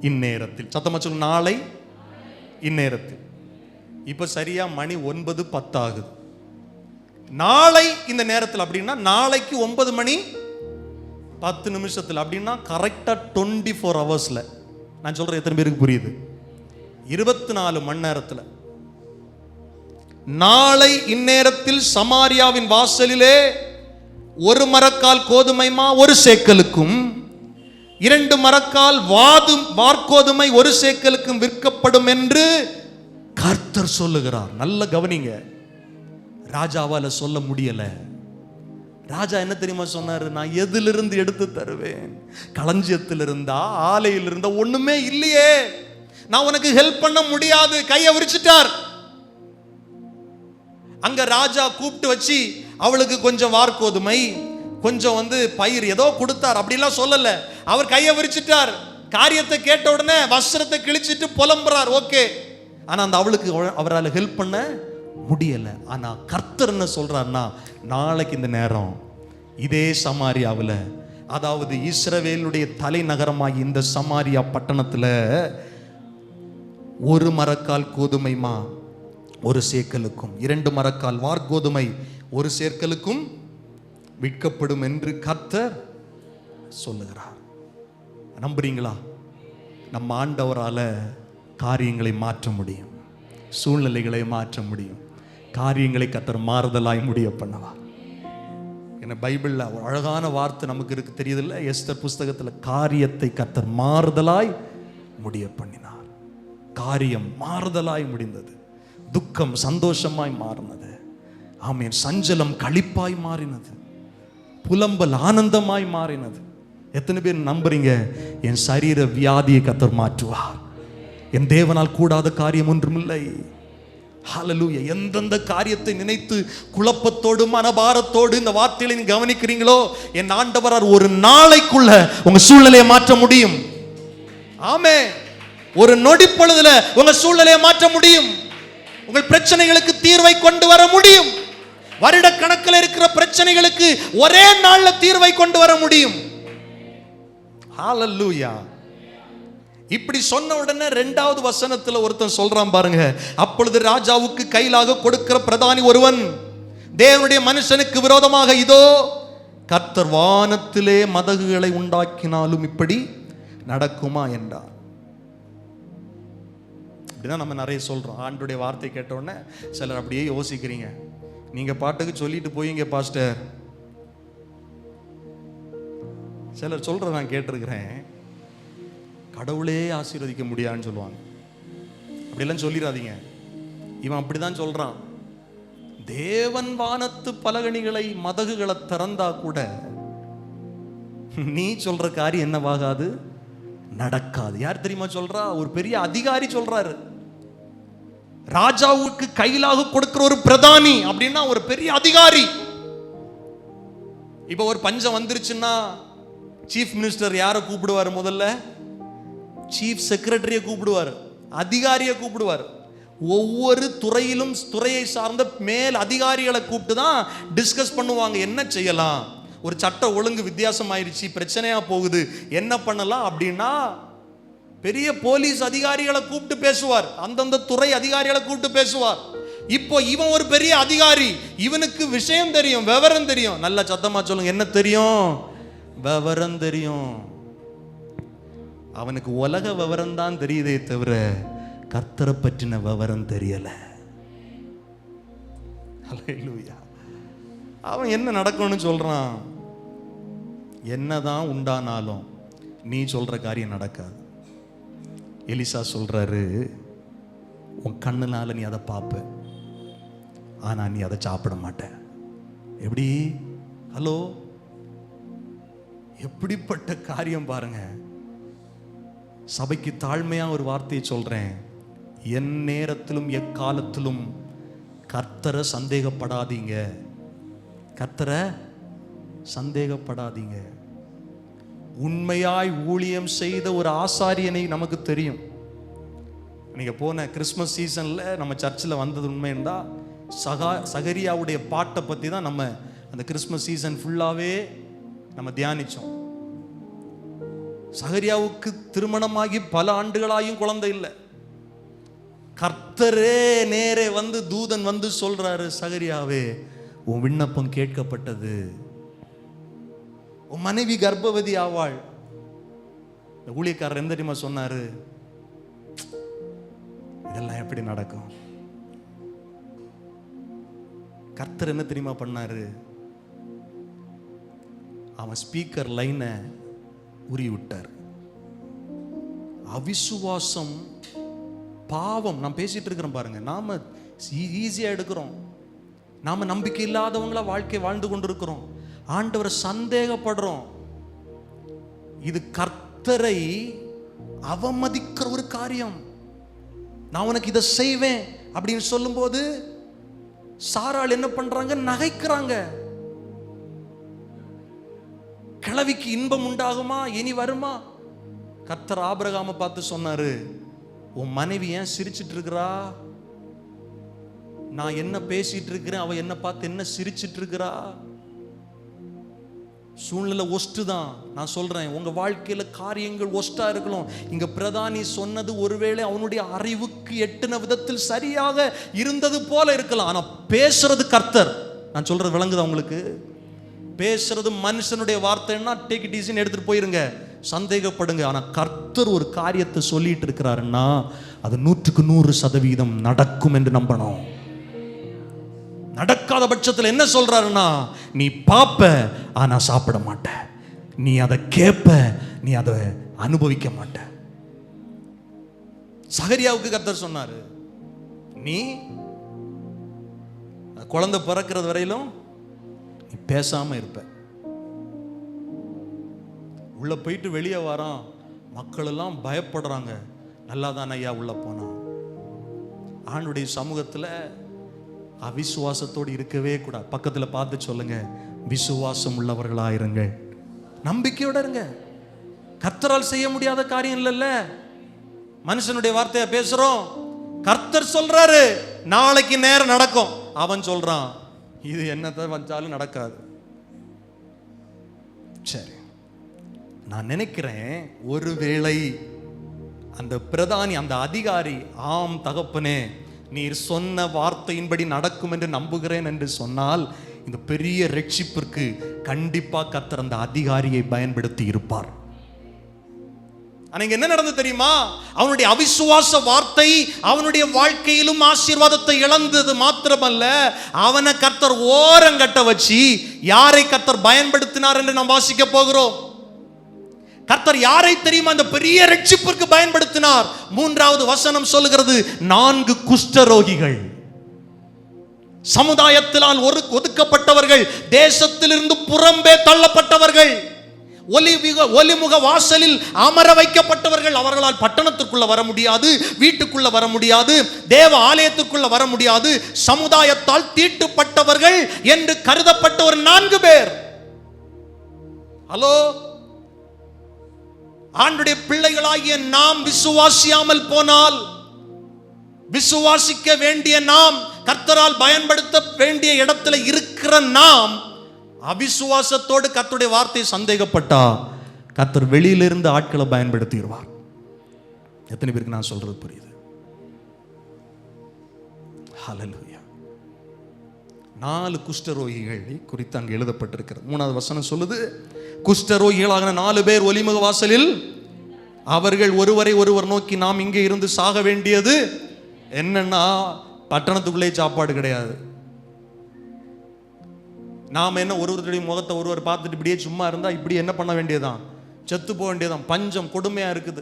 இந்நேரத்தில். சத்தமா சொல்லுங்க, நாளை இந்நேரத்தில். இப்ப சரியா மணி 9:10 ஆகுது. நாளை இந்த நேரத்தில் அப்படின்னா நாளைக்கு 9 மணி 10 நிமிஷத்தில், அப்படின்னா கரெக்டா 24 ஹவர்ஸ்ல. நான் சொல்றேன் எத்தனை பேருக்கு புரியுது? 24 மணி நேரத்தில். நாளை இந்நேரத்தில் சமாரியாவின் வாசலிலே 1 மரக்கால் கோதுமைமா 1 சேக்கலுக்கும் 2 மரக்கால் வார்கோதுமை 1 சேக்கலுக்கும் விற்கப்படும் என்று கர்த்தர் சொல்லுகிறார். நல்ல கவனிங்க, ராஜாவால சொல்ல முடியல. ராஜா என்ன தெரியுமா சொன்னாரு, நான் எதிலிருந்து எடுத்து தருவேன், களஞ்சியத்தில் இருந்தா ஆலையில் இருந்தா ஒண்ணுமே இல்லையே, நான் உனக்கு ஹெல்ப் பண்ண முடியாது. கையை விரிச்சிட்டார். அங்க ராஜா கூப்பிட்டு வச்சு அவளுக்கு கொஞ்சம் வார்கோதுமை, கொஞ்சம் பயிர் ஏதோ கொடுத்தார். அப்படிலாம் சொல்லல, அவர் கையை விரிச்சிட்டார். காரியத்தை கேட்ட உடனே வஸ்திரத்தை கிழிச்சிட்டு புலம்புறார். ஓகே, ஆனா அந்த அவளுக்கு அவரால் ஹெல்ப் பண்ண முடியல. ஆனா கர்த்தர் என்ன சொல்றாருன்னா, நாளைக்கு இந்த நேரம் இதே சமாரியாவில், அதாவது இஸ்ரவேலுடைய தலைநகரமாகி இந்த சமாரியா பட்டணத்துல 1 மரக்கால் கோதுமைமா 1 சேக்கலுக்கும் 2 மரக்கால் வார்கோதுமை 1 சேக்கலுக்கும் விற்கப்படும் என்று கர்த்தர் சொல்லுகிறார். நம்புறீங்களா? நம்ம ஆண்டவரால காரியங்களை மாற்ற முடியும், சூழ்நிலைகளை மாற்ற முடியும், காரியங்களை கர்த்தர் மாறுதலாய் முடிய பண்ணுவார். ஏன்னா பைபிள்ல ஒரு அழகான வார்த்தை நமக்கு இருக்கு, தெரியுதில்ல? எஸ்தர் புஸ்தகத்தில் காரியத்தை கர்த்தர் மாறுதலாய் முடிய பண்ணினார். காரியம் மாறுதலாய் முடிந்தது. துக்கம் சந்தோஷமாய் மாறினது. ஆமென். சஞ்சலம் களிப்பாய் மாறினது. புலம்பல் ஆனந்தமாய் மாறினது. எத்தனை பேர் நம்புறீங்க? என் சரீர வியாதியை கர்த்தர் மாற்றுவார். என் தேவனால் கூடாத காரியம் ஒன்றுமில்லை. ஹல்லேலூயா. எந்தெந்த காரியத்தை நினைத்து குழப்பத்தோடு மனபாரத்தோடு இந்த வார்த்தைகளை கவனிக்கிறீங்களோ, என் ஆண்டவரால் ஒரு நாளைக்குள்ள உங்க சூழ்நிலையை மாற்ற முடியும். ஆமென். ஒரு நொடி பொழுதுல உங்க சூழ்நிலையை மாற்ற முடியும். உங்கள் பிரச்சனைகளுக்கு தீர்வை கொண்டு வர முடியும். வருட கணக்கில் இருக்கிற பிரச்சனைகளுக்கு ஒரே நாள்ல தீர்வை கொண்டு வர முடியும். ஹல்லேலூயா. இப்படி சொன்ன உடனே 2வது வசனத்துல ஒருத்தன் சொல்றான் பாருங்க, அப்பொழுது ராஜாவுக்கு கையிலாக கொடுக்கிற பிரதானி ஒருவன் தேவனுடைய மனுஷனுக்கு விரோதமாக, இதோ கர்த்தர் வானத்திலே மதகுகளை உண்டாக்கினாலும் இப்படி நடக்குமா என்றார். இப்படிதான் நம்ம நிறைய சொல்றோம். ஆண்டுடைய வார்த்தை கேட்ட உடனே சிலர் அப்படியே யோசிக்கிறீங்க, நீங்க பாட்டுக்கு சொல்லிட்டு போயிங்க பாஸ்டர். சிலர் சொல்ற நான் கேட்டிருக்கிறேன், கடவுளே ஆசீர்வதிக்க முடியாதுன்னு சொல்லுவாங்க. அப்படிலாம் சொல்லிடாதீங்க. இவன் அப்படிதான் சொல்றான். தேவன் வானத்து பலகணிகளை மதகுகளை திறந்தா கூட நீ சொல்ற காரியம் என்னவாகாது, நடக்காது. யார் தெரியுமா சொல்றா? ஒரு பெரிய அதிகாரி சொல்றாரு. ராஜாவுக்கு கையிலாக கொடுக்கிற ஒரு பிரதானி அப்படின்னா ஒரு பெரிய அதிகாரி. இப்ப ஒரு பஞ்சம் வந்துருச்சுன்னா சீஃப் மினிஸ்டர் யாரை கூப்பிடுவார்? முதல்ல சீஃப் செக்ரட்டரியை கூப்பிடுவார், அதிகாரியை கூப்பிடுவார். ஒவ்வொரு துறையிலும் துறையை சார்ந்த மேல் அதிகாரிகளை கூப்பிட்டு தான் டிஸ்கஸ் பண்ணுவாங்க. என்ன செய்யலாம், ஒரு சட்ட ஒழுங்கு வித்தியாசமாயிருச்சு, பிரச்சனையா போகுது, என்ன பண்ணலாம் அப்படின்னா பெரிய போலீஸ் அதிகாரிகளை கூப்பிட்டு பேசுவார், அந்தந்த துறை அதிகாரிகளை கூப்பிட்டு பேசுவார். இப்போ இவன் ஒரு பெரிய அதிகாரி, இவனுக்கு விஷயம் தெரியும், விவரம் தெரியும். நல்ல சத்தமா சொல்லுங்க, என்ன தெரியும்? விவரம் தெரியும். அவனுக்கு உலக விவரம் தான் தெரியுதே தவிர கர்த்தரை பற்றின விவரம் தெரியல. ஹல்லேலூயா. அவன் என்ன நடக்கும்னு சொல்றான்? என்னதான் உண்டானாலும் நீ சொல்ற காரியம் நடக்காது. எலிசா சொல்றாரு, உன் கண்ணுனால நீ அதை பார்ப்ப, ஆனா நீ அதை சாப்பிட மாட்ட. எப்படி? ஹலோ, எப்படிப்பட்ட காரியம் பாருங்க. சபைக்கு தாழ்மையா ஒரு வார்த்தையை சொல்றேன், என் நேரத்திலும் எக்காலத்திலும் கர்த்தரை சந்தேகப்படாதீங்க. கர்த்தரை சந்தேகப்படாதீங்க. உண்மையாய் ஊழியம் செய்த ஒரு ஆசாரியனை நமக்கு தெரியும். நீங்க போன கிறிஸ்மஸ் சீசன்ல நம்ம சர்ச்சில் வந்தது உண்மைன்னா சகரியாவுடைய பாட்டை பத்தி தான் நம்ம அந்த கிறிஸ்மஸ் சீசன் ஃபுல்லாவே நம்ம தியானிச்சோம். சகரியாவுக்கு திருமணமாகி பல ஆண்டுகளாயும் குழந்தை இல்லை. கர்த்தரே நேரே வந்து தூதன் வந்து சொல்றாரு, சகரியாவே உன் விண்ணப்பம் கேட்கப்பட்டது, உன் மனைவி கர்ப்பவதி ஆவாள். ஊழியக்காரர் என்ன தெரியுமா சொன்னாரு? இதெல்லாம் எப்படி நடக்கும்? கர்த்தர் என்ன தெரியுமா பண்ணாரு? அவன் ஸ்பீக்கர் லைனை உரி விட்டார். அவிசுவாசம் பாவம். நான் பேசிட்டு இருக்கிறேன் பாருங்க, நாம ஈஸியா எடுக்கிறோம். நாம நம்பிக்கை இல்லாதவங்களா வாழ்க்கை வாழ்ந்து கொண்டிருக்கிறோம். ஆண்டவரை சந்தேகப்படுறோம். இது கர்த்தரை அவமதிக்கிற ஒரு காரியம். நான் உனக்கு இதை செய்வேன் அப்படின்னு சொல்லும் போது சாராள் என்ன பண்றாங்க? நகைக்கிறாங்க. கிழவிக்கு இன்பம் உண்டாகுமா, இனி வருமா? கர்த்தர் ஆபிரகாமை பார்த்து சொன்னாரு, உன் மனைவி ஏன் சிரிச்சிட்டு இருக்கிறா? நான் என்ன பேசிட்டு இருக்கிறேன், அவ என்ன பார்த்து என்ன சிரிச்சிட்டு இருக்கிறா? சூழ்நிலை ஒஸ்ட்டு தான். நான் சொல்றேன், உங்க வாழ்க்கையில காரியங்கள் ஒஸ்டா இருக்கலாம். இங்க பிரதானி சொன்னது ஒருவேளை அவனுடைய அறிவுக்கு எட்டுன விதத்தில் சரியாக இருந்தது போல இருக்கலாம். ஆனா பேசுறது கர்த்தர். நான் சொல்றது விளங்குதா உங்களுக்கு? பேசுறது மனுஷனுடைய வார்த்தைன்னா டேக் இட் ஈஸின்னு எடுத்துட்டு போயிருங்க, சந்தேகப்படுங்க. ஆனா கர்த்தர் ஒரு காரியத்தை சொல்லிட்டு இருக்கிறாருன்னா அது 100% நடக்கும் என்று நம்பணும். நடக்காத பட்சத்தில் என்ன சொல்றாருன்னா, நீ பாப்ப ஆனா சாப்பிட மாட்ட, நீ அதை கேட்ப, நீ அதை அனுபவிக்க மாட்ட. சகரியாவுக்கு கர்த்தர் சொன்னாரு, நீ குழந்தை பிறக்கிறது வரையிலும் நீ பேசாம இருப்ப. உள்ள போயிட்டு வெளியே வரான், மக்கள் எல்லாம் பயப்படுறாங்க. நல்லாதான் ஐயா உள்ள போனான். ஆண்டுடைய சமூகத்துல அவிசுவாசத்தோடு இருக்கவே கூடாது. பக்கத்துல பார்த்து சொல்லுங்க, விசுவாசம் உள்ளவர்களாயிருங்க, நம்பிக்கையோட இருங்க. கர்த்தரால் செய்ய முடியாத காரியம் இல்லைல்ல. மனுஷனுடைய வார்த்தையை பேசுறோம், கர்த்தர் சொல்றாரு நாளைக்கு நேரம் நடக்கும். அவன் சொல்றான் இது என்னத்தை வந்தாலும் நடக்காது. சரி, நான் நினைக்கிறேன் ஒருவேளை அந்த பிரதானி, அந்த அதிகாரி, ஆம் தகப்பனே நீர் சொன்ன வார்த்தையின்படி நடக்கும் என்று நம்புகிறேன் என்று சொன்னால் இந்த பெரிய ரட்சிப்பிற்கு கண்டிப்பா கர்த்தர் அந்த அதிகாரியை பயன்படுத்தி இருப்பார். என்ன நடந்தது தெரியுமா? அவனுடைய அவிசுவாச வார்த்தை அவனுடைய வாழ்க்கையிலும் ஆசீர்வாதத்தை இழந்தது மாத்திரமல்ல, அவனை கர்த்தர் ஓரங்கட்ட வச்சு யாரை கர்த்தர் பயன்படுத்தினார் என்று நாம் வாசிக்க போகிறோம். கர்த்தர் யாரை தெரியுமா அந்த பெரிய ரட்சிப்பிற்கு பயன்படுத்தினார்? 3வது வசனம் சொல்லுகிறது, 4 குஷ்டரோகிகள், சமுதாயத்தினால் ஒதுக்கப்பட்டவர்கள், தேசத்திலிருந்து புறம்பே தள்ளப்பட்டவர்கள், ஒலிமுக வாசலில் அமர வைக்கப்பட்டவர்கள். அவர்களால் பட்டணத்திற்குள்ள வர முடியாது, வீட்டுக்குள்ள வர முடியாது, தேவ ஆலயத்திற்குள்ள வர முடியாது. சமுதாயத்தால் தீட்டுப்பட்டவர்கள் என்று கருதப்பட்ட ஒரு 4 பேர். ஹலோ, ஆண்டுடைய பிள்ளைகளாகிய நாம் விசுவாசியாமல் போனால், விசுவாசிக்க வேண்டிய நாம், கர்த்தரால் பயன்படுத்த வேண்டிய இடத்துல இருக்கிற நாம் அவிசுவாசத்தோடு கர்த்தருடைய வார்த்தையை சந்தேகப்பட்டா கர்த்தர் வெளியிலிருந்து ஆட்களை பயன்படுத்திடுவார். எத்தனை பேருக்கு நான் சொல்றது புரியுது? ஹல்லேலூயா. 4 குஷ்டரோகிகள் குறித்து அங்கு எழுதப்பட்டிருக்கிறது. 3வது வசனம் சொல்லுது, குஷ்டரோகிகளாக 4 பேர் ஒலிமுக வாசலில் அவர்கள் ஒருவரை ஒருவர் நோக்கி, நாம் இங்கே இருந்து சாக வேண்டியது என்னன்னா, பட்டணத்துக்குள்ளே சாப்பாடு கிடையாது. நாம் என்ன ஒருவருடைய முகத்தை ஒருவர் பார்த்துட்டு இப்படியே சும்மா இருந்தா இப்படி என்ன பண்ண வேண்டியதான்? செத்து போக வேண்டியதான். பஞ்சம் கொடுமையா இருக்குது.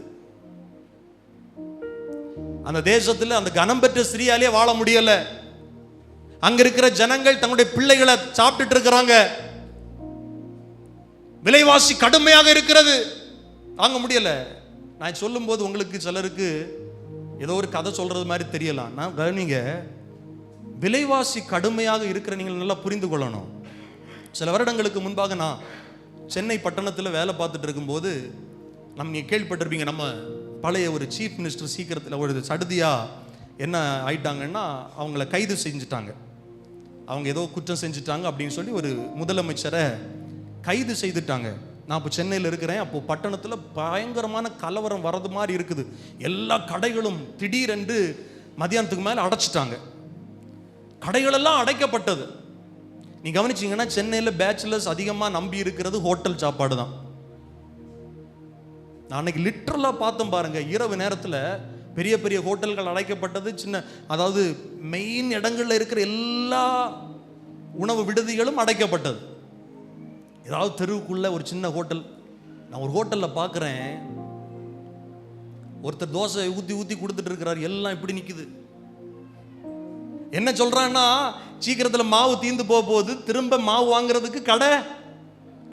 அந்த தேசத்துல அந்த கனம் பெற்ற ஸ்திரீயாலே வாழ முடியல. அங்க இருக்கிற ஜனங்கள் தங்களுடைய பிள்ளைகளை சாப்பிட்டுட்டு இருக்கிறாங்க. விலைவாசி கடுமையாக இருக்கிறது, தாங்க முடியல. நான் சொல்லும் போது உங்களுக்கு சிலருக்கு ஏதோ ஒரு கதை சொல்றது மாதிரி தெரியலாம். நான் கவனிங்க, விலைவாசி கடுமையாக இருக்கிற நீங்கள் நல்லா புரிந்து கொள்ளணும். சில வருடங்களுக்கு முன்பாக நான் சென்னை பட்டணத்தில் வேலை பார்த்துட்டு இருக்கும்போது, நீங்கள் கேள்விப்பட்டிருப்பீங்க, நம்ம பழைய ஒரு சீஃப் மினிஸ்டர் சீக்கிரத்தில் ஒரு சடுதியாக என்ன ஆயிட்டாங்கன்னா, அவங்கள கைது செஞ்சுட்டாங்க. அவங்க ஏதோ குற்றம் செஞ்சுட்டாங்க அப்படின்னு சொல்லி ஒரு முதலமைச்சரை கைது செய்துட்டாங்க. நான் இப்போ சென்னையில் இருக்கிறேன். அப்போ பட்டணத்தில் பயங்கரமான கலவரம் வர்றது மாதிரி இருக்குது. எல்லா கடைகளும் திடீரென்று மதியானத்துக்கு மேலே அடைச்சிட்டாங்க. கடைகளெல்லாம் அடைக்கப்பட்டது. நீ கவனிச்சிங்கன்னா, சென்னையில் பேச்சுலர்ஸ் அதிகமாக நம்பி இருக்கிறது ஹோட்டல் சாப்பாடு தான். நான் அன்னைக்கு லிட்டரலாக பார்த்தேன் பாருங்க, இரவு நேரத்தில் பெரிய பெரிய ஹோட்டல்கள் அடைக்கப்பட்டது. சின்ன, அதாவது மெயின் இடங்கள்ல இருக்கிற எல்லா உணவு விடுதிகளும் அடைக்கப்பட்டது. ஏதாவது தெருவுக்குள்ள ஒரு சின்ன ஹோட்டல். நான் ஒரு ஹோட்டலில் பார்க்குறேன், ஒருத்தர் தோசை ஊற்றி ஊற்றி கொடுத்துட்டு இருக்கிறார். எல்லாம் இப்படி நிற்குது. என்ன சொல்றான்னா, சீக்கிரத்தில் மாவு தீந்து போக போகுது, திரும்ப மாவு வாங்குறதுக்கு கடை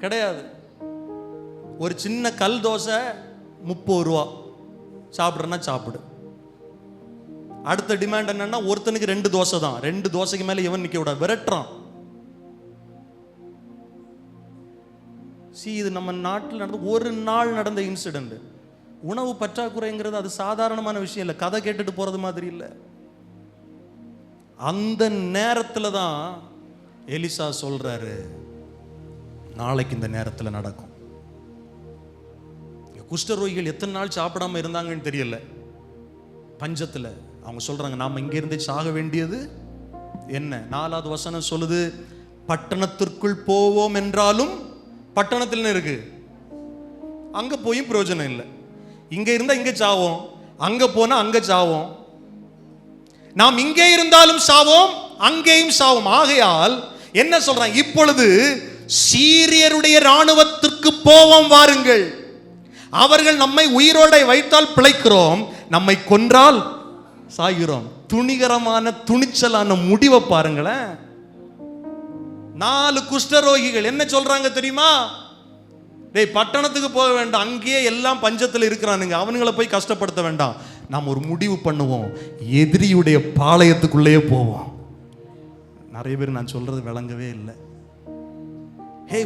கிடையாது. ஒரு சின்ன கல் தோசை 30 ரூபா. சாப்பிட்றேன்னா சாப்பிடு. அடுத்த டிமாண்ட் என்னன்னா, ஒருத்தனுக்கு 2 தோசை தான். 2 தோசைக்கு மேலே எவன் நிற்க விடாது, விரட்டுறான். இது நம்ம நாட்டில் நடந்த ஒரு நாள் நடந்த இன்சிடென்ட். உணவு பற்றாக்குறைங்கிறது அது சாதாரணமான விஷயம் இல்லை, கதை கேட்டுட்டு போறது மாதிரி இல்லை. அந்த நேரத்தில் தான் எலிசா சொல்றாரு, நாளைக்கு இந்த நேரத்தில் நடக்கும். குஷ்டரோகிகள் எத்தனை நாள் சாப்பிடாம இருந்தாங்கன்னு தெரியல, பஞ்சத்தில். அவங்க சொல்றாங்க, நாம இங்க இருந்து சாக வேண்டியது என்ன? 4வது வசனம் சொல்லுது, பட்டணத்திற்குள் போவோம் என்றாலும், பட்டணத்தில் இருக்கு, அங்க போயும் பிரயோஜனம் இல்லை. இங்க இருந்தா இங்க சாவோம், அங்க போனா அங்க சாவோம். நாம் இங்கே இருந்தாலும் சாவோம், அங்கேயும் சாவோம். ஆகையால் என்ன சொல்றாங்க, இப்பொழுது சீரியருடைய இராணுவத்திற்கு போவோம் வாருங்கள். அவர்கள் நம்மை உயிரோடை வைத்தால் பிழைக்கிறோம், நம்மை கொன்றால் சாகிறோம். துணிகரமான துணிச்சலான முடிவை பாருங்களேன். 4 குஷ்டரோகிகள் என்ன சொல்றாங்க தெரியுமா? டேய், பட்டணத்துக்கு போக வேண்டாம், அங்கேயே எல்லாம் பஞ்சத்தில் இருக்கிறானுங்க, அவனுங்களை போய் கஷ்டப்படுத்த வேண்டாம். நாம் ஒரு முடிவு பண்ணுவோம், எதிரியுடைய பாளையத்துக்குள்ளேயே போவோம். நிறைய பேர் நான் சொல்றது விளங்கவே இல்லை.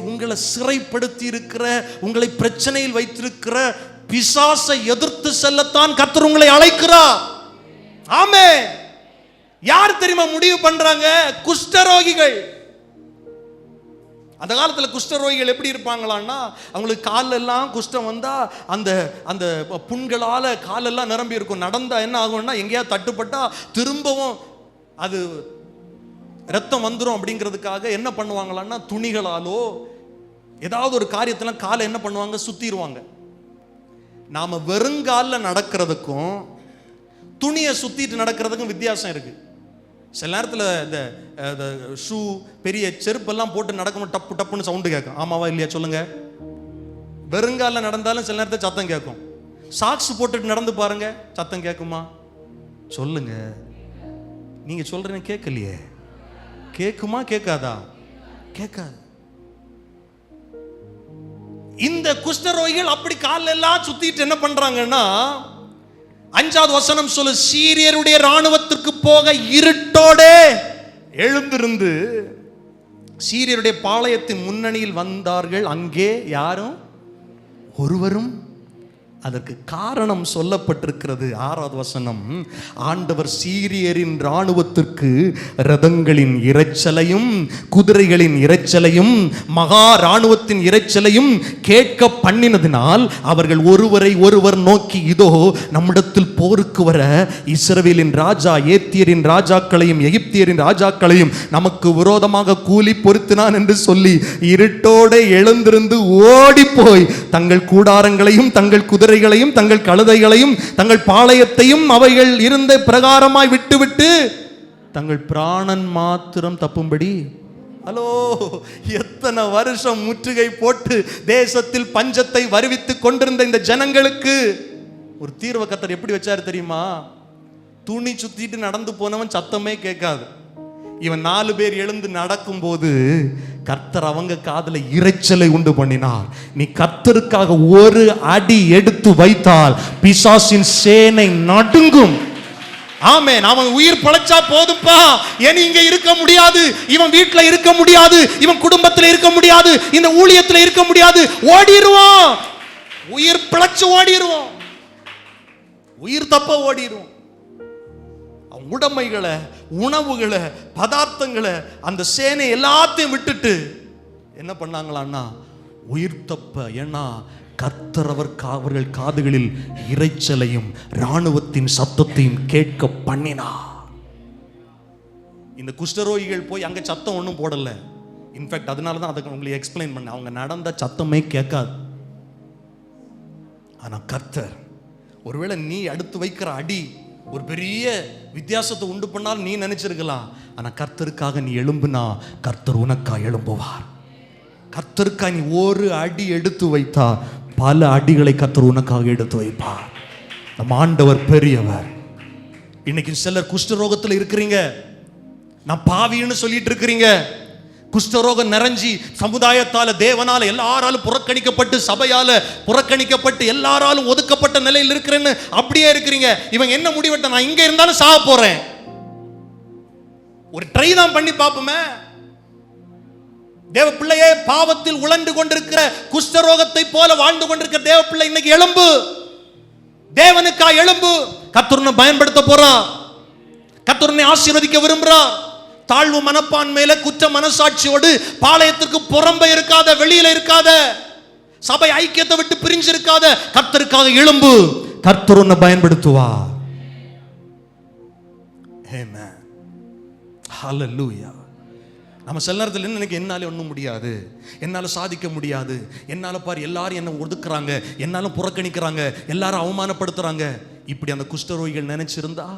உங்களை சிறைப்படுத்தி இருக்கிற, உங்களை பிரச்சனையில் வைத்திருக்கிற பிசாசை எதிர்த்து செல்லத்தான் கர்த்தர் உங்களை அழைக்கிறார். ஆமென். யார் தெரியுமா முடிவு பண்றாங்க? குஷ்டரோகிகள். அந்த காலத்தில் குஷ்டரோகிகள் எப்படி இருப்பாங்களான்னா, அவங்களுக்கு காலெல்லாம் குஷ்டம் வந்தா அந்த அந்த புண்களால் காலெல்லாம் நிரம்பி இருக்கும். நடந்தா என்ன ஆகும்னா, எங்கேயா தட்டுப்பட்டா திரும்பவும் அது ரத்தம் வந்துடும். அப்படிங்கிறதுக்காக என்ன பண்ணுவாங்களான்னா, துணிகளாலோ ஏதாவது ஒரு காரியத்தெல்லாம் காலை என்ன பண்ணுவாங்க, சுத்திடுவாங்க. நாம வெறுங்காலில் நடக்கிறதுக்கும் துணியை சுத்திட்டு நடக்கிறதுக்கும் வித்தியாசம் இருக்கு. சில நேரத்தில் இந்த ஷூ, பெரிய செருப்பெல்லாம் போட்டு நடக்கும்போது டப்பு டப்புன்னு சவுண்டு கேட்கும். ஆமாவா இல்லையா சொல்லுங்க? வெறுங்காலில் நடந்தாலும் சில நேரத்தில் சத்தம் கேட்கும். சாக்ஸ் போட்டுட்டு நடந்து பாருங்க, சத்தம் கேட்குமா? சொல்லுங்க. நீங்க சொல்றீங்க கேட்கலையே. கேட்குமா? கேட்காதா? கேட்காது. இந்த குஷ்டரோகிகள் அப்படி கால எல்லாம் சுத்திட்டு என்ன பண்றாங்கன்னா, 5வது வசனம் சொல்லு, சீரியருடைய ராணுவத்திற்கு போக இருட்டோடே எழுந்திருந்து சீரியருடைய பாளையத்தின் முன்னணியில் வந்தார்கள். அங்கே யாரும் ஒருவரும், அதற்கு காரணம் சொல்லப்பட்டிருக்கிறது. 6வது வசனம், ஆண்டவர் சீரியரின் இராணுவத்திற்கு ரதங்களின் இரைச்சலையும் குதிரைகளின் இரைச்சலையும் மகா இராணுவத்தின் இரைச்சலையும் கேட்க பண்ணினதினால் அவர்கள் ஒருவரை ஒருவர் நோக்கி, இதோ நம்மிடத்தில் போருக்கு வர இஸ்ரவேலின் ராஜா ஏத்தியரின் ராஜாக்களையும் எகிப்தியரின் ராஜாக்களையும் நமக்கு விரோதமாக கூலி பொருத்தினான் என்று சொல்லி இருட்டோட எழுந்திருந்து ஓடி போய் தங்கள் கூடாரங்களையும் தங்கள் குதிரைகளையும் தங்கள் கழுதைகளையும் தங்கள் பாளையத்தையும் அவைகள் இருந்த பிரகாரமாய் விட்டுவிட்டு தங்கள் பிராணன் மாத்திரம் தப்பும்படி. ஹலோ, எத்தனை வருஷம் முற்றுகை போட்டு தேசத்தில் பஞ்சத்தை வருவித்துக் கொண்டிருந்த இந்த ஜனங்களுக்கு ஒரு தீர்வை கர்த்தர் எப்படி வச்சாரு தெரியுமா? துணி சுத்திட்டு நடந்து போனவன் சத்தமே கேட்காது. இவன் 4 பேர் எழுந்து நடக்கும் போது கர்த்தர் அவங்க காதுல இரைச்சலை உண்டு பண்ணினார். நீ கர்த்தருக்காக ஒரு அடி எடுத்து வைத்தால் பிசாசின் சேனை நடுங்கும். ஆமென். அவன் உயிர் பழைச்சா போதும்பா, இனி இங்க இருக்க முடியாது, இவன் வீட்டுல இருக்க முடியாது, இவன் குடும்பத்துல இருக்க முடியாது, இந்த ஊழியத்துல இருக்க முடியாது, ஓடிடுவான். உயிர் பிழைச்சு ஓடிடுவான், உயிர் தப்ப ஓடிடுவான். உடைமைகளை, உணவுகளை, பதார்த்தங்களை, அந்த சேனை எல்லாத்தையும் விட்டுட்டு என்ன பண்ணாங்களான்னா உயிர் தப்ப. ஏன்னா கர்த்தர் அவர்கள் காதுகளில் இரைச்சலையும் இராணுவத்தின் சத்தத்தையும் கேட்க பண்ணினார். இந்த குஷ்டரோகிகள் போய் அங்க சத்தம் ஒன்றும் போடல. இன்ஃபேக்ட் அதனாலதான் அதுக்கு உங்களுக்கு எக்ஸ்பிளைன் பண்ண, அவங்க நடந்த சத்தமே கேட்காது. ஆனா கர்த்தர், ஒருவேளை நீ அடுத்து வைக்கிற அடி ஒரு பெரிய வித்தியாசத்தை உண்டு பண்ணால் நீ நினைச்சிருக்கலாம். ஆனா கர்த்தருக்காக நீ எழும்புனா கர்த்தர் உனக்கா எழும்புவார். கர்த்தருக்காக நீ ஒரு அடி எடுத்து வைத்தா பல அடிகளை கர்த்தர் உனக்காக எடுத்து வைப்பார். நம்ம ஆண்டவர் பெரியவர். இன்னைக்கு சிலர் குஷ்டரோகத்தில் இருக்கிறீங்க, நான் பாவின்னு சொல்லிட்டு இருக்கிறீங்க. குஷ்டரோகம் நிறைஞ்சி சமுதாயத்தால தேவனால எல்லாராலும் புறக்கணிக்கப்பட்டு சபையால புறக்கணிக்கப்பட்டு எல்லாராலும் ஒதுக்கப்பட்ட நிலையில் இருக்கிறேன்னு அப்படியே இருக்கிறீங்க. இவங்க என்ன முடிவெட்ட, நான் இங்க இருந்தாலும் சாக போறேன், ஒரு ட்ரை தான் பண்ணி பார்ப்போமே. தேவ பிள்ளையே, பாவத்தில் உழண்டு கொண்டிருக்கிற குஷ்டரோகத்தை போல வாழ்ந்து கொண்டிருக்கிற தேவ பிள்ளை இன்னைக்கு எழும்பு, தேவனுக்கா எழும்பு. கர்த்தர் உன்னை பயன்படுத்த போறார், கர்த்தர் உன்னை ஆசீர்வதிக்க விரும்புறார். தாழ்வு மனப்பான்மையில குற்ற மனசாட்சியோடு பாளையத்திற்கு புறம்பே இருக்காத, வெளியில இருக்காத, சபை ஐக்கியத்தை விட்டு பிரிஞ்சு இருக்காத, கர்த்தருக்காக எழும்பு. கர்த்தர் உன்னை பயன்படுத்துவார். ஆமென். ஹல்லேலூயா. நம்ம சில நேரத்தில் என்ன நினைக்க, என்னால ஒன்றும் முடியாது, என்னால சாதிக்க முடியாது, என்னால பாரு எல்லாரும் என்ன ஒதுக்குறாங்க, என்னால புறக்கணிக்கிறாங்க, எல்லாரும் அவமானப்படுத்துறாங்க. இப்படி அந்த குஷ்டரோகிகள் நினைச்சிருந்தா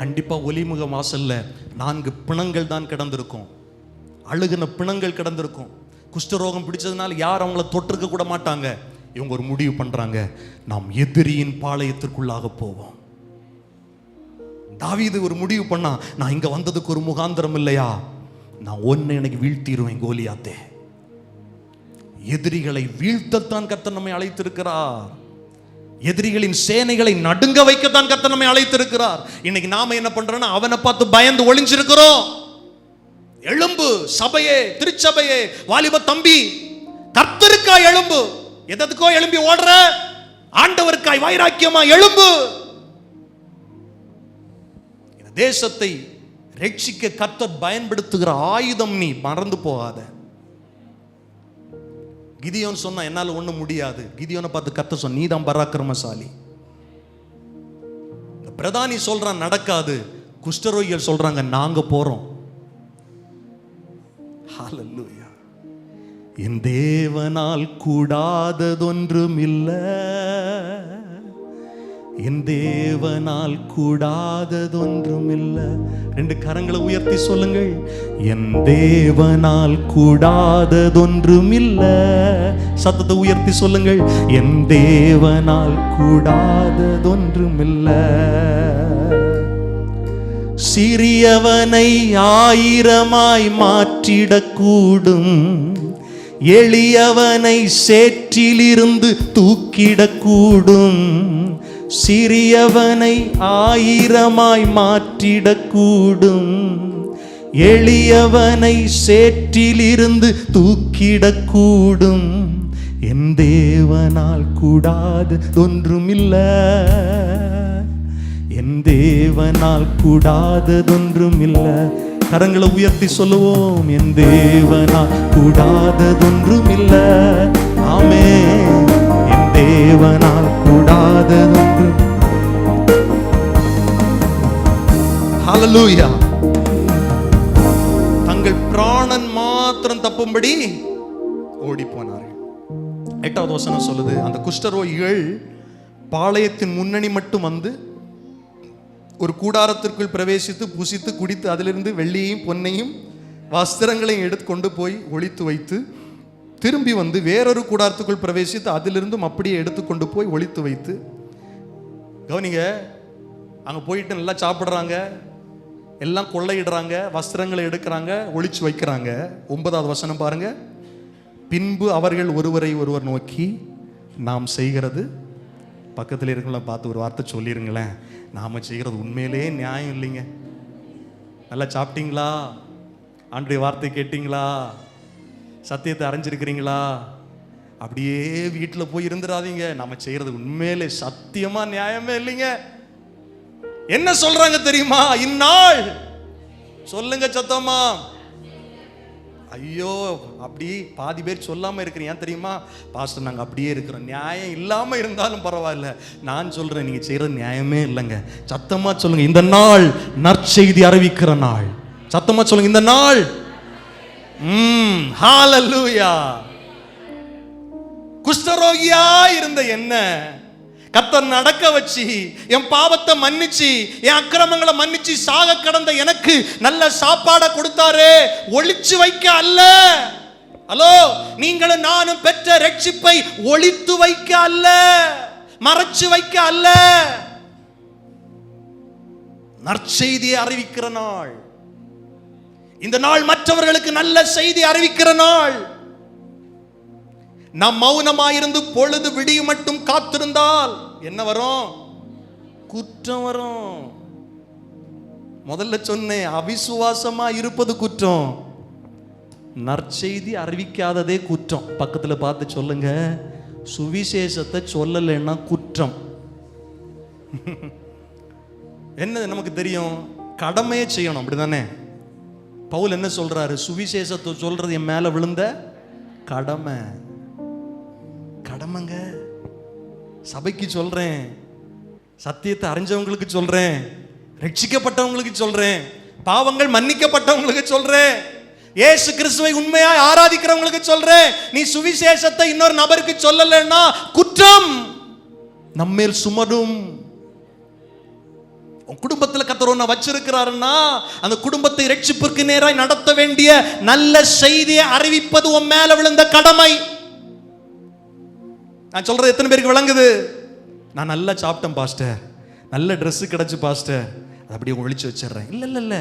கண்டிப்பா ஒலிமுக வாசல்ல 4 பிணங்கள் தான் கிடந்திருக்கும், அழுகின பிணங்கள் கிடந்திருக்கும். குஷ்டரோகம் பிடிச்சதுனால யார் அவங்கள தொட்டிருக்க கூட மாட்டாங்க. இவங்க ஒரு முடிவு பண்றாங்க, நாம் எதிரியின் பாளையத்திற்குள்ளாக போவோம். தாவீது ஒரு முடிவு பண்ணா, நான் இங்க வந்ததுக்கு ஒரு முகாந்திரம் இல்லையா, நான் ஒன்னு எனக்கு வீழ்த்திடுவேன் கோலியாத்தே. எதிரிகளை வீழ்த்தத்தான் கர்த்தர் நம்மை அழைத்திருக்கிறார். எதிரிகளின் சேனைகளை நடுங்க வைக்கத்தான் கர்த்தர் நம்மை அழைத்திருக்கிறார். இன்னைக்கு நாம என்ன பண்றோம்னா அவனை பார்த்து பயந்து ஒளிஞ்சிருக்கிறோம். எழும்பு சபையே, திருச்சபையே, வாலிப தம்பி, கர்த்தருக்காய் எழும்பு. எதற்கோ எழும்பி ஓடுற, ஆண்டவருக்காய் வைராக்கியமா எழும்பு. இந்த தேசத்தை ரட்சிக்க கர்த்தர் பயன்படுத்துகிற ஆயுதம் நீ மறந்து போகாத. கிதியோன் சொன்னா என்னால ஒண்ணும் முடியாது. கிதியோனை பார்த்து கர்த்தர் சொன்ன, நீதான் பராக்கிரமசாலி. பிரதானி சொல்றான் நடக்காது, குஷ்டரோகிகள் சொல்றாங்க நாங்க போறோம். ஹல்லேலூயா. என் தேவனால் கூடாததொன்றும் இல்லை, என் தேவனால் கூடாததொன்றும் இல்லை. 2 கரங்களை உயர்த்தி சொல்லுங்கள், என் தேவனால் கூடாததொன்றும் இல்லை. சத்தத்தை உயர்த்தி சொல்லுங்கள், என் தேவனால் கூடாததொன்றும் இல்லை. சிறியவனை 1000 மாற்றிடக்கூடும், எளியவனை சேற்றிலிருந்து தூக்கிடக்கூடும், சிறியவனை 1000 மாற்றிடக்கூடும். எளியவனை சேற்றிலிருந்து தூக்கிடக்கூடும், என் தேவனால் கூடாது ஒன்றுமில்லை. என் தேவனால் கூடாததொன்றுமில்லை. கரங்களை உயர்த்தி சொல்லுவோம், என் தேவனால் கூடாததொன்றுமில்லை. ஆமென். என் தேவனால் கூடாததொன்று. ஹல்லேலூயா. தங்கள் பிராணன் மாத்திரம் தப்பும்படி ஓடி போனார்கள். 8வது வசனம் சொல்லுது, அந்த குஷ்டரோகிகள் பாளையத்தின் முன்னணி மட்டும் வந்து ஒரு கூடாரத்திற்குள் பிரவேசித்து புசித்து குடித்து அதிலிருந்து வெள்ளியையும் பொன்னையும் வஸ்திரங்களையும் எடுத்து கொண்டு போய் ஒளித்து வைத்து திரும்பி வந்து வேறொரு கூடாரத்துக்குள் பிரவேசித்து அதிலிருந்தும் அப்படியே எடுத்து கொண்டு போய் ஒளித்து வைத்து. கவனிங்க, அங்கே போயிட்டு நல்லா சாப்பிட்றாங்க, எல்லாம் கொள்ளையிடுறாங்க, வஸ்திரங்களை எடுக்கிறாங்க, ஒளிச்சு வைக்கிறாங்க. 9வது வசனம் பாருங்க. பின்பு அவர்கள் ஒருவரை ஒருவர் நோக்கி, நாம் செய்கிறது, பக்கத்தில் இருக்கவங்கள பார்த்து ஒரு வார்த்தை சொல்லிருங்களேன், நாம் செய்கிறது உண்மையிலே நியாயம் இல்லைங்க. நல்லா சாப்பிட்டீங்களா? ஆண்டுடைய வார்த்தை கேட்டீங்களா? சத்தியத்தை அறிஞ்சிருக்கிறீங்களா? அப்படியே வீட்டில் போய் இருந்துடாதீங்க. நம்ம செய்கிறது உண்மையிலே சத்தியமா நியாயமே இல்லைங்க. என்ன சொல்றாங்க தெரியுமா? இந்நாள் சொல்லுங்க சத்தமா. ஐயோ, அப்படி பாதி பேர் சொல்லாம இருக்கிறீங்க. ஏன் தெரியுமா? பாஸ்டர், நாங்கள் அப்படியே இருக்கிறோம். நியாயம் இல்லாம இருந்தாலும் பரவாயில்ல, நான் சொல்றேன், நீங்க செய்யறது நியாயமே இல்லைங்க. சத்தமா சொல்லுங்க, இந்த நாள் நற்செய்தி அறிவிக்கிற நாள். சத்தமா சொல்லுங்க, இந்த நாள். ஹல்லேலூயா. குஷ்டரோகியா இருந்த என்ன கர்த்தர் நடக்க வச்சு, என் பாவத்தை மன்னிச்சு, என் அக்கிரமங்களை மன்னிச்சு, சாக கடந்த எனக்கு நல்ல சாப்பாடை கொடுத்தாரு. ஒளிச்சு வைக்க அல்ல. ஹலோ, நீங்களும் நானும் பெற்ற ரட்சிப்பை ஒளித்து வைக்க அல்ல, மறைச்சு வைக்க அல்ல. நற்செய்தியை அறிவிக்கிற நாள் இந்த நாள். மற்றவர்களுக்கு நல்ல செய்தி அறிவிக்கிற நாள். நாம் மௌனமாயிருந்து பொழுது விடிய மட்டும் காத்திருந்தால் என்ன வரும்? குற்றம் வரும். முதல்ல சொன்னேன், அவிசுவாசமா இருப்பது குற்றம், நற்செய்தி அறிவிக்காததே குற்றம். பக்கத்தில் பார்த்து சொல்லுங்க, சுவிசேஷத்தை சொல்லலைன்னா குற்றம். என்ன நமக்கு தெரியும்? கடமையை செய்யணும், அப்படிதானே? பவுல் என்ன சொல்றாரு? சுவிசேஷத்தை சொல்றது என் மேல விழுந்த கடமை. கடமைங்க. சபைக்கு சொல்றேன், சத்தியத்தை அறிஞ்சவங்களுக்கு சொல்றேன், ரட்சிக்கப்பட்டவங்களுக்கு சொல்றேன், பாவங்கள் மன்னிக்கப்பட்டவங்களுக்கு சொல்றேன், இயேசு கிறிஸ்துவை உண்மையாய் ஆராதிக்கிறவங்களுக்கு சொல்றேன். நீ சுவிசேஷத்தை இன்னொரு நபருக்கு சொல்லலைன்னா குற்றம் நம்மேல் சுமரும். குடும்பத்தில் கர்த்தர் ஒன்ன வச்சிருக்கிறாருன்னா அந்த குடும்பத்தை ரட்சிப்பிற்கு நேராய் நடத்த வேண்டிய நல்ல செய்தியை அறிவிப்பது உன் மேல விழுந்த கடமை. நான் சொல்றது எத்தனை பேருக்கு விளங்குது? நான் நல்லா சாப்பிட்டேன் பாஸ்டர், நல்ல ட்ரெஸ் கிடைச்சு பாஸ்டர், அதை அப்படியே ஒழிச்சு வச்சிடுறேன். இல்ல இல்ல இல்ல,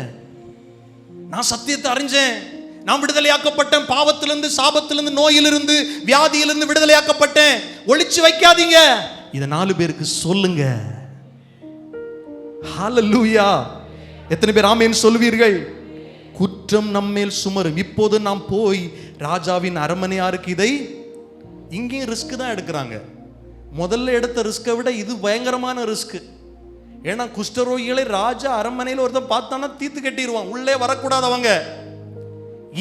நான் சத்தியத்தை அறிஞ்சேன், நான் விடுதலையாக்கப்பட்டேன், பாவத்திலிருந்து, சாபத்திலிருந்து, நோயிலிருந்து, வியாதியிலிருந்து விடுதலையாக்கப்பட்டேன். ஒழிச்சு வைக்காதீங்க, இதை 4 பேருக்கு சொல்லுங்க. ஹல்லேலூயா. எத்தனை பேர் ஆமென் சொல்வீர்கள்? குற்றம் நம்மேல் சுமரும். இப்போது நாம் போய் ராஜாவின் அரண்மனையாருக்கு இதை, இங்கேயும் ரிஸ்க் தான் எடுக்கிறாங்க. முதல்ல எடுத்த ரிஸ்கை விட இது பயங்கரமான ரிஸ்க். ஏன்னா குஷ்டரோகிகளை ராஜா அரண்மனையில் ஒருத்தன் பார்த்தானா தீத்து கட்டிடுவான், உள்ளே வரக்கூடாதவங்க.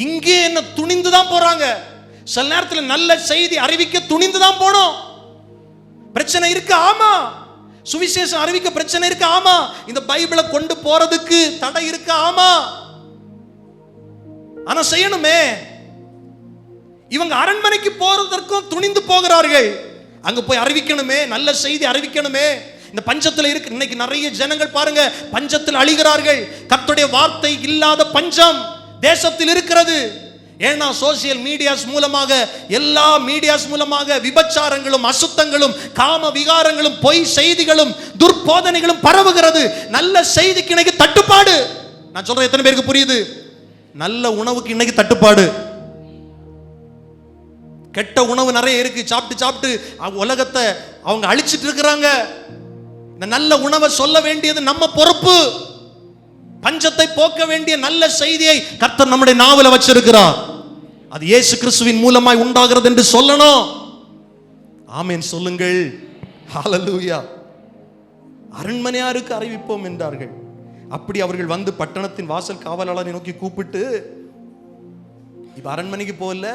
இங்கே என்ன துணிந்து தான் போறாங்க. சில நேரத்தில் நல்ல செய்தி அறிவிக்க துணிந்து தான் போனோம். பிரச்சனை இருக்கு, ஆமா. சுவிசேஷம் அறிவிக்க பிரச்சனை இருக்கு, ஆமா. இந்த பைபிளை கொண்டு போறதுக்கு தடை இருக்கு, ஆமா. ஆனா செய்யணுமே. இவங்க அரண்மனைக்கு போறதற்கும் துணிந்து போகிறார்கள். அங்க போய் அறிவிக்கணுமே, நல்ல செய்தி அறிவிக்கணுமே. இந்த பஞ்சத்தில் இருக்கு. இன்னைக்கு நிறைய ஜனங்கள் பாருங்க, பஞ்சத்தில் அழிகிறார்கள். கர்த்தருடைய வார்த்தை இல்லாத பஞ்சம் தேசத்தில் இருக்கிறது. ஏன்னா சோசியல் மீடியாஸ் மூலமாக, எல்லா மீடியாஸ் மூலமாக விபச்சாரங்களும், அசுத்தங்களும், காம விகாரங்களும், பொய் செய்திகளும், துர்போதனைகளும் பரவுகிறது. நல்ல செய்திக்கு இன்னைக்கு தட்டுப்பாடு. நான் சொல்றேன், எத்தனை பேருக்கு புரியுது? நல்ல உணவுக்கு இன்னைக்கு தட்டுப்பாடு. கெட்ட உணவு நிறைய இருக்கு, சாப்பிட்டு சாப்பிட்டு உலகத்தை அவங்க அழிச்சிட்டு இருக்கிறாங்க. இந்த நல்ல உணவை சொல்ல வேண்டியது நம்ம பொறுப்பு. பஞ்சத்தை போக்க வேண்டிய நல்ல செய்தியை கர்த்தர் நம்முடைய நாவல வச்சிருக்கிறார். அது இயேசு கிறிஸ்துவின் மூலமாய் உண்டாகிறது என்று சொல்லணும். ஆமென் சொல்லுங்கள். ஹல்லேலூயா. அரண்மனையாருக்கு அறிவிப்போம் என்றார்கள். அப்படி அவர்கள் வந்து பட்டணத்தின் வாசல் காவலாளரை நோக்கி கூப்பிட்டு, இப்ப அரண்மனைக்கு போகல,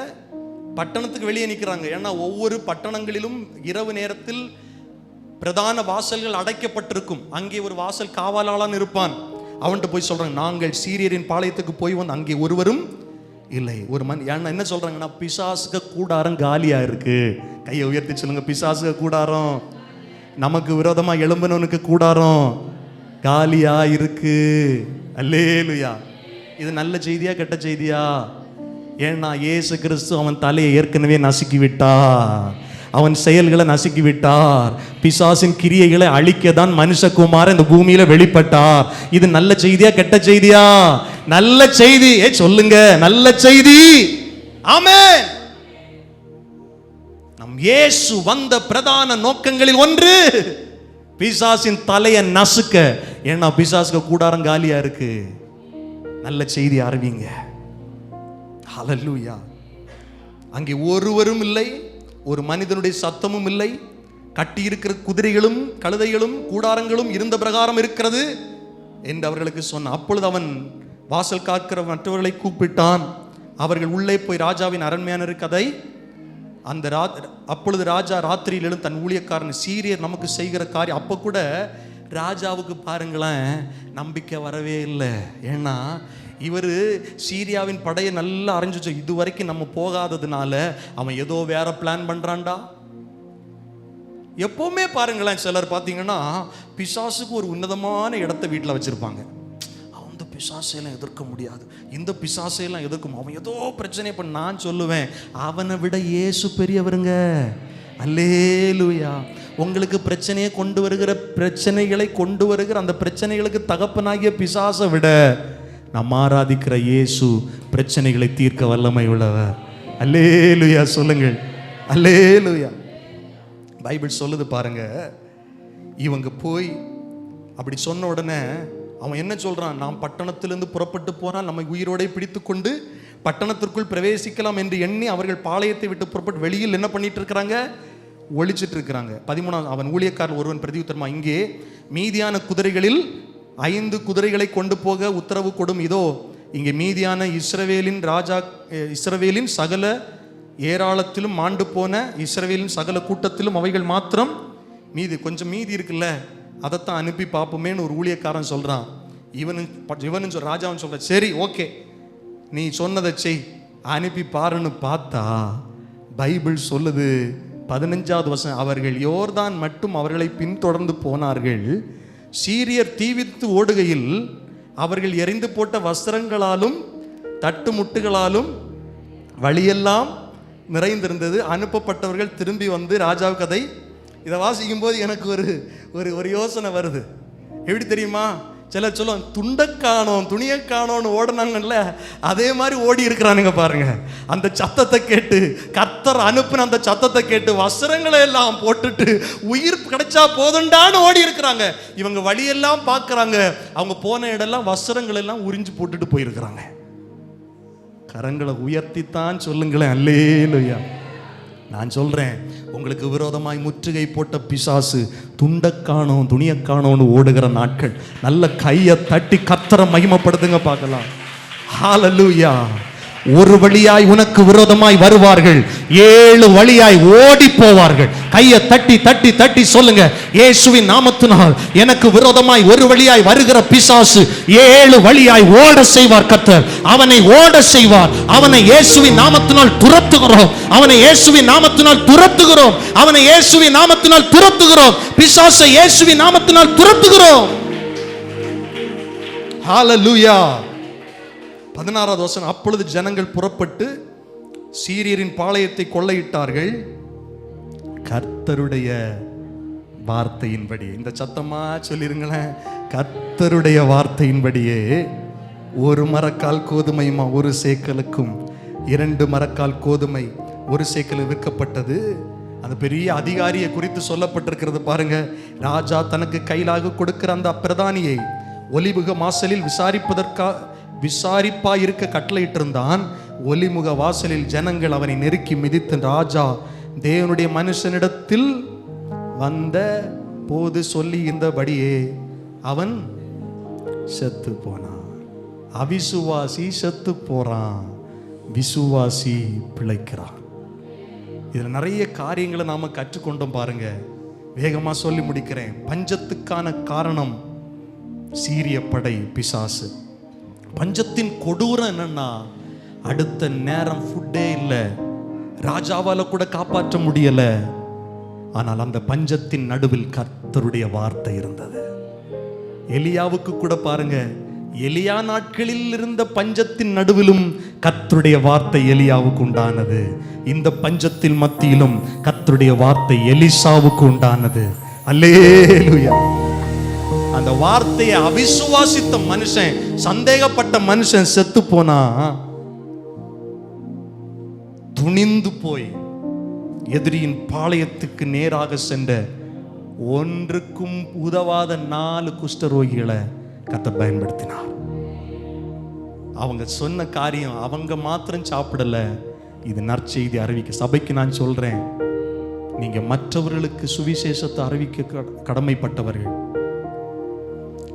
பட்டணத்துக்கு வெளியே நிற்கிறாங்க. ஏன்னா ஒவ்வொரு பட்டணங்களிலும் இரவு நேரத்தில் பிரதான வாசல்கள் அடைக்கப்பட்டிருக்கும். அங்கே ஒரு வாசல் காவலாளன் இருப்பான். அவன்கிட்ட போய் சொல்றாங்க, நாங்கள் சீரியரின் பாளையத்துக்கு போய் வந்து அங்கே ஒருவரும் இல்லை. ஒரு ஏன்னா என்ன சொல்றாங்கன்னா, பிசாசுக கூடாரம் காலியா இருக்கு. கையை உயர்த்தி சொல்லுங்க, பிசாசுக கூடாரம், நமக்கு விரோதமா எழும்பினவனுக்கு கூடாரம் காலியா இருக்கு. அல்லேலூயா. இது நல்ல செய்தியா கெட்ட செய்தியா? ஏன்னா இயேசு கிறிஸ்து அவன் தலையை ஏற்கனவே நசுக்கி விட்டார், அவன் செயல்களை நசுக்கி விட்டார். பிசாசின் கிரியைகளை அழிக்கதான் மனுஷகுமாரன் இந்த பூமியில வெளிப்பட்டார். இது நல்ல செய்தியா கெட்ட செய்தியா? நல்ல செய்தி. சொல்லுங்க, நல்ல செய்தி. ஆமென். நம் இயேசு வந்த பிரதான நோக்கங்களில் ஒன்று பிசாசின் தலையை நசுக்க. ஏன்னா பிசாசுக்கு கூடாரம் காலியா இருக்கு. நல்ல செய்தி அறிவிங்க. ஹல்லேலூயா. அங்கே ஒருவரும் இல்லை, ஒரு மனிதனுடைய சத்தமும் இல்லை. கட்டி இருக்கிற குதிரைகளும் கழுதைகளும் கூடாரங்களும் இருந்த பிரகாரம் இருக்கிறது என்று அவர்களுக்கு சொன்னான். அப்பொழுது அவன் வாசல் காக்கிற மற்றவர்களை கூப்பிட்டான். அவர்கள் உள்ளே போய் ராஜாவின் அரண்மனையான கதை. அப்பொழுது ராஜா ராத்திரியில் எழுந்து தன் ஊழியக்காரன், சீரியர் நமக்கு செய்கிற காரியம். அப்போ கூட ராஜாவுக்கு பாருங்களேன் நம்பிக்கை வரவே இல்லை. ஏன்னா இவர் சீரியாவின் படையை நல்லா அறிஞ்சு இது வரைக்கும் நம்ம போகாததுனால அவன் ஏதோ வேற பிளான் பண்றான்டா. எப்பவுமே பாருங்களேன், சிலர் பார்த்தீங்கன்னா பிசாசுக்கு ஒரு உன்னதமான இடத்தை வீட்டில் வச்சிருப்பாங்க. அந்த பிசாசையெல்லாம் எதிர்க்க முடியாது, இந்த பிசாசையெல்லாம் எதிர்க்கும், அவன் ஏதோ பிரச்சனை பண்ண. நான் சொல்லுவேன், அவனை விட இயேசு பெரியவருங்க. அல்லேலூயா. உங்களுக்கு பிரச்சனையை கொண்டு வருகிற, பிரச்சனைகளை கொண்டு வருகிற அந்த பிரச்சனைகளுக்கு தகப்பனாகிய பிசாசை விட நாம் ஆராதிக்கிற இயேசு பிரச்சனைகளை தீர்க்க வல்லமை உள்ளவர். அல்லேலூயா சொல்லுங்கள். அல்லேலூயா. பைபிள் சொல்லுது பாருங்க, இவங்க போய் அப்படி சொன்ன உடனே அவன் என்ன சொல்றான், நாம் பட்டணத்திலிருந்து புறப்பட்டு போறான், நம்மை உயிரோட பிடித்து கொண்டு பட்டணத்திற்குள் பிரவேசிக்கலாம் என்று எண்ணி அவர்கள் பாளையத்தை விட்டு புறப்பட்டு வெளியில் என்ன பண்ணிட்டு இருக்கிறாங்க, ஒளிச்சிட்டு இருக்கிறாங்க. 13 அவன் ஊழியக்காரன் ஒருவன் பிரதியுத்தரமா, இங்கே மீதியான குதிரைகளில் 5 குதிரைகளை கொண்டு போக உத்தரவு கொடும். இதோ இங்கே மீதியான இஸ்ரவேலின் சகல ஏராளத்திலும் மாண்டு போன இஸ்ரவேலின் சகல கூட்டத்திலும் அவைகள் மாத்திரம் மீதி, கொஞ்சம் மீதி இருக்குல்ல, அதைத்தான் அனுப்பி பார்ப்போமேன்னு ஒரு ஊழியக்காரன் சொல்றான். இவனு ராஜாவும் சொல்ற, சரி ஓகே நீ சொன்னதை செய், அனுப்பி பாருன்னு பார்த்தா பைபிள் சொல்லுது 15வது வசனம், அவர்கள் யோர்தான் மட்டும் அவர்களை பின்தொடர்ந்து போனார்கள். சீரியர் தீவித்து ஓடுகையில் அவர்கள் எரிந்து போட்ட வஸ்திரங்களாலும் தட்டு முட்டுகளாலும் வழியெல்லாம் நிறைந்திருந்தது. அனுப்பப்பட்டவர்கள் திரும்பி வந்து ராஜாவு கதை. இதை வாசிக்கும் போது எனக்கு ஒரு யோசனை வருது. எப்படி தெரியுமா? சிலர் சொல்லுவாங்க, துண்டை காணோம் துணியை காணோன்னு ஓடினாங்கல்ல, அதே மாதிரி ஓடி இருக்கிறானுங்க பாருங்க. அந்த சத்தத்தை கேட்டு, கர்த்தர் அனுப்பின அந்த சத்தத்தை கேட்டு வஸ்திரங்களை எல்லாம் போட்டுட்டு உயிர் கிடைச்சா போதுண்டான்னு ஓடி இருக்கிறாங்க. இவங்க வழியெல்லாம் பார்க்குறாங்க, அவங்க போன இடம்லாம் வஸ்திரங்கள் எல்லாம் உறிஞ்சு போட்டுட்டு போயிருக்கிறாங்க. கரங்களை உயர்த்தித்தான் சொல்லுங்களேன் அல்லேலூயா. நான் சொல்றேன், உங்களுக்கு விரோதமாய் முற்றுகை போட்ட பிசாசு துண்டக்கானோம் துணியக்கானோன்னு ஓடுகிற நாட்கள், நல்ல கையை தட்டி கர்த்தரை மகிமைப்படுத்துங்க பார்க்கலாம். ஹல்லேலூயா. ஒரு வழியாய் உனக்கு விரோதமாய் வருவார்கள், 7 வழியாய் ஓடி போவார்கள். கையை தட்டி தட்டி தட்டி சொல்லுங்க, இயேசுவின் நாமத்தினால் எனக்கு விரோதமாய் ஒரு வழியாய் வருகிற பிசாசு 7 வழியாய் ஓட செய்வார் கர்த்தர். அவனை ஓட செய்வார். அவனை இயேசுவின் நாமத்தினால் துரத்துகிறோம். அவனை இயேசுவின் நாமத்தினால் துரத்துகிறோம். அவனை இயேசுவின் நாமத்தினால் துரத்துகிறோம். பிசாசை இயேசுவின் நாமத்தினால் துரத்துகிறோம். ஹல்லேலூயா. 16வது வசனம், அப்பொழுது ஜனங்கள் புறப்பட்டு சீரியரின் பாளையத்தை கொள்ளையிட்டார்கள். கர்த்தருடைய வார்த்தையின்படி, இந்த சத்தமா சொல்லிருங்களேன், கர்த்தருடைய வார்த்தையின்படியே 1 மரக்கால் கோதுமையுமா 1 சேக்கலுக்கும், 2 மரக்கால் கோதுமை 1 சேக்கல் விற்கப்பட்டது. அந்த பெரிய அதிகாரியை குறித்து சொல்லப்பட்டிருக்கிறது பாருங்க. ராஜா தனக்கு கையிலாக கொடுக்கிற அந்த பிரதானியை ஒலிமுக வாசலில் விசாரிப்பாயிருக்க கட்டளையிட்டிருந்தான். ஒலிமுக வாசலில் ஜனங்கள் அவனை நெருக்கி மிதித்து, ராஜா தேவனுடைய மனுஷனிடத்தில் வந்த போது சொல்லி இருந்தபடியே அவன் செத்து போனான். அவிசுவாசி செத்து போறான், விசுவாசி பிழைக்கிறான். இதுல நிறைய காரியங்களை நாம கற்றுக்கொண்டோம் பாருங்க. வேகமா சொல்லி முடிக்கிறேன். பஞ்சத்துக்கான காரணம் சீரிய படை பிசாசு. பஞ்சத்தின் கொடூரம் என்னன்னா, அடுத்த நேரம் ஃபுட்டே இல்லை, ராஜாவால கூட காப்பாற்ற முடியல. ஆனால் அந்த பஞ்சத்தின் நடுவில் கர்த்தருடைய வார்த்தை இருந்தது. எலியாவுக்கு கூட பாருங்க, எலியா நாட்களில் இருந்த பஞ்சத்தின் நடுவிலும் கர்த்தருடைய வார்த்தை எலியாவுக்கு உண்டானது. இந்த பஞ்சத்தின் மத்தியிலும் கர்த்தருடைய வார்த்தை எலிசாவுக்கு உண்டானது. அல்லேலூயா. அந்த வார்த்தையை அவிசுவாசித்த மனுஷன், சந்தேகப்பட்ட மனுஷன் செத்து போனா, துணிந்து போய் எதிரியின் பாளையத்துக்கு நேராக சென்ற ஒன்றுக்கும் உதவாத 4 குஷ்டரோகிகளை கர்த்தர் பயன்படுத்தினார். அவங்க சொன்ன காரியம், அவங்க மாத்திரம் சாப்பிடல, இது நற்செய்தி அறிவிக்க. சபைக்கு நான் சொல்றேன், நீங்க மற்றவர்களுக்கு சுவிசேஷத்தை அறிவிக்க கடமைப்பட்டவர்கள்.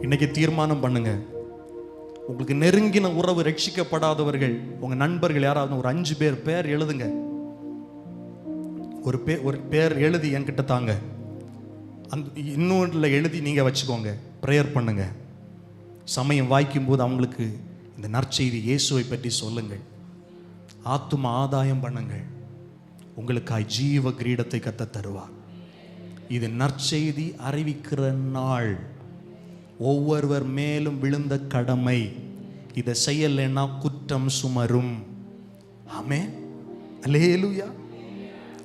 இன்னைக்கு தீர்மானம் பண்ணுங்க. உங்களுக்கு நெருங்கின உறவு ரட்சிக்கப்படாதவர்கள், உங்க நண்பர்கள் யாராவது ஒரு 5 பேர் எழுதுங்க. ஒரு பேர் எழுதி என்கிட்ட தாங்க. அந்த இன்னொன்றில் எழுதி நீங்க வச்சுக்கோங்க. ப்ரேயர் பண்ணுங்க. சமயம் வாய்க்கும் போது அவங்களுக்கு இந்த நற்செய்தி இயேசுவை பற்றி சொல்லுங்கள். ஆத்தும ஆதாயம் பண்ணுங்கள். உங்களுக்காய் ஜீவ கிரீடத்தை கர்த்தர் தருவார். இது நற்செய்தி அறிவிக்கிற நாள். ஒவ்வொருவர் மேலும் விழுந்த கடமை. இதை செய்யலைன்னா குற்றம் சுமரும். ஆமென். அல்லேலூயா.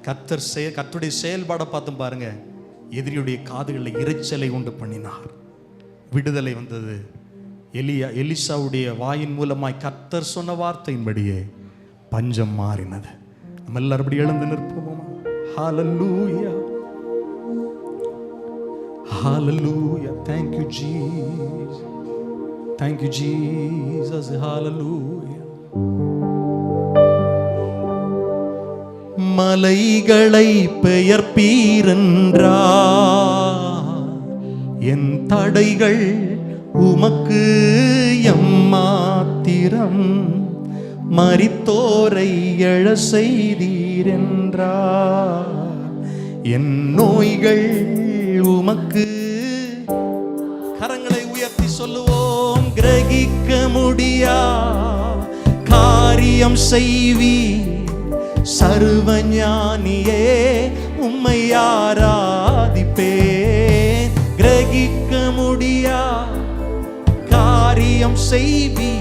கர்த்தருடைய செயல்பாடை பார்த்து பாருங்க. எதிரியுடைய காதுகளில் இரைச்சலை உண்டு பண்ணினார். விடுதலை வந்தது. எலிசாவுடைய வாயின் மூலமாய் கர்த்தர் சொன்ன வார்த்தையின்படியே பஞ்சம் மாறினது. நம்ம எல்லாரும் அப்படி எழுந்து நிற்போமா? ஹல்லேலூயா, ஹல்லேலூயா. Thank you Jesus, thank you Jesus, hallelujah. மலைகளை பெயர்ப்பீரென்றார், என் தடைகள் உமக்கு எம்மாத்திரம், மரித்தோரை எழ செய்தீரென்றார், என் நோய்கள் உமக்கு. கரங்களை உயர்த்தி சொல்லுவோம். கிரகிக்க முடியா காரியம் செய்வி சர்வஞானியே, உம்மை ஆராதிப்பேன். கிரகிக்க முடியா காரியம் செய்வி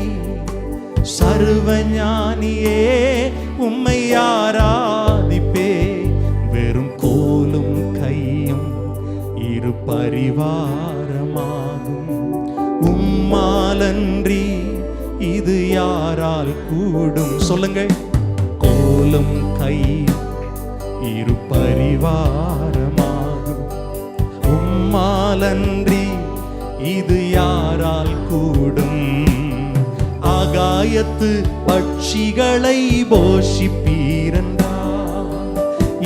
சர்வஞானியே, உம்மை ஆராதிப்பேன். வெறும் கோலும் கையும் இரு பரிவாரமாகும், உம்மாலன்றி இது யாரால் கூடும்? சொல்லுங்கள். கோலும் கை இரு பரிவாரமாகும், உம்மாலன்றி இது யாரால் கூடும்? ஆகாயத்து பட்சிகளை போஷிப்பீரென்றார்,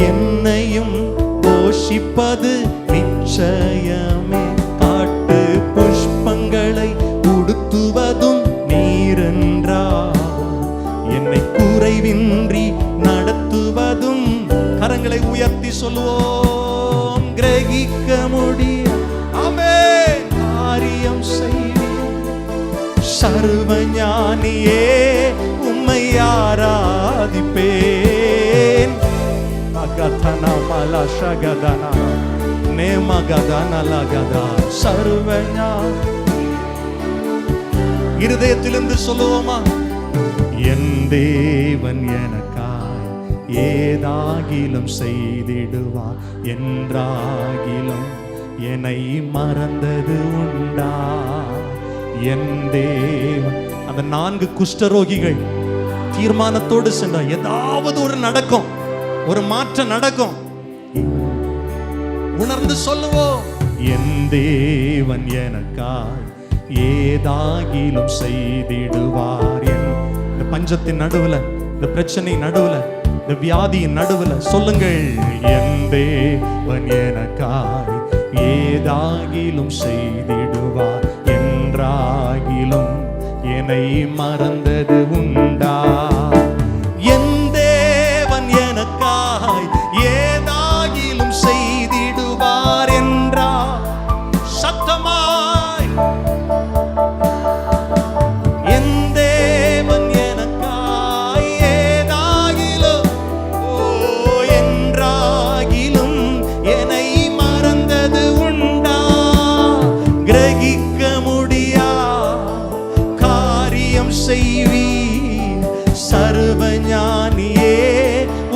என்னையும் போஷிப்பது நிச்சயமே. காட்டு புஷ்பங்களை உடுத்துவதும் நீரென்றார், என்னை குறைவின்றி நடத்துவதும். கரங்களை உயர்த்தி சொல்லுவோம். கிரகிக்க முடிய ஆமென் காரியம் செய்வீர் சர்வஞானியே, உம்மை ஆராதிப்பேன். அகதனா மலஷகதனா நேமகதனா லகதா சர்வஞானி. இருதயத்திலிருந்து சொல்லுவோமா? என் தேவன் எனக்காய் ஏதாகிலும் செய்திடுவார், என்றாகிலும் என்னை மறந்தது உண்டா? என் தேவன். அந்த 4 குஷ்டரோகிகள் தீர்மானத்தோடு சென்றார். ஏதாவது ஒரு நடக்கும், ஒரு மாற்றம் நடக்கும். உணர்ந்து சொல்லுவோம், என் தேவன் எனக்காய் ஏதாகிலும் செய்திடுவார். இந்த பஞ்சத்தின் நடுவுல, இந்த பிரச்சனை நடுவுல, இந்த வியாதியின் நடுவுல சொல்லுங்கள், என் தேவன் எனக்காய் ஏதாகிலும் செய்திடுவார். என்றாகிலும் என்னை மறந்தது உண்டா? என் தேவன் எனக்காய் ஏதாகிலும் செய்திடுவார் என்றார். சத்தமாய், என் தேவன் எனக்காய் ஏதாகிலும் என்றாகிலும் என்னை மறந்தது உண்டா? கிரகிக்க முடியா காரியம் செய்வி சர்வஞானியே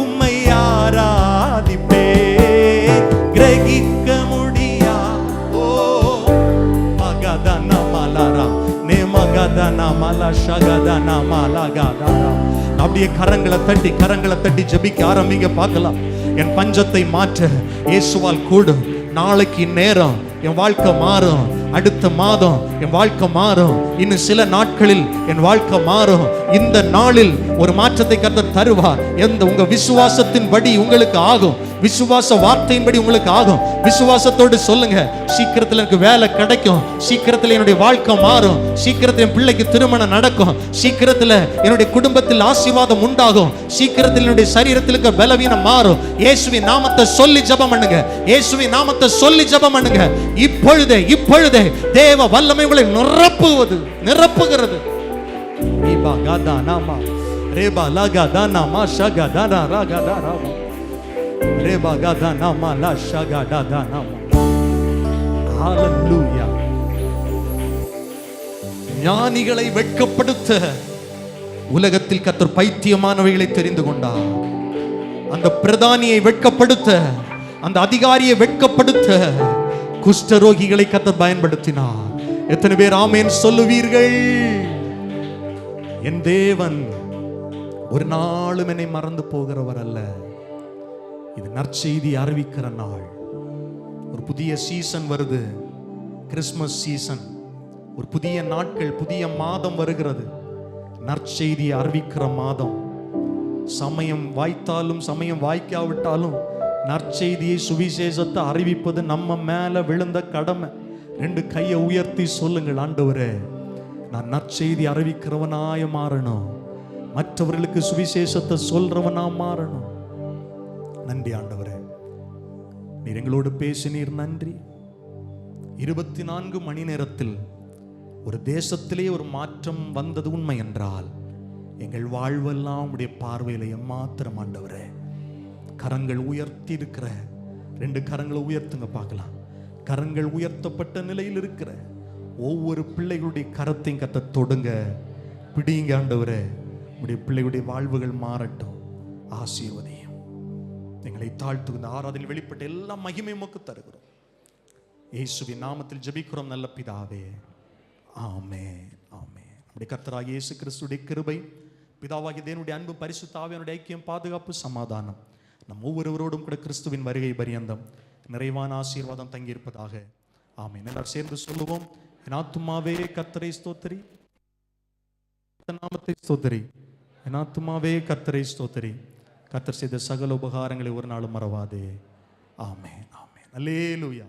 உம்மை ஆராதிப்பே. கிரகிக்க முடியா ஓ மகதன மலரா நே மகதன மல ஷகதன மலகதரா. அப்படியே கரங்களை தட்டி ஜெபிக்க ஆரம்பிங்க. பார்க்கலாம், என் பஞ்சத்தை மாற்ற இயேசுவால் கூடும். நாளைக்கு நேரம் என் வாழ்க்கை மாறும். அடுத்த மாதம் என் வாழ்க்கை மாறும். இன்னும் சில நாட்களில் என் வாழ்க்கை மாறும். இந்த நாளில் ஒரு மாற்றத்தை கர்த்தர் தருவார். எந்த உங்க விசுவாசத்தின் படி உங்களுக்கு ஆகும். விசுவாச வார்த்தையின்படி உங்களுக்கு ஆகும். விசுவாசத்தோடு சொல்லுங்க, சீக்கிரத்தில் எனக்கு வேலை கிடைக்கும், சீக்கிரத்தில் என்னுடைய வாழ்க்கை மாறும், சீக்கிரத்தில் என் பிள்ளைக்கு திருமணம் நடக்கும், சீக்கிரத்தில் என்னுடைய குடும்பத்தில் ஆசீர்வாதம் உண்டாகும், சீக்கிரத்தில் என்னுடைய சரீரத்தில் இருக்க பலவீனம் மாறும். இயேசுவின் நாமத்தை சொல்லி ஜெபம் பண்ணுங்க. இயேசுவின் நாமத்தை சொல்லி ஜெபம் பண்ணுங்க. இப்பொழுதே தேவ வல்லமை உங்களை நிரப்புகிறது. ரேபா காதா நாமா ரேபா லகாதா நாமா ஷகாதா ராகாதா ராமா ரேபா காதா நாமா லா ஷகாதா நாமா. ஹalleluya. ஞானிகளை வெட்கப்படுத்த உலகத்தில் கர்த்தர் பைத்தியமானவைகளை தெரிந்து கொண்டார். அந்த பிரதானியை வெட்கப்படுத்த, அந்த அதிகாரியை வெட்கப்படுத்த குஷ்டரோகிகளை கர்த்தர் பயன்படுத்தினார். எத்தனை பேர் ஆமென் சொல்லுவீர்கள்? என் தேவன் ஒரு நாளும் என்னை மறந்து போகிறவர் அல்ல. இது நற்செய்தி அறிவிக்கிற நாள். ஒரு புதிய சீசன் வருது, கிறிஸ்மஸ் சீசன். ஒரு புதிய நாட்கள், புதிய மாதம் வருகிறது. நற்செய்தி அறிவிக்கிற மாதம். சமயம் வாய்த்தாலும் சமயம் வாய்க்காவிட்டாலும் நற்செய்தியை, சுவிசேஷத்தை அறிவிப்பது நம்ம மேல விழுந்த கடமை. 2 கையை உயர்த்தி சொல்லுங்கள், ஆண்டவரே நான் நற்செய்தி அறிவிக்கிறவனாய மாறணும், மற்றவர்களுக்கு சுவிசேஷத்தை சொல்றவனா மாறணும். நன்றி ஆண்டவரே, நீர் எங்களோடு பேசினீர். நன்றி. 24 மணி நேரத்தில் ஒரு தேசத்திலே ஒரு மாற்றம் வந்தது உண்மை என்றால் எங்கள் வாழ்வெல்லாம் உடைய பார்வையில மாத்திரம். ஆண்டவரே, கரங்கள் உயர்த்தி இருக்கிற 2 கரங்களை உயர்த்துங்க பார்க்கலாம். கரங்கள் உயர்த்தப்பட்ட நிலையில் இருக்கிற ஒவ்வொரு பிள்ளைகளுடைய கரத்தையும் கர்த்தர் தொடுங்க, பிடிங்க. ஆண்டவரே, உடைய பிள்ளைகளுடைய வாழ்வுகள் மாறட்டும். ஆசீர்வதியும். எங்களை தாழ்த்து இந்த ஆராதனையில் வெளிப்பட்ட எல்லா மகிமை உமக்கு தருகிறோம். இயேசுவின் நாமத்தில் ஜெபிக்கிறோம் நல்ல பிதாவே, ஆமென், ஆமென். நம்முடைய கர்த்தராகிய இயேசு கிறிஸ்துவின் கிருபை, பிதாவாகிய தேவனுடைய அன்பு, பரிசுத்த ஆவியானவருடைய ஐக்கியம், பாதுகாப்பு, சமாதானம் நம் ஒவ்வொருவரோடும் கூட கிறிஸ்துவின் வருகை பரியந்தம் நிறைவான ஆசீர்வாதம் தங்கியிருப்பதாக. ஆமென். எல்லாரும் சேர்ந்து சொல்லுவோம், என் ஆத்துமாவே கர்த்தரை ஸ்தோத்திரி, நாமத்தை ஸ்தோத்திரி, என் ஆத்துமாவே கர்த்தரை ஸ்தோத்திரி, கர்த்தர் செய்த சகல உபகாரங்களை ஒரு நாளும் மறவாதே. ஆமென், ஆமென். அல்லேலூயா.